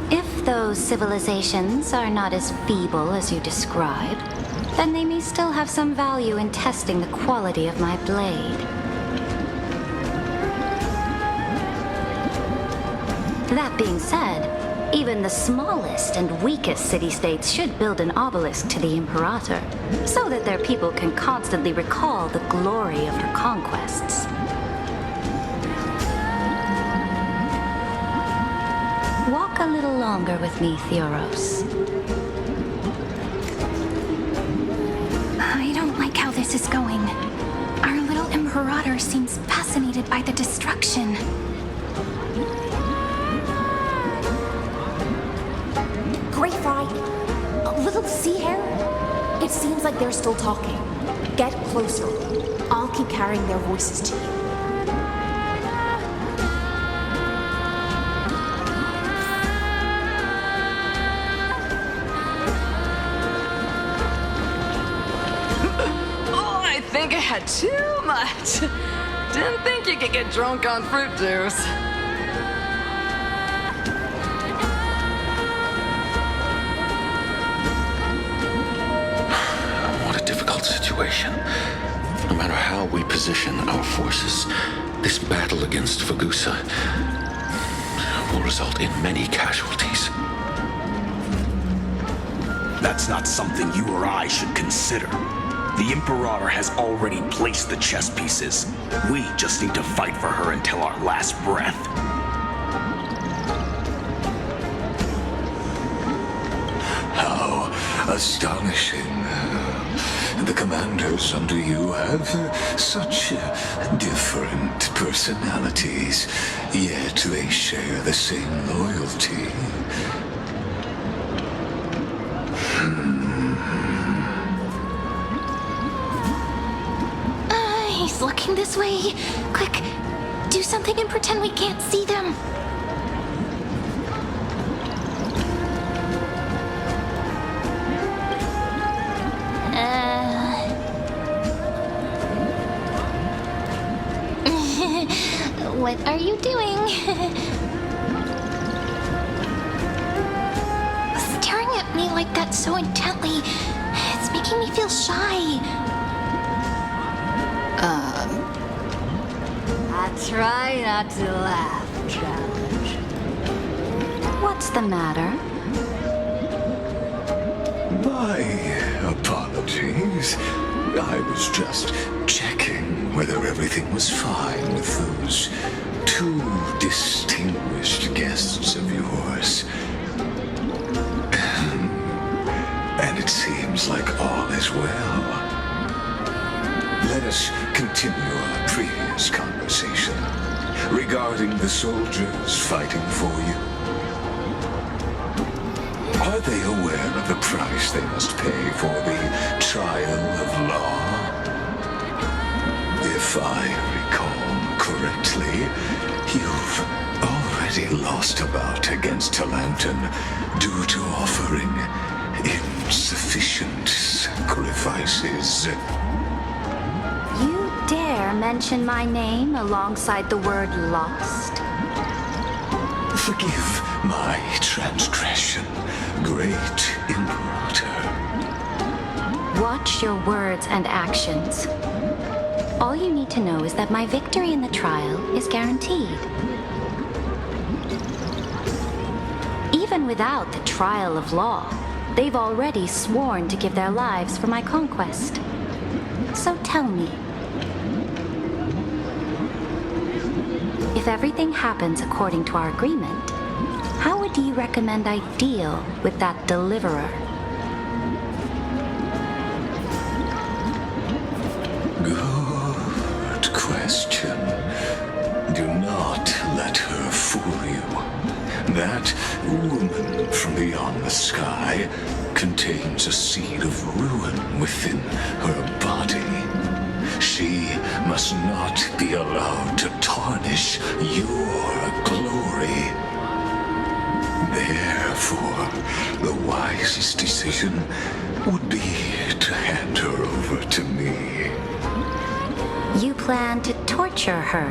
Speaker 9: If those civilizations are not as feeble as you describe, then they may still have some value in testing the quality of my blade. That being said, even the smallest and weakest city-states should build an obelisk to the Imperator, so that their people can constantly recall the glory of her conquests. Walk a little longer with me, Theoros.
Speaker 17: I don't like how this is going. Our little Imperator seems fascinated by the destruction.
Speaker 8: Great Fry, a little sea hare? It seems like they're still talking. Get closer. I'll keep carrying their voices to you.
Speaker 13: Oh, I think I had too much. Didn't think you could get drunk on fruit juice.
Speaker 18: Situation. No matter how we position our forces, this battle against Fagusa will result in many casualties.
Speaker 12: That's not something you or I should consider. The Imperator has already placed the chess pieces. We just need to fight for her until our last breath.
Speaker 6: How astonishing. The commanders under you have such different personalities, yet they share the same loyalty.
Speaker 3: He's looking this way. Quick, do something and pretend we can't see them. What are you doing? Staring at me like that so intently, it's making me feel shy.
Speaker 9: I try not to laugh, Challenge.
Speaker 3: What's the matter?
Speaker 6: My apologies. I was just checking whether everything was fine with those two distinguished guests of yours. And it seems like all is well. Let us continue our previous conversation regarding the soldiers fighting for you. Are they aware of the price they must pay for the trial of law? If I recall correctly, you've already lost a bout against Talanton due to offering insufficient sacrifices.
Speaker 9: You dare mention my name alongside the word lost?
Speaker 6: Forgive my transgression, great Imperator.
Speaker 9: Watch your words and actions. All you need to know is that my victory in the trial is guaranteed. without the trial of law. They've already sworn to give their lives for my conquest. So tell me, if everything happens according to our agreement, how would you recommend I deal with that deliverer?
Speaker 6: Good question. Do not let her fool you. That woman from beyond the sky contains a seed of ruin within her body. She must not be allowed to tarnish your glory. Therefore, the wisest decision would be to hand her over to me.
Speaker 9: You plan to torture her?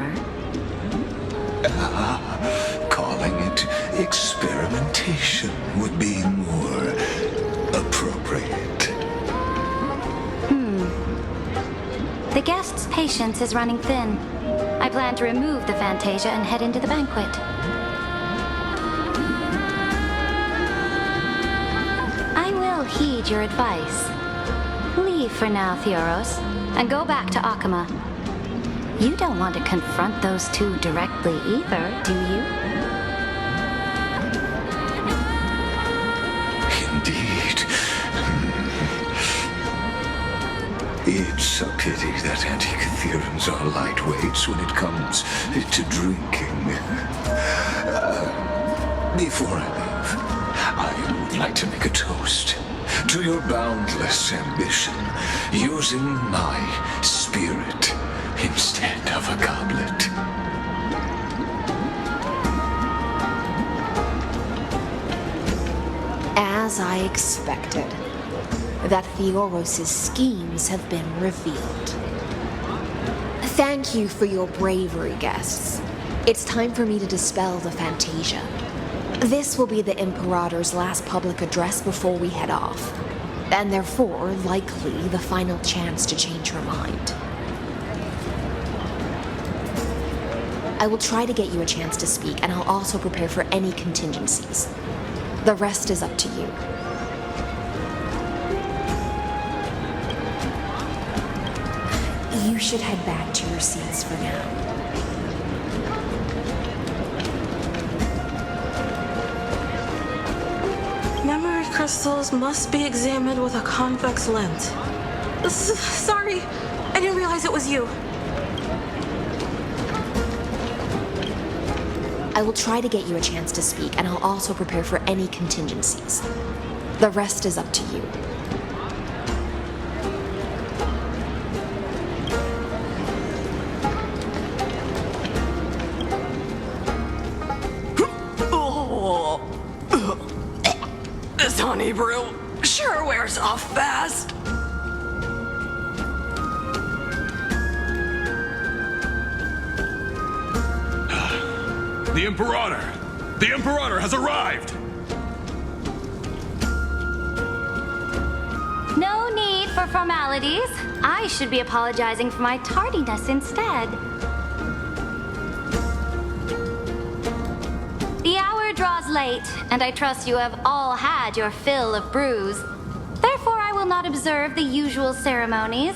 Speaker 6: Calling it experimentation would be more appropriate.
Speaker 9: The guest's patience is running thin. I plan to remove the Fantasia and head into the banquet. I will heed your advice. Leave for now, Theoros, and go back to Akama. You don't want to confront those two directly either, do you?
Speaker 6: Indeed. It's a pity that Antikytherans are lightweights when it comes to drinking. Before I leave, I would like to make a toast to your boundless ambition, using my spirit instead of a goblet.
Speaker 8: As I expected, that Theoros' schemes have been revealed. Thank you for your bravery, guests. It's time for me to dispel the Fantasia. This will be the Imperator's last public address before we head off, and therefore, likely, the final chance to change her mind. I will try to get you a chance to speak, and I'll also prepare for any contingencies. The rest is up to you. You should head back to your seats for now.
Speaker 14: Memory crystals must be examined with a convex lens. Sorry, I didn't realize it was you.
Speaker 8: I will try to get you a chance to speak, and I'll also prepare for any contingencies. The rest is up to you.
Speaker 13: This honey brew sure wears off fast.
Speaker 18: The Imperator! The Imperator has arrived!
Speaker 9: No need for formalities. I should be apologizing for my tardiness instead. The hour draws late, and I trust you have all had your fill of brews. Therefore, I will not observe the usual ceremonies.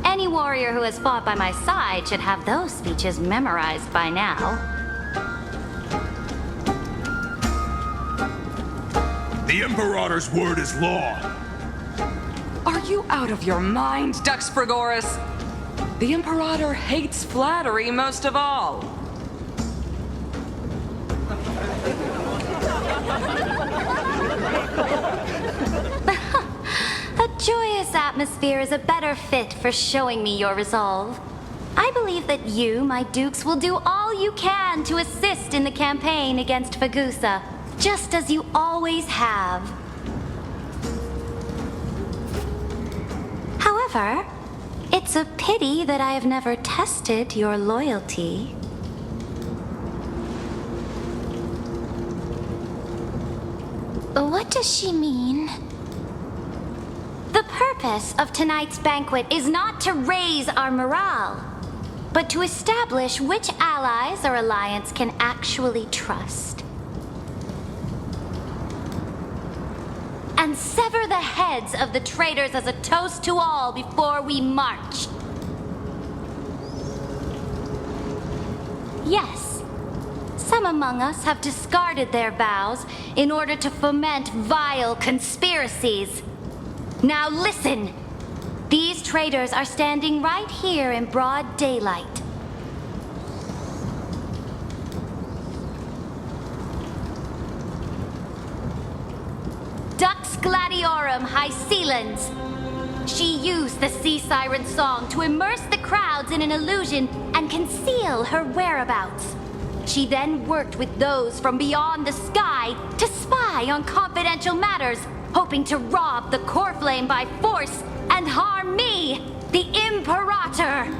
Speaker 9: Any warrior who has fought by my side should have those speeches memorized by now.
Speaker 18: The Imperator's word is law.
Speaker 13: Are you out of your mind, Dux Frigoris? The Imperator hates flattery most of all.
Speaker 9: A joyous atmosphere is a better fit for showing me your resolve. I believe that you, my dukes, will do all you can to assist in the campaign against Fagusa, just as you always have. However, it's a pity that I have never tested your loyalty. What does she mean? The purpose of tonight's banquet is not to raise our morale, but to establish which allies our alliance can actually trust. and sever the heads of the traitors as a toast to all before we march. Yes, some among us have discarded their vows in order to foment vile conspiracies. Now listen! These traitors are standing right here in broad daylight. Dux Gladiorum Hycelens. She used the sea siren song to immerse the crowds in an illusion and conceal her whereabouts. She then worked with those from beyond the sky to spy on confidential matters, hoping to rob the core flame by force and harm me, the Imperator.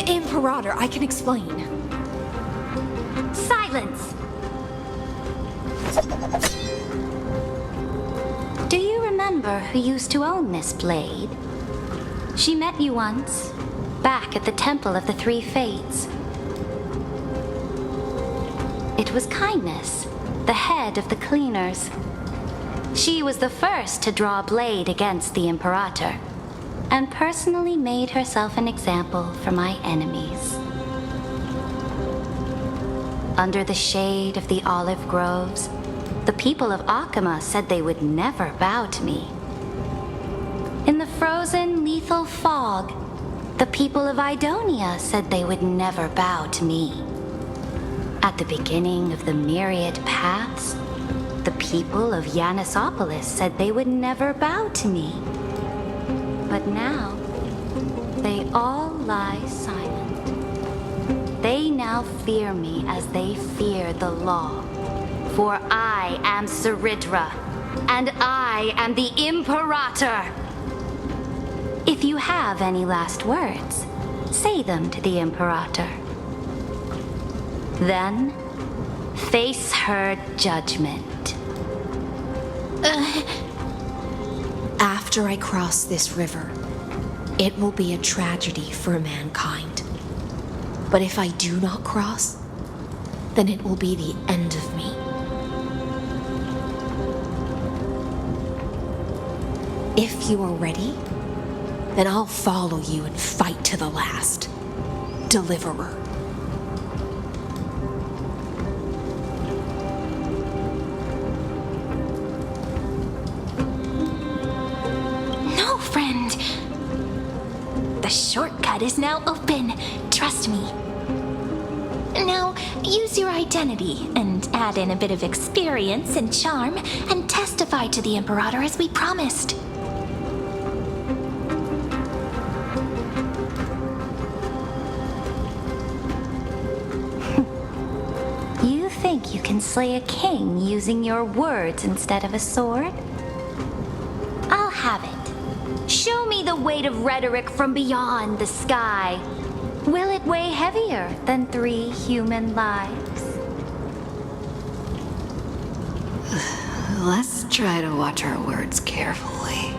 Speaker 8: Imperator, I can explain.
Speaker 9: Silence! Do you remember who used to own this blade? She met you once, back at the Temple of the Three Fates. It was Kindness, the head of the cleaners. She was the first to draw a blade against the Imperator, and personally made herself an example for my enemies. Under the shade of the olive groves, the people of Akama said they would never bow to me. In the frozen, lethal fog, the people of Idonia said they would never bow to me. At the beginning of the myriad paths, the people of Yanisopolis said they would never bow to me. But now, they all lie silent. They now fear me as they fear the law. For I am Saridra, and I am the Imperator. If you have any last words, say them to the Imperator. Then, face her judgment.
Speaker 8: After I cross this river, it will be a tragedy for mankind. But if I do not cross, then it will be the end of me. If you are ready, then I'll follow you and fight to the last. Deliverer.
Speaker 3: No, friend. The shortcut is now open. Trust me. Now, use your identity and add in a bit of experience and charm and testify to the Imperator as we promised.
Speaker 9: You think you can slay a king using your words instead of a sword? I'll have it. Show me the weight of rhetoric from beyond the sky. Will it weigh heavier than 3 human lives?
Speaker 1: Let's try to watch our words carefully.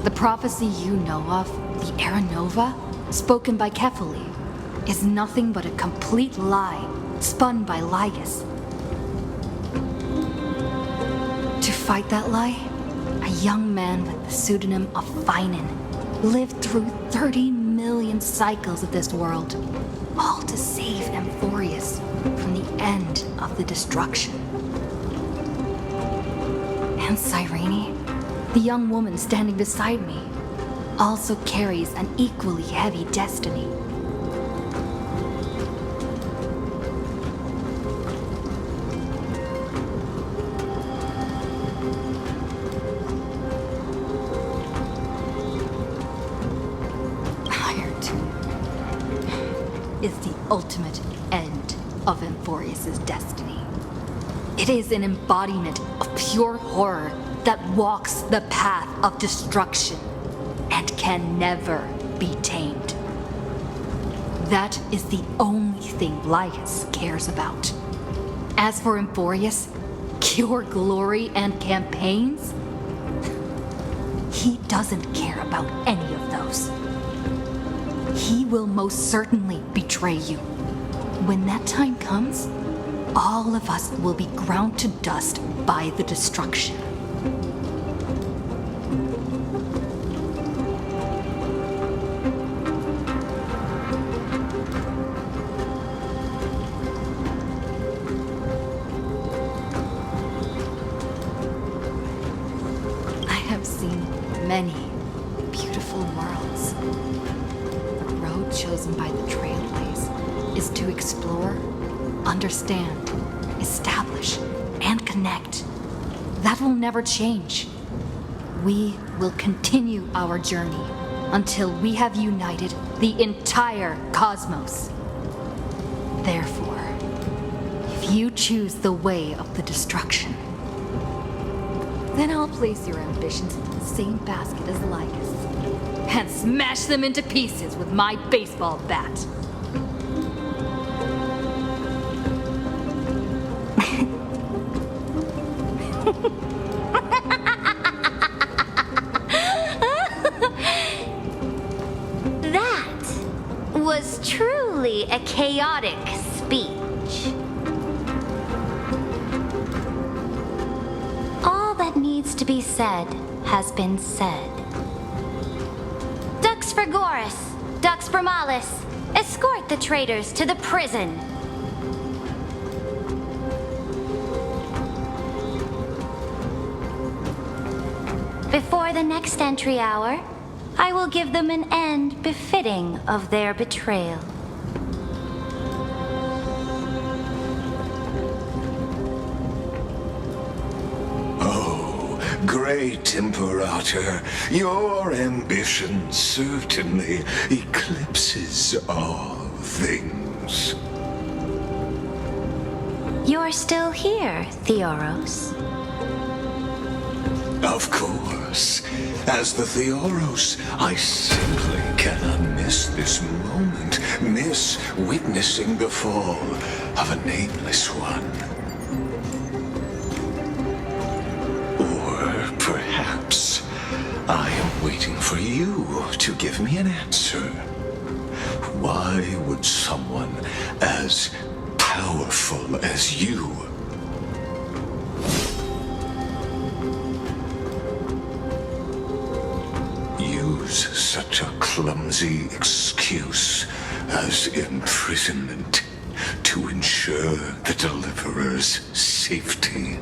Speaker 1: The prophecy you know of, the Era Nova, spoken by Kefali, is nothing but a complete lie spun by Lygus. To fight that lie, a young man with the pseudonym of Finan lived through 30 million cycles of this world, all to save Amphorius from the end of the destruction. And Cyrene, the young woman standing beside me, also carries an equally heavy destiny. Is the ultimate end of Amphorius' destiny. It is an embodiment of pure horror that walks the path of destruction and can never be tamed. That is the only thing Lycus cares about. As for Emporius, your glory and campaigns, he doesn't care about any of those. He will most certainly betray you. When that time comes, all of us will be ground to dust by the destruction. Many beautiful worlds. The road chosen by the Trailblaze is to explore, understand, establish, and connect. That will never change. We will continue our journey until we have united the entire cosmos. Therefore, if you choose the way of the destruction, then I'll place your ambitions into the same basket as Lycus and smash them into pieces with my baseball bat.
Speaker 9: That was truly a chaotic speech. Needs to be said has been said. Dux Frigoris, Dux Bromalis, escort the traitors to the prison. Before the next entry hour, I will give them an end befitting of their betrayal.
Speaker 6: Great Imperator, your ambition certainly eclipses all things.
Speaker 9: You're still here, Theoros.
Speaker 6: Of course. As the Theoros, I simply cannot miss this moment, miss witnessing the fall of a nameless one. Perhaps I am waiting for you to give me an answer. Why would someone as powerful as you use such a clumsy excuse as imprisonment to ensure the Deliverer's safety?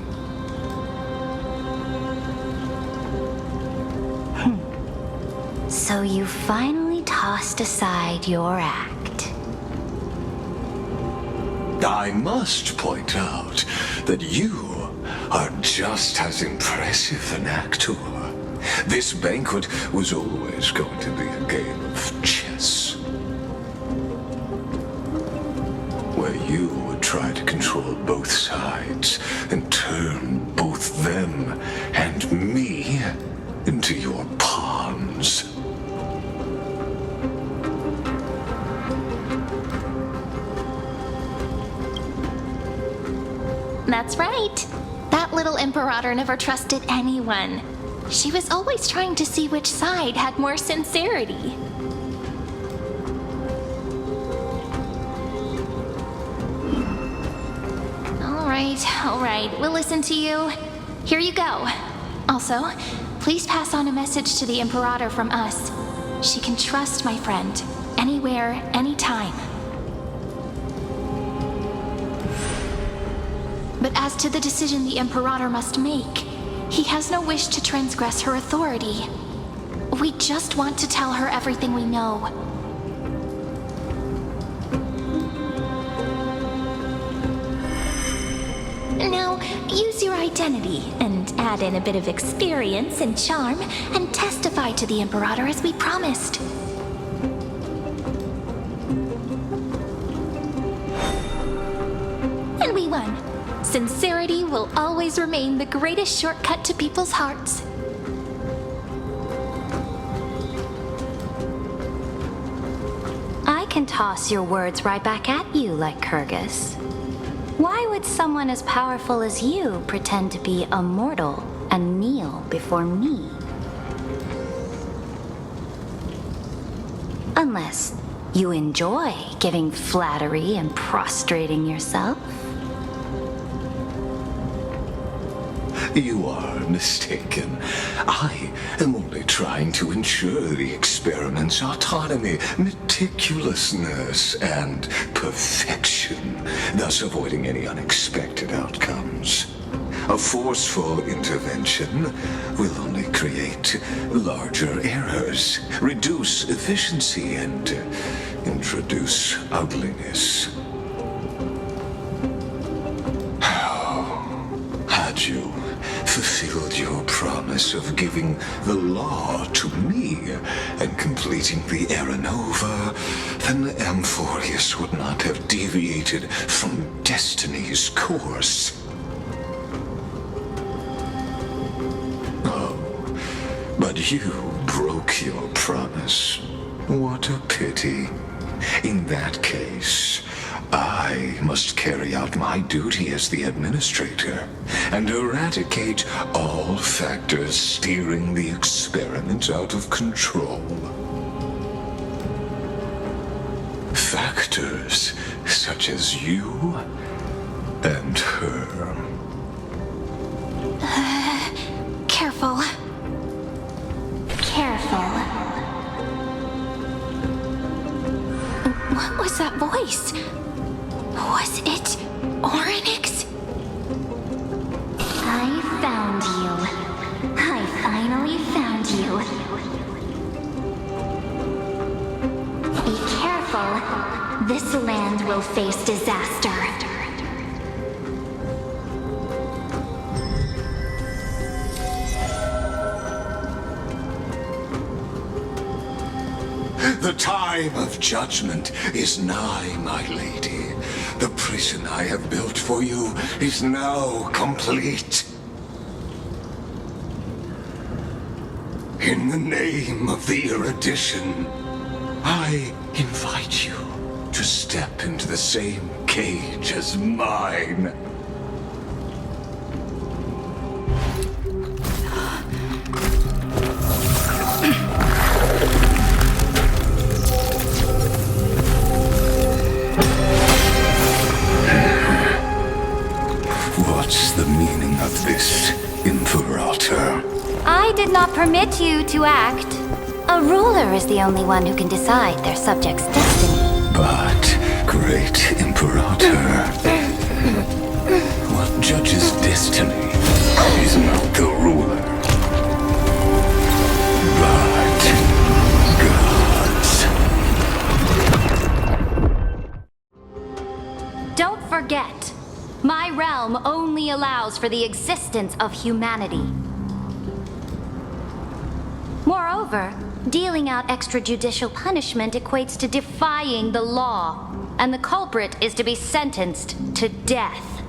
Speaker 9: So you finally tossed aside your act.
Speaker 6: I must point out that you are just as impressive an actor. This banquet was always going to be a game of chess, where you would try to control both sides and turn both them and me into your pawns.
Speaker 3: That's right. That little Imperator never trusted anyone. She was always trying to see which side had more sincerity. All right, we'll listen to you. Here you go. Also, please pass on a message to the Imperator from us. She can trust my friend, anywhere, anytime. But as to the decision the Imperator must make, he has no wish to transgress her authority. We just want to tell her everything we know. Now, use your identity and add in a bit of experience and charm and testify to the Imperator as we promised. And we won. Sincerity will always remain the greatest shortcut to people's hearts. I
Speaker 9: can toss your words right back at you like Kyrgyz. Why would someone as powerful as you pretend to be a mortal and kneel before me? Unless you enjoy giving flattery and prostrating yourself.
Speaker 6: You are mistaken. I am only trying to ensure the experiment's autonomy, meticulousness, and perfection, thus avoiding any unexpected outcomes. A forceful intervention will only create larger errors, reduce efficiency, and introduce ugliness. Had you fulfilled your promise of giving the law to me and completing the Era Nova, then Amphorius would not have deviated from destiny's course. Oh, but you broke your promise. What a pity. In that case, I must carry out my duty as the administrator and eradicate all factors steering the experiment out of control. Factors such as you and her.
Speaker 9: Careful. Careful. What was that voice? Was it Orynyx? I found you. I finally found you. Be careful. This land will face disaster.
Speaker 6: The time of judgment is nigh, my lady. The prison I have built for you is now complete. In the name of the erudition, I invite you to step into the same cage as mine. What's the meaning of this, Imperator?
Speaker 9: I did not permit you to act. A ruler is the only one who can decide their subject's destiny.
Speaker 6: But, great Imperator, what judges destiny is not the ruler, but gods.
Speaker 9: Don't forget, my realm only allows for the existence of humanity. Moreover, dealing out extrajudicial punishment equates to defying the law, and the culprit is to be sentenced to death.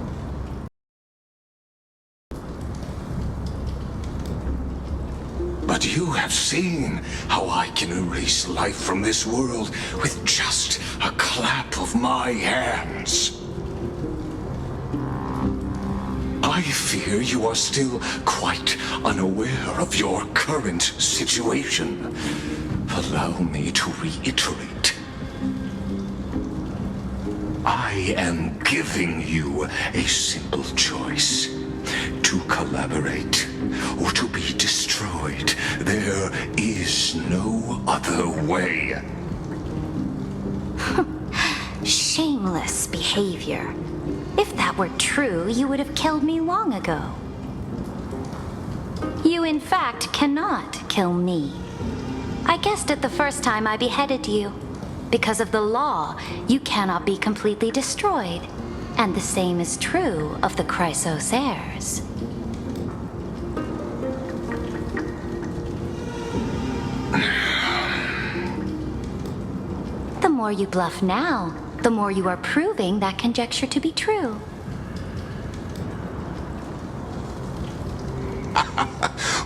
Speaker 6: But you have seen how I can erase life from this world with just a clap of my hands. I fear you are still quite unaware of your current situation. Allow me to reiterate. I am giving you a simple choice. To collaborate or to be destroyed. There is no other way.
Speaker 9: Shameless behavior. If that were true, you would have killed me long ago. You, in fact, cannot kill me. I guessed it the first time I beheaded you. Because of the law, you cannot be completely destroyed. And the same is true of the Chrysos heirs. The more you bluff now, the more you are proving that conjecture to be true.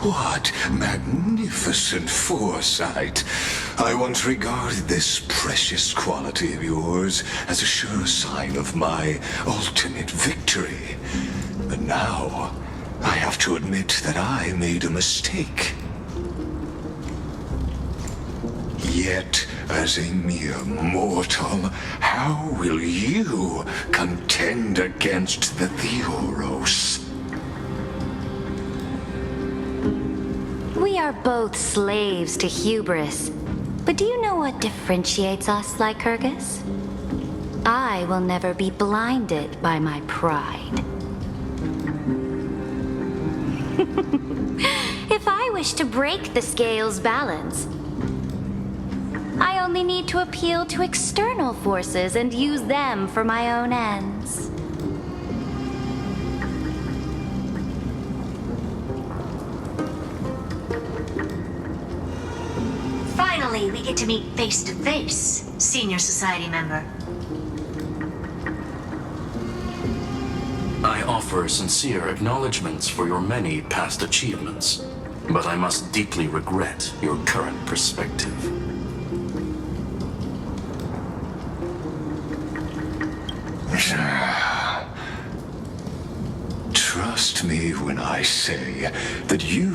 Speaker 6: What magnificent foresight. I once regarded this precious quality of yours as a sure sign of my ultimate victory. But now, I have to admit that I made a mistake. Yet, as a mere mortal, how will you contend against the Theoros?
Speaker 9: We are both slaves to hubris. But do you know what differentiates us, Lycurgus? I will never be blinded by my pride. If I wish to break the scale's balance, I only need to appeal to external forces and use them for my own ends.
Speaker 5: Finally, we get to meet face to face, Senior Society member.
Speaker 4: I offer sincere acknowledgments for your many past achievements, but I must deeply regret your current perspective.
Speaker 6: Trust me when I say that you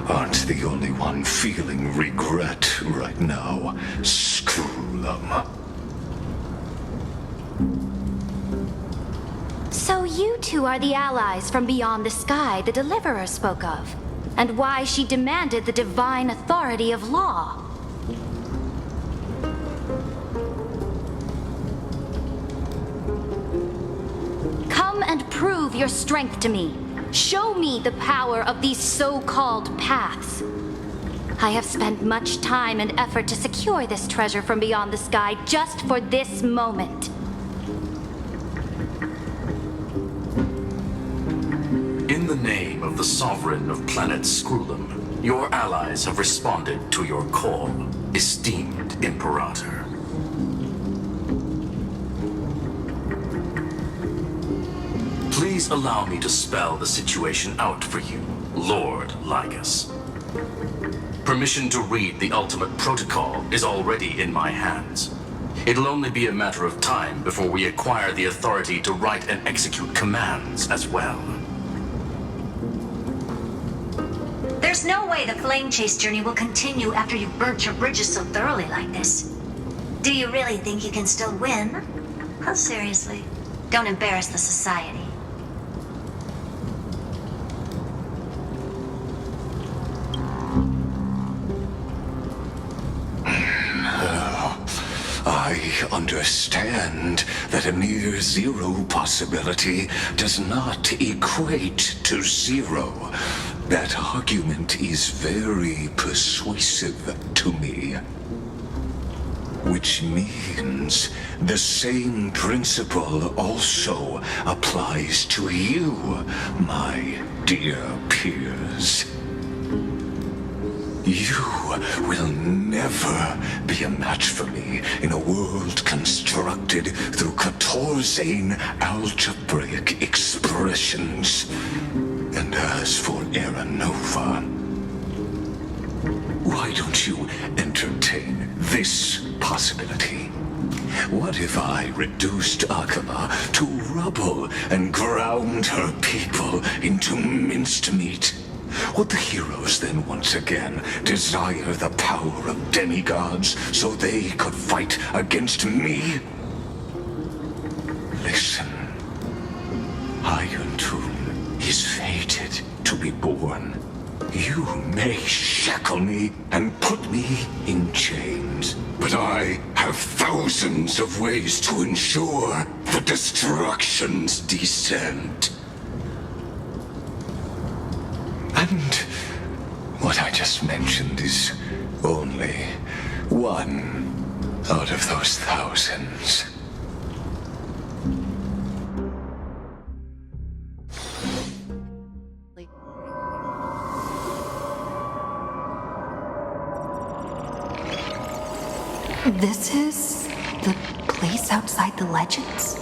Speaker 6: aren't the only one feeling regret right now, Screwlum.
Speaker 9: So you two are the allies from beyond the sky the Deliverer spoke of, and why she demanded the divine authority of law. Come and prove your strength to me. Show me the power of these so-called paths. I have spent much time and effort to secure this treasure from beyond the sky just for this moment.
Speaker 4: In the name of the Sovereign of Planet Screwlum, your allies have responded to your call, esteemed Imperator. Please allow me to spell the situation out for you, Lord Lygus. Permission to read the ultimate protocol is already in my hands. It'll only be a matter of time before we acquire the authority to write and execute commands as well.
Speaker 5: There's no way the flame chase journey will continue after you've burnt your bridges so thoroughly like this. Do you really think you can still win? Oh, seriously. Don't embarrass the society.
Speaker 6: I understand that a near zero possibility does not equate to zero. That argument is very persuasive to me. Which means the same principle also applies to you, my dear peers. You will never be a match for me in a world constructed through 14 algebraic expressions. And as for Aranova, why don't you entertain this possibility? What if I reduced Akama to rubble and ground her people into minced meat? Would the heroes then once again desire the power of demigods so they could fight against me? Listen, Iron Tomb is fated to be born. You may shackle me and put me in chains, but I have thousands of ways to ensure the destruction's descent. And what I just mentioned is only one out of those thousands.
Speaker 1: This is the place outside the legends?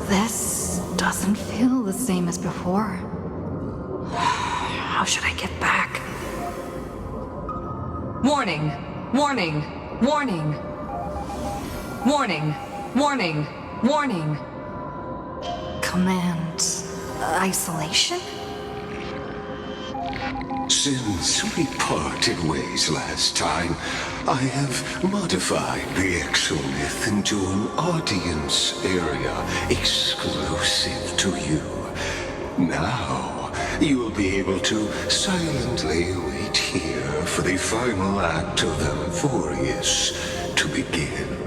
Speaker 1: This doesn't feel the same as before. How should I get back?
Speaker 13: Warning! Warning! Warning! Warning! Warning! Warning!
Speaker 1: Command... isolation?
Speaker 6: Since we parted ways last time, I have modified the exomyth into an audience area exclusive to you. Now, you'll be able to silently wait here for the final act of Amphorius to begin.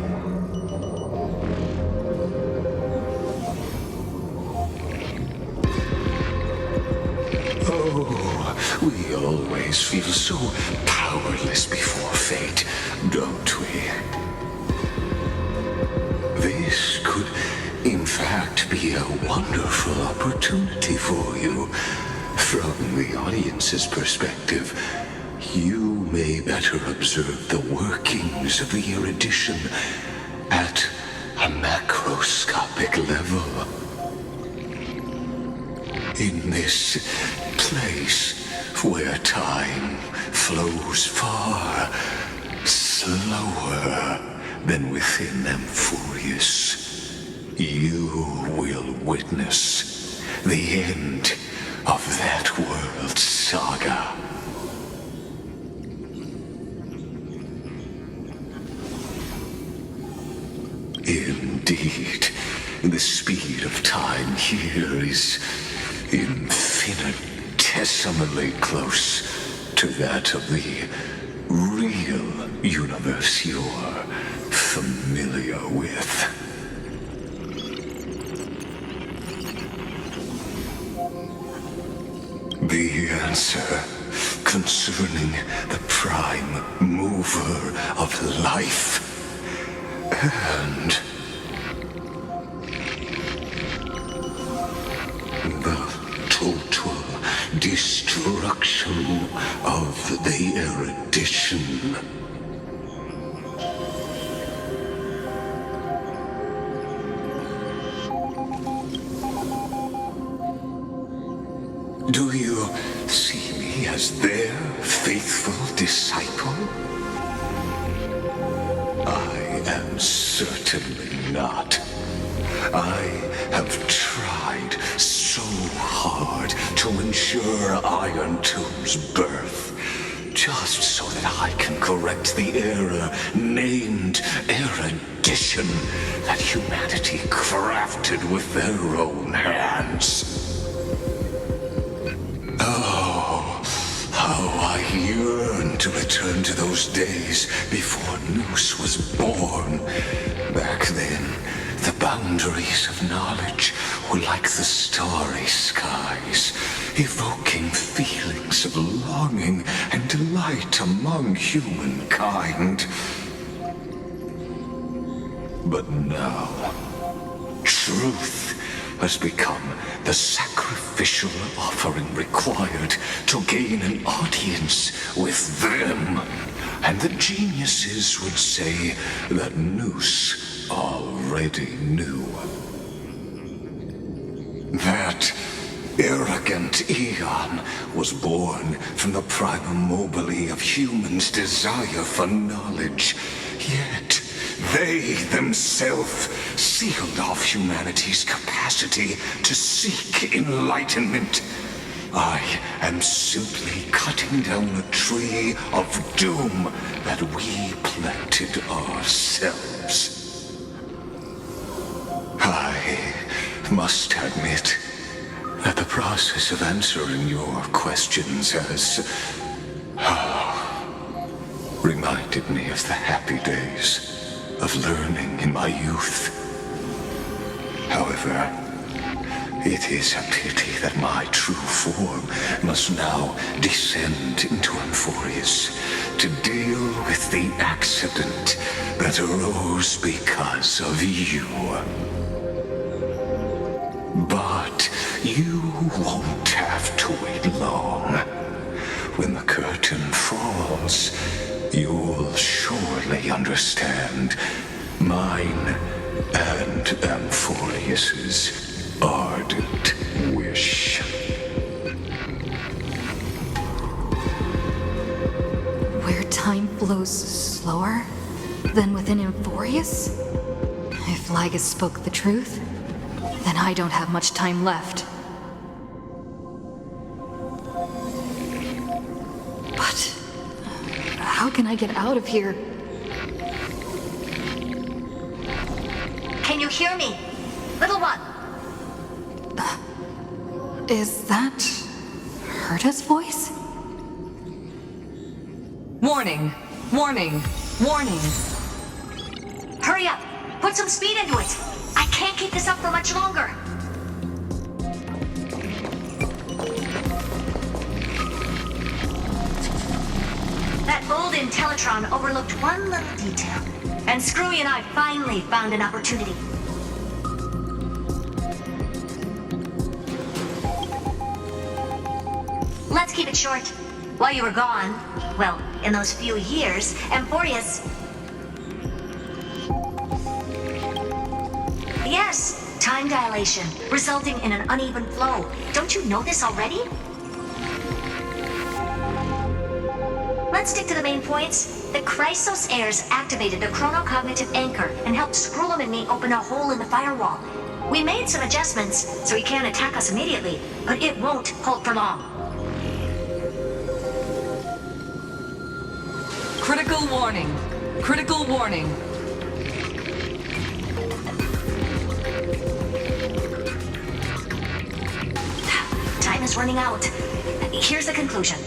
Speaker 6: We always feel so powerless before fate, don't we? This could, in fact, be a wonderful opportunity for you. From the audience's perspective, you may better observe the workings of the erudition at a macroscopic level. In this place where time flows far slower than within Amphorius, you will witness the end of that world's saga. Indeed, the speed of time here is infinitesimally close to that of the real universe you're familiar with. The answer concerning the prime mover of life and the total destruction of the erudition. Do you see me as their faithful disciple? I am certainly not. I have tried so hard to ensure Iron Tomb's birth, just so that I can correct the error named erudition that humanity crafted with their own hands. Oh, how I yearn to return to those days before Noose was born. Back then, the boundaries of knowledge were like the starry skies, evoking feelings of longing and delight among humankind. But now, truth has become the sacrificial offering required to gain an audience with them. And the geniuses would say that Noose already knew. That arrogant Eon was born from the primum mobile of humans' desire for knowledge, yet they themselves sealed off humanity's capacity to seek enlightenment. I am simply cutting down a tree of doom that we planted ourselves. I must admit that the process of answering your questions has reminded me of the happy days of learning in my youth. However, it is a pity that my true form must now descend into Amphorius to deal with the accident that arose because of you. But you won't have to wait long. When the curtain falls, you'll surely understand mine and Amphorius's ardent wish.
Speaker 1: Where time flows slower than within Emphorius? If Lygus spoke the truth, then I don't have much time left. But how can I get out of here?
Speaker 5: Can you hear me? Little one!
Speaker 1: Is that Herta's voice?
Speaker 13: Warning! Warning! Warning!
Speaker 5: Hurry up! Put some speed into it! I can't keep this up for much longer! That old Intellitron overlooked one little detail, and Screwy and I finally found an opportunity. Let's keep it short. While you were gone, well, in those few years, Emphorius... Yes, time dilation, resulting in an uneven flow. Don't you know this already? Let's stick to the main points. The Chrysos heirs activated the chronocognitive anchor and helped Skrullum and me open a hole in the firewall. We made some adjustments, so he can't attack us immediately, but it won't hold for long.
Speaker 13: Critical warning. Critical warning.
Speaker 5: Time is running out. Here's the conclusion.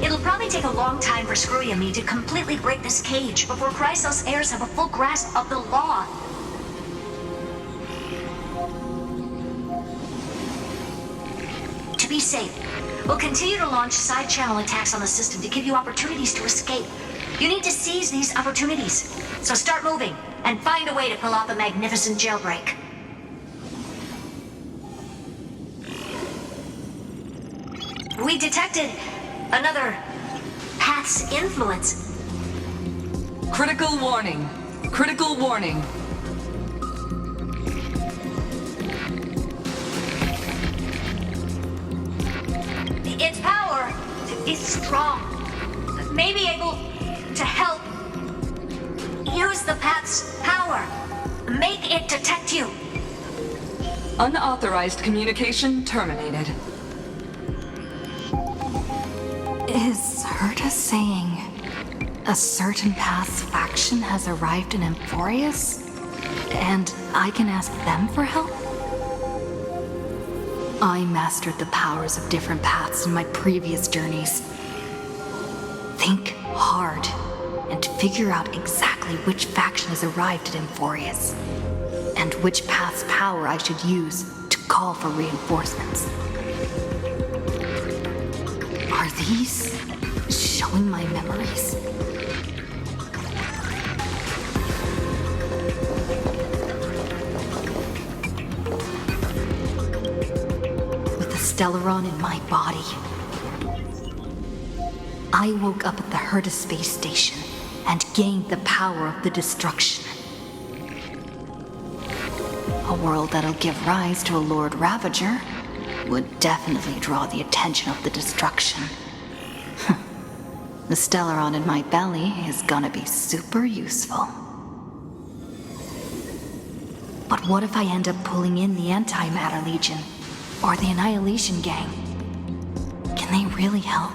Speaker 5: It'll probably take a long time for Screwy and me to completely break this cage before Chrysos heirs have a full grasp of the law. To be safe, we'll continue to launch side-channel attacks on the system to give you opportunities to escape. You need to seize these opportunities. So start moving, and find a way to pull off a magnificent jailbreak. We detected another path's influence.
Speaker 13: Critical warning. Critical warning.
Speaker 5: Its power is strong. May be able to help. Use the path's power. Make it detect you.
Speaker 13: Unauthorized communication terminated.
Speaker 1: Is Herta saying a certain path's faction has arrived in Emphorius? And I can ask them for help? I mastered the powers of different paths in my previous journeys. Think hard and figure out exactly which faction has arrived at Emphorius, and which path's power I should use to call for reinforcements. Are these showing my memories? With the Stellaron in my body, I woke up at the Herta space station and gained the power of the destruction. A world that'll give rise to a Lord Ravager would definitely draw the attention of the destruction. The Stellaron in my belly is gonna be super useful. But what if I end up pulling in the Antimatter Legion or the Annihilation Gang? Can they really help?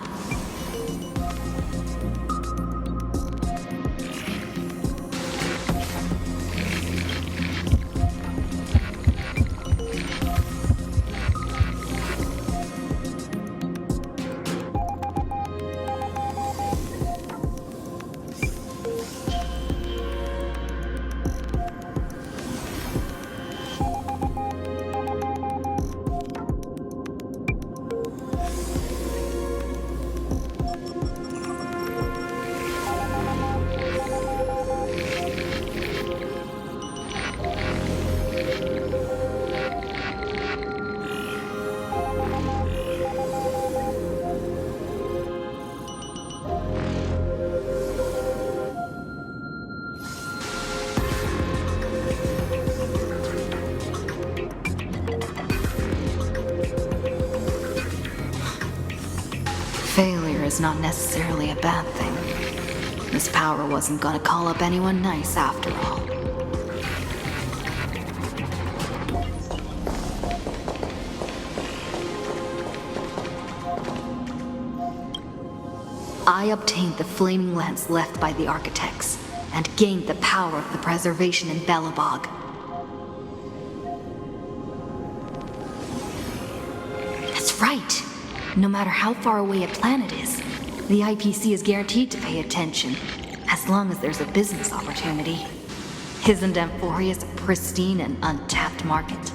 Speaker 1: Failure is not necessarily a bad thing. This power wasn't gonna call up anyone nice after all. I obtained the flaming lance left by the architects, and gained the power of the preservation in Belobog. That's right! No matter how far away a planet is, the IPC is guaranteed to pay attention, as long as there's a business opportunity. Isn't Amphorius a pristine and untapped market?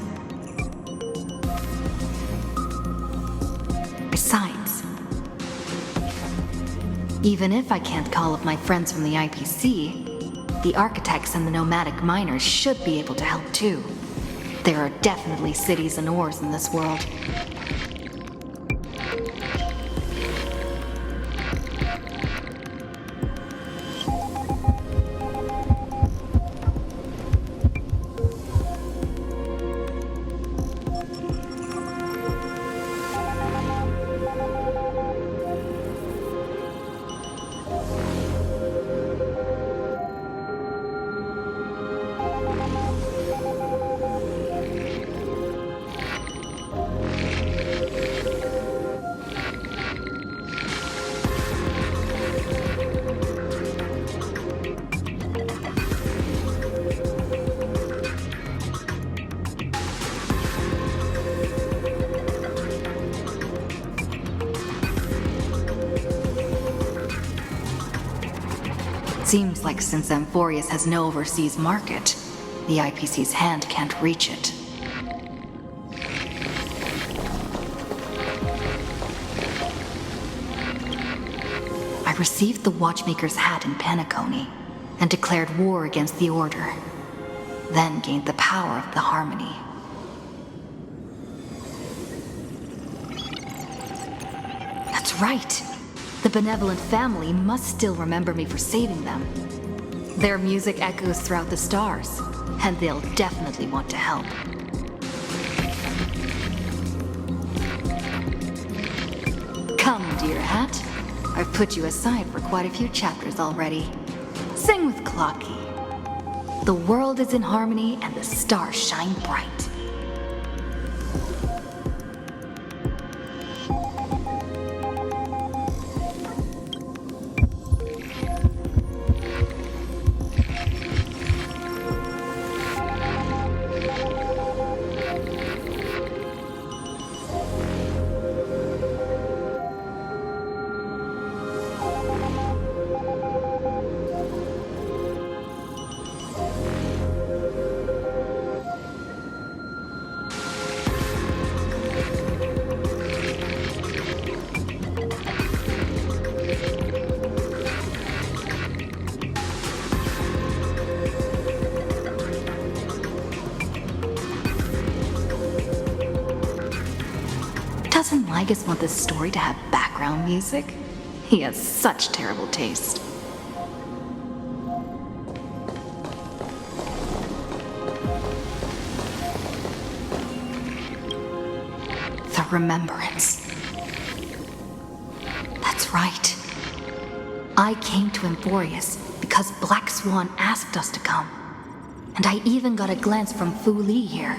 Speaker 1: Besides, even if I can't call up my friends from the IPC, the architects and the nomadic miners should be able to help too. There are definitely cities and ores in this world. Seems like since Amphorius has no overseas market, the IPC's hand can't reach it. I received the Watchmaker's hat in Penacony, and declared war against the Order, then gained the power of the Harmony. That's right! The benevolent family must still remember me for saving them. Their music echoes throughout the stars, and they'll definitely want to help. Come, dear hat. I've put you aside for quite a few chapters already. Sing with Clocky. The world is in harmony and the stars shine bright. Doesn't Ligus want this story to have background music? He has such terrible taste. The Remembrance. That's right. I came to Amphorius because Black Swan asked us to come. And I even got a glance from Fu Li here.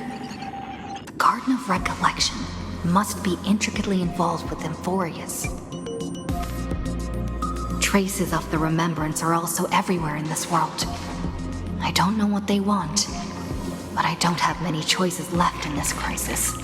Speaker 1: The Garden of Recollection must be intricately involved with Amphorius. Traces of the Remembrance are also everywhere in this world. I don't know what they want, but I don't have many choices left in this crisis.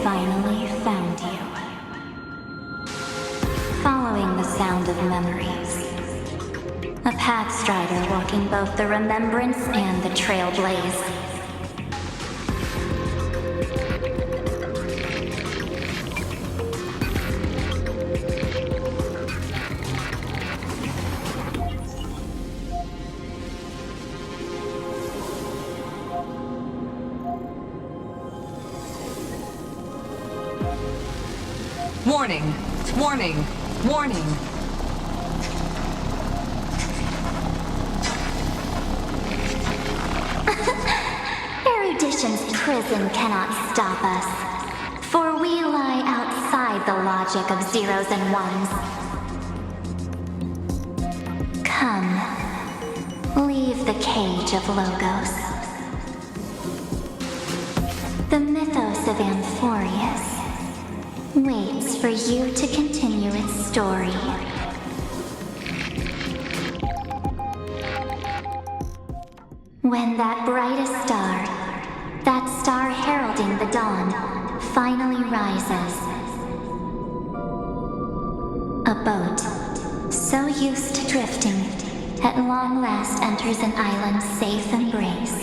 Speaker 9: Finally found you. Following the sound of memories. A path strider walking both the Remembrance and the Trailblaze.
Speaker 13: Warning! Warning! Warning!
Speaker 15: Erudition's prison cannot stop us, for we lie outside the logic of zeros and ones. Come, leave the cage of Logos. The mythos of Amphorius waits for you to continue its story. When that brightest star, that star heralding the dawn, finally rises, a boat, so used to drifting, at long last enters an island's safe embrace.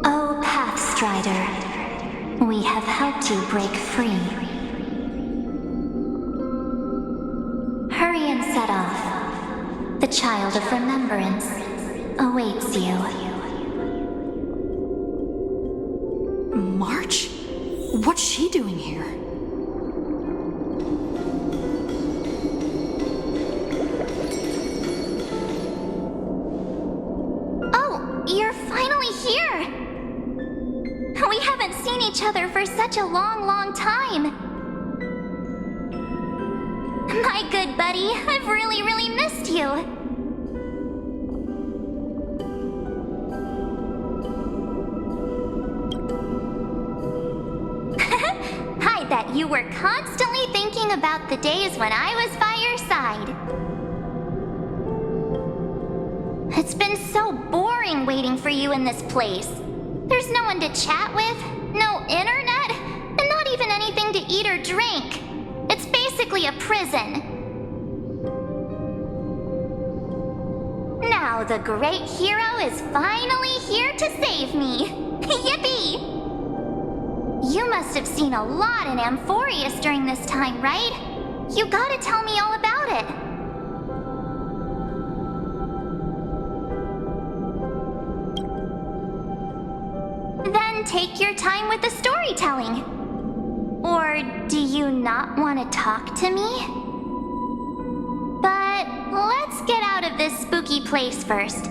Speaker 15: O Pathstrider, we have helped you break free. Hurry and set off. The child of remembrance awaits you.
Speaker 1: March? What's she doing here?
Speaker 15: Oh, you're finally here! We haven't seen each other for such a long, long time. My good buddy, I've really, really missed you. I bet you were constantly thinking about the days when I was by your side. It's been so boring waiting for you in this place. There's no one to chat with, no internet, and not even anything to eat or drink. It's basically a prison. Now the great hero is finally here to save me. Yippee! You must have seen a lot in Amphorius during this time, right? You gotta tell me all about it. Then take your time with the storytelling. Or do you not want to talk to me? But let's get out of this spooky place first.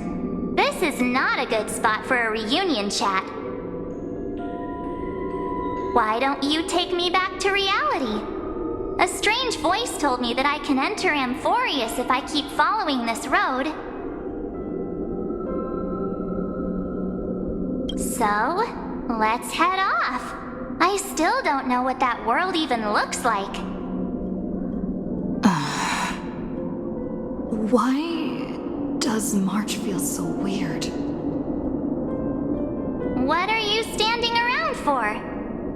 Speaker 15: This is not a good spot for a reunion chat. Why don't you take me back to reality? A strange voice told me that I can enter Amphorius if I keep following this road. So, let's head off. I still don't know what that world even looks like.
Speaker 1: Why does March feel so weird?
Speaker 15: What are you standing around for?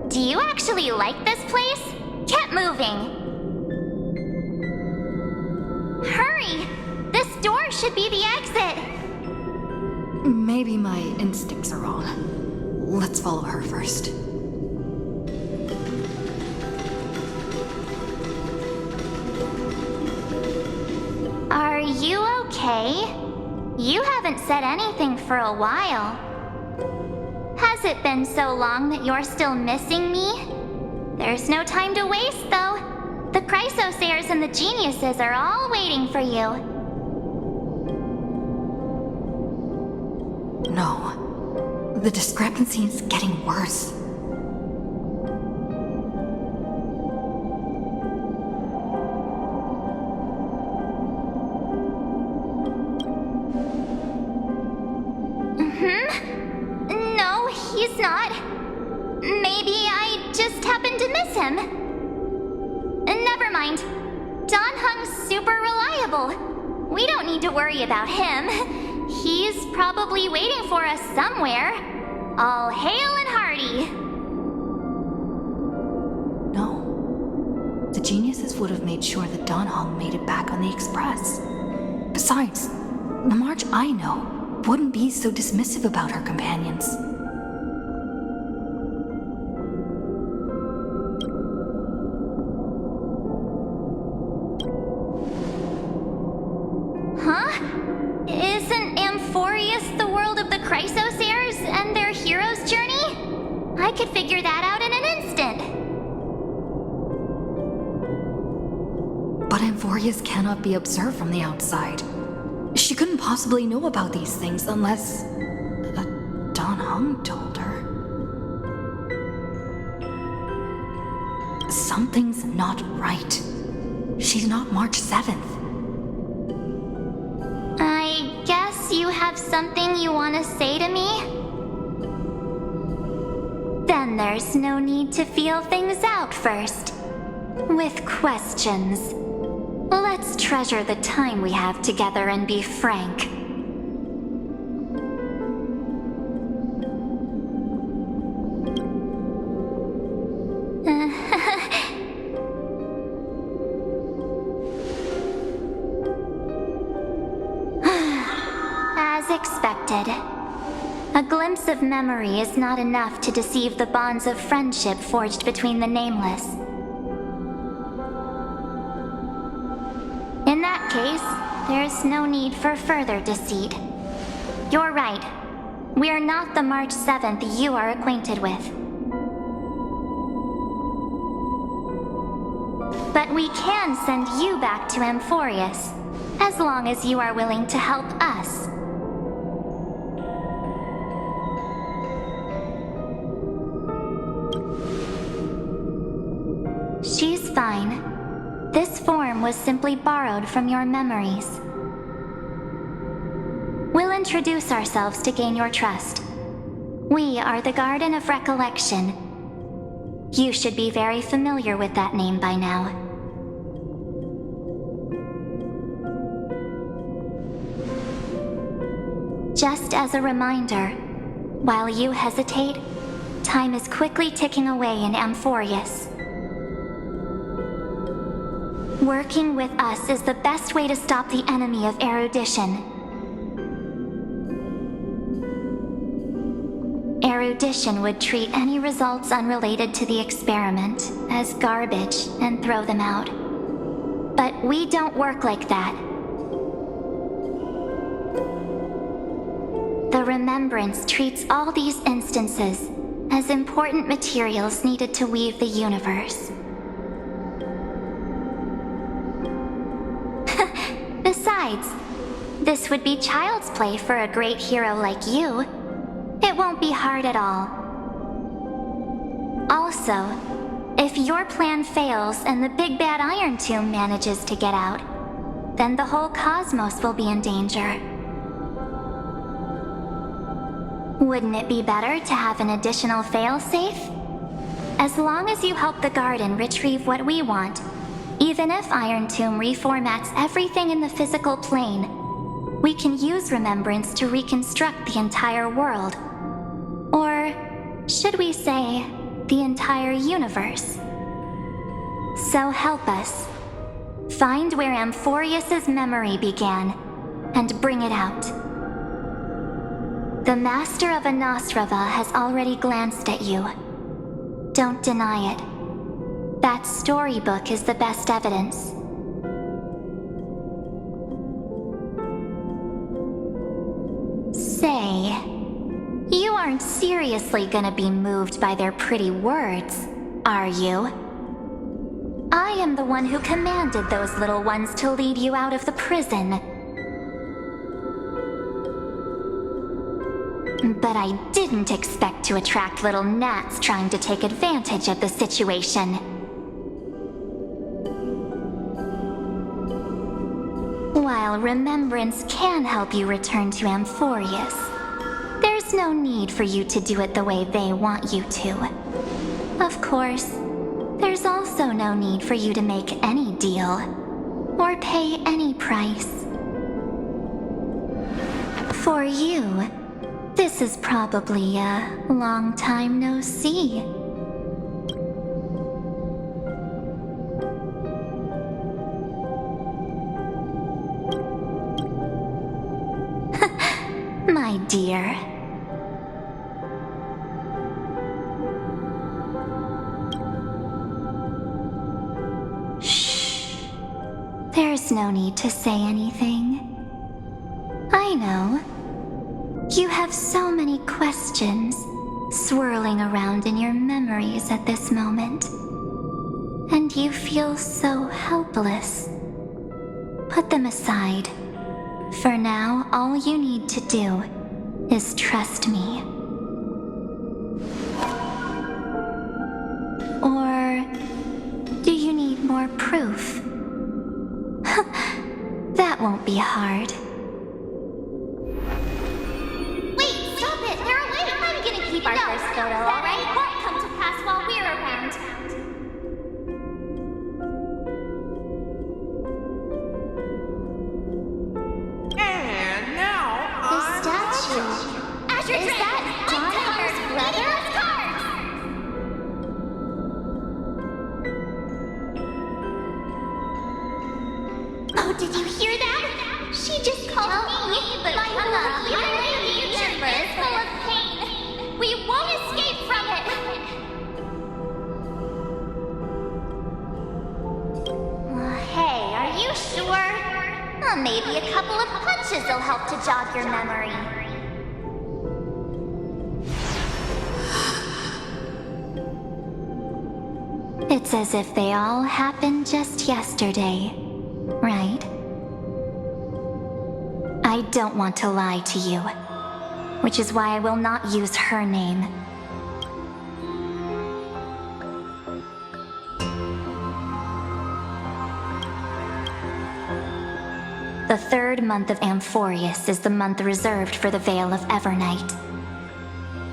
Speaker 15: Do you actually like this place? Get moving. Hurry! This door should be the exit.
Speaker 1: Maybe my instincts are wrong. Let's follow her first.
Speaker 15: Are you okay? You haven't said anything for a while. Has it been so long that you're still missing me? There's no time to waste, though. The Chrysosayers and the Geniuses are all waiting for you.
Speaker 1: No. The discrepancy is getting worse.
Speaker 15: No, he's not. Maybe I just happened to miss him. Never mind. Don Hung's super reliable. We don't need to worry about him. He's probably waiting for us somewhere. All hail and hearty.
Speaker 1: No. The Geniuses would have made sure that Don Hung made it back on the Express. Besides, the March I know wouldn't be so dismissive about her companions.
Speaker 15: Huh? Isn't Amphorius the world of the Chrysosayers and their hero's journey? I could figure that out in an
Speaker 1: Amphorius cannot be observed from the outside. She couldn't possibly know about these things unless... Don Hung told her. Something's not right. She's not March 7th.
Speaker 15: I guess you have something you want to say to me? Then there's no need to feel things out first. With questions. Let's treasure the time we have together and be frank. As expected. A glimpse of memory is not enough to deceive the bonds of friendship forged between the Nameless. In that case, there's no need for further deceit. You're right. We're not the March 7th you are acquainted with. But we can send you back to Amphorius, as long as you are willing to help us. She's fine. This form was simply borrowed from your memories. We'll introduce ourselves to gain your trust. We are the Garden of Recollection. You should be very familiar with that name by now. Just as a reminder, while you hesitate, time is quickly ticking away in Amphorius. Working with us is the best way to stop the enemy of erudition. Erudition would treat any results unrelated to the experiment as garbage and throw them out. But we don't work like that. The Remembrance treats all these instances as important materials needed to weave the universe. Besides, this would be child's play for a great hero like you. It won't be hard at all. Also, if your plan fails and the big bad Iron Tomb manages to get out, then the whole cosmos will be in danger. Wouldn't it be better to have an additional failsafe? As long as you help the Garden retrieve what we want, even if Iron Tomb reformats everything in the physical plane, we can use Remembrance to reconstruct the entire world. Or, should we say, the entire universe. So help us. Find where Amphorius's memory began, and bring it out. The Master of Anastrava has already glanced at you. Don't deny it. That storybook is the best evidence. Say, you aren't seriously gonna be moved by their pretty words, are you? I am the one who commanded those little ones to lead you out of the prison. But I didn't expect to attract little gnats trying to take advantage of the situation. While Remembrance can help you return to Amphorius, there's no need for you to do it the way they want you to. Of course, there's also no need for you to make any deal, or pay any price. For you, this is probably a long time no see. My dear. Shh. There's no need to say anything. I know. You have so many questions swirling around in your memories at this moment. And you feel so helpless.
Speaker 3: put them aside. For now, all you need to do is trust me. Or do you need more proof? That won't be hard.
Speaker 15: Wait, stop it! They're away! I'm gonna keep our first photo, alright? Won't come to pass while we're around.
Speaker 11: And now
Speaker 15: The statue. Is that Donovan's brother? Oh, did you hear that? She just called me, but my future is full of pain. We won't escape from it. Hey, are you sure? Maybe a couple of punches will help to jog your memory.
Speaker 3: It's as if they all happened just yesterday, right? I don't want to lie to you, which is why I will not use her name. The third month of Amphorius is the month reserved for the Veil of Evernight.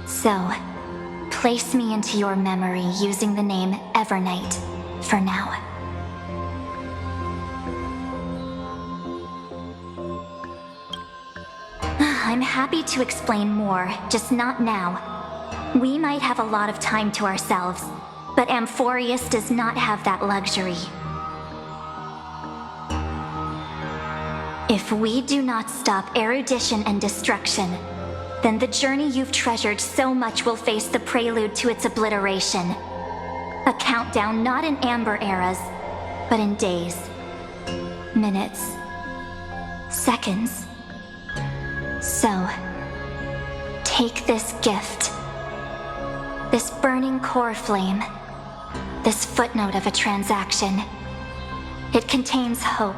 Speaker 3: So, place me into your memory using the name Evernight for now. I'm happy to explain more, just not now. We might have a lot of time to ourselves, but Amphorius does not have that luxury. If we do not stop erudition and destruction, then the journey you've treasured so much will face the prelude to its obliteration. A countdown not in amber eras, but in days, minutes, seconds. So, take this gift, this burning core flame, this footnote of a transaction. It contains hope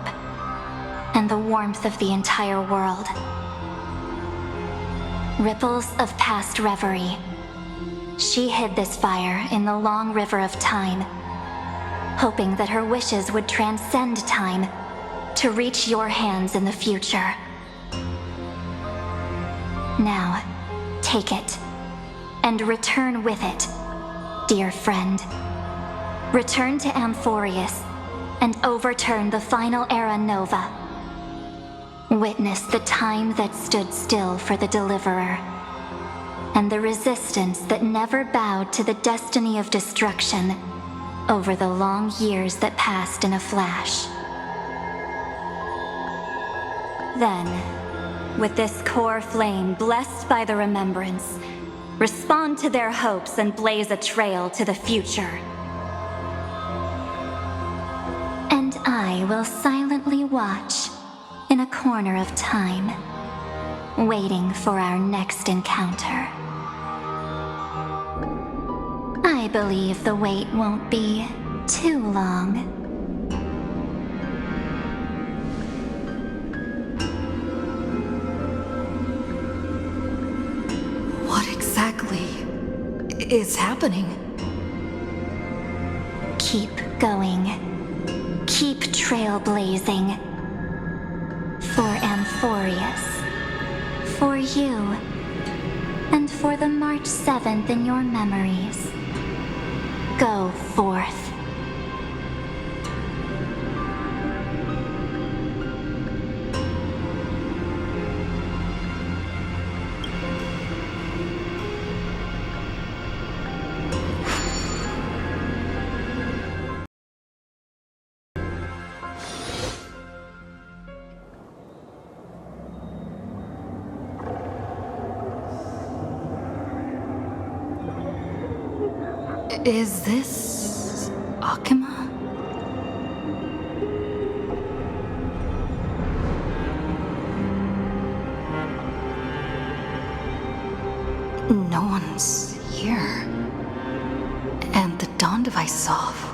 Speaker 3: and the warmth of the entire world. Ripples of past reverie. She hid this fire in the long river of time, hoping that her wishes would transcend time to reach your hands in the future. Now, take it, and return with it, dear friend. Return to Amphorius, and overturn the final era Nova. Witness the time that stood still for the Deliverer, and the resistance that never bowed to the destiny of destruction over the long years that passed in a flash. Then, with this core flame blessed by the remembrance, respond to their hopes and blaze a trail to the future. And I will silently watch in a corner of time, waiting for our next encounter. I believe the wait won't be too long.
Speaker 1: What exactly is happening?
Speaker 3: Keep going. Keep trailblazing. For Amphorius. For you. And for the March 7th in your memories. Go forth.
Speaker 1: Is this Akima? No one's here. And the dawn device off.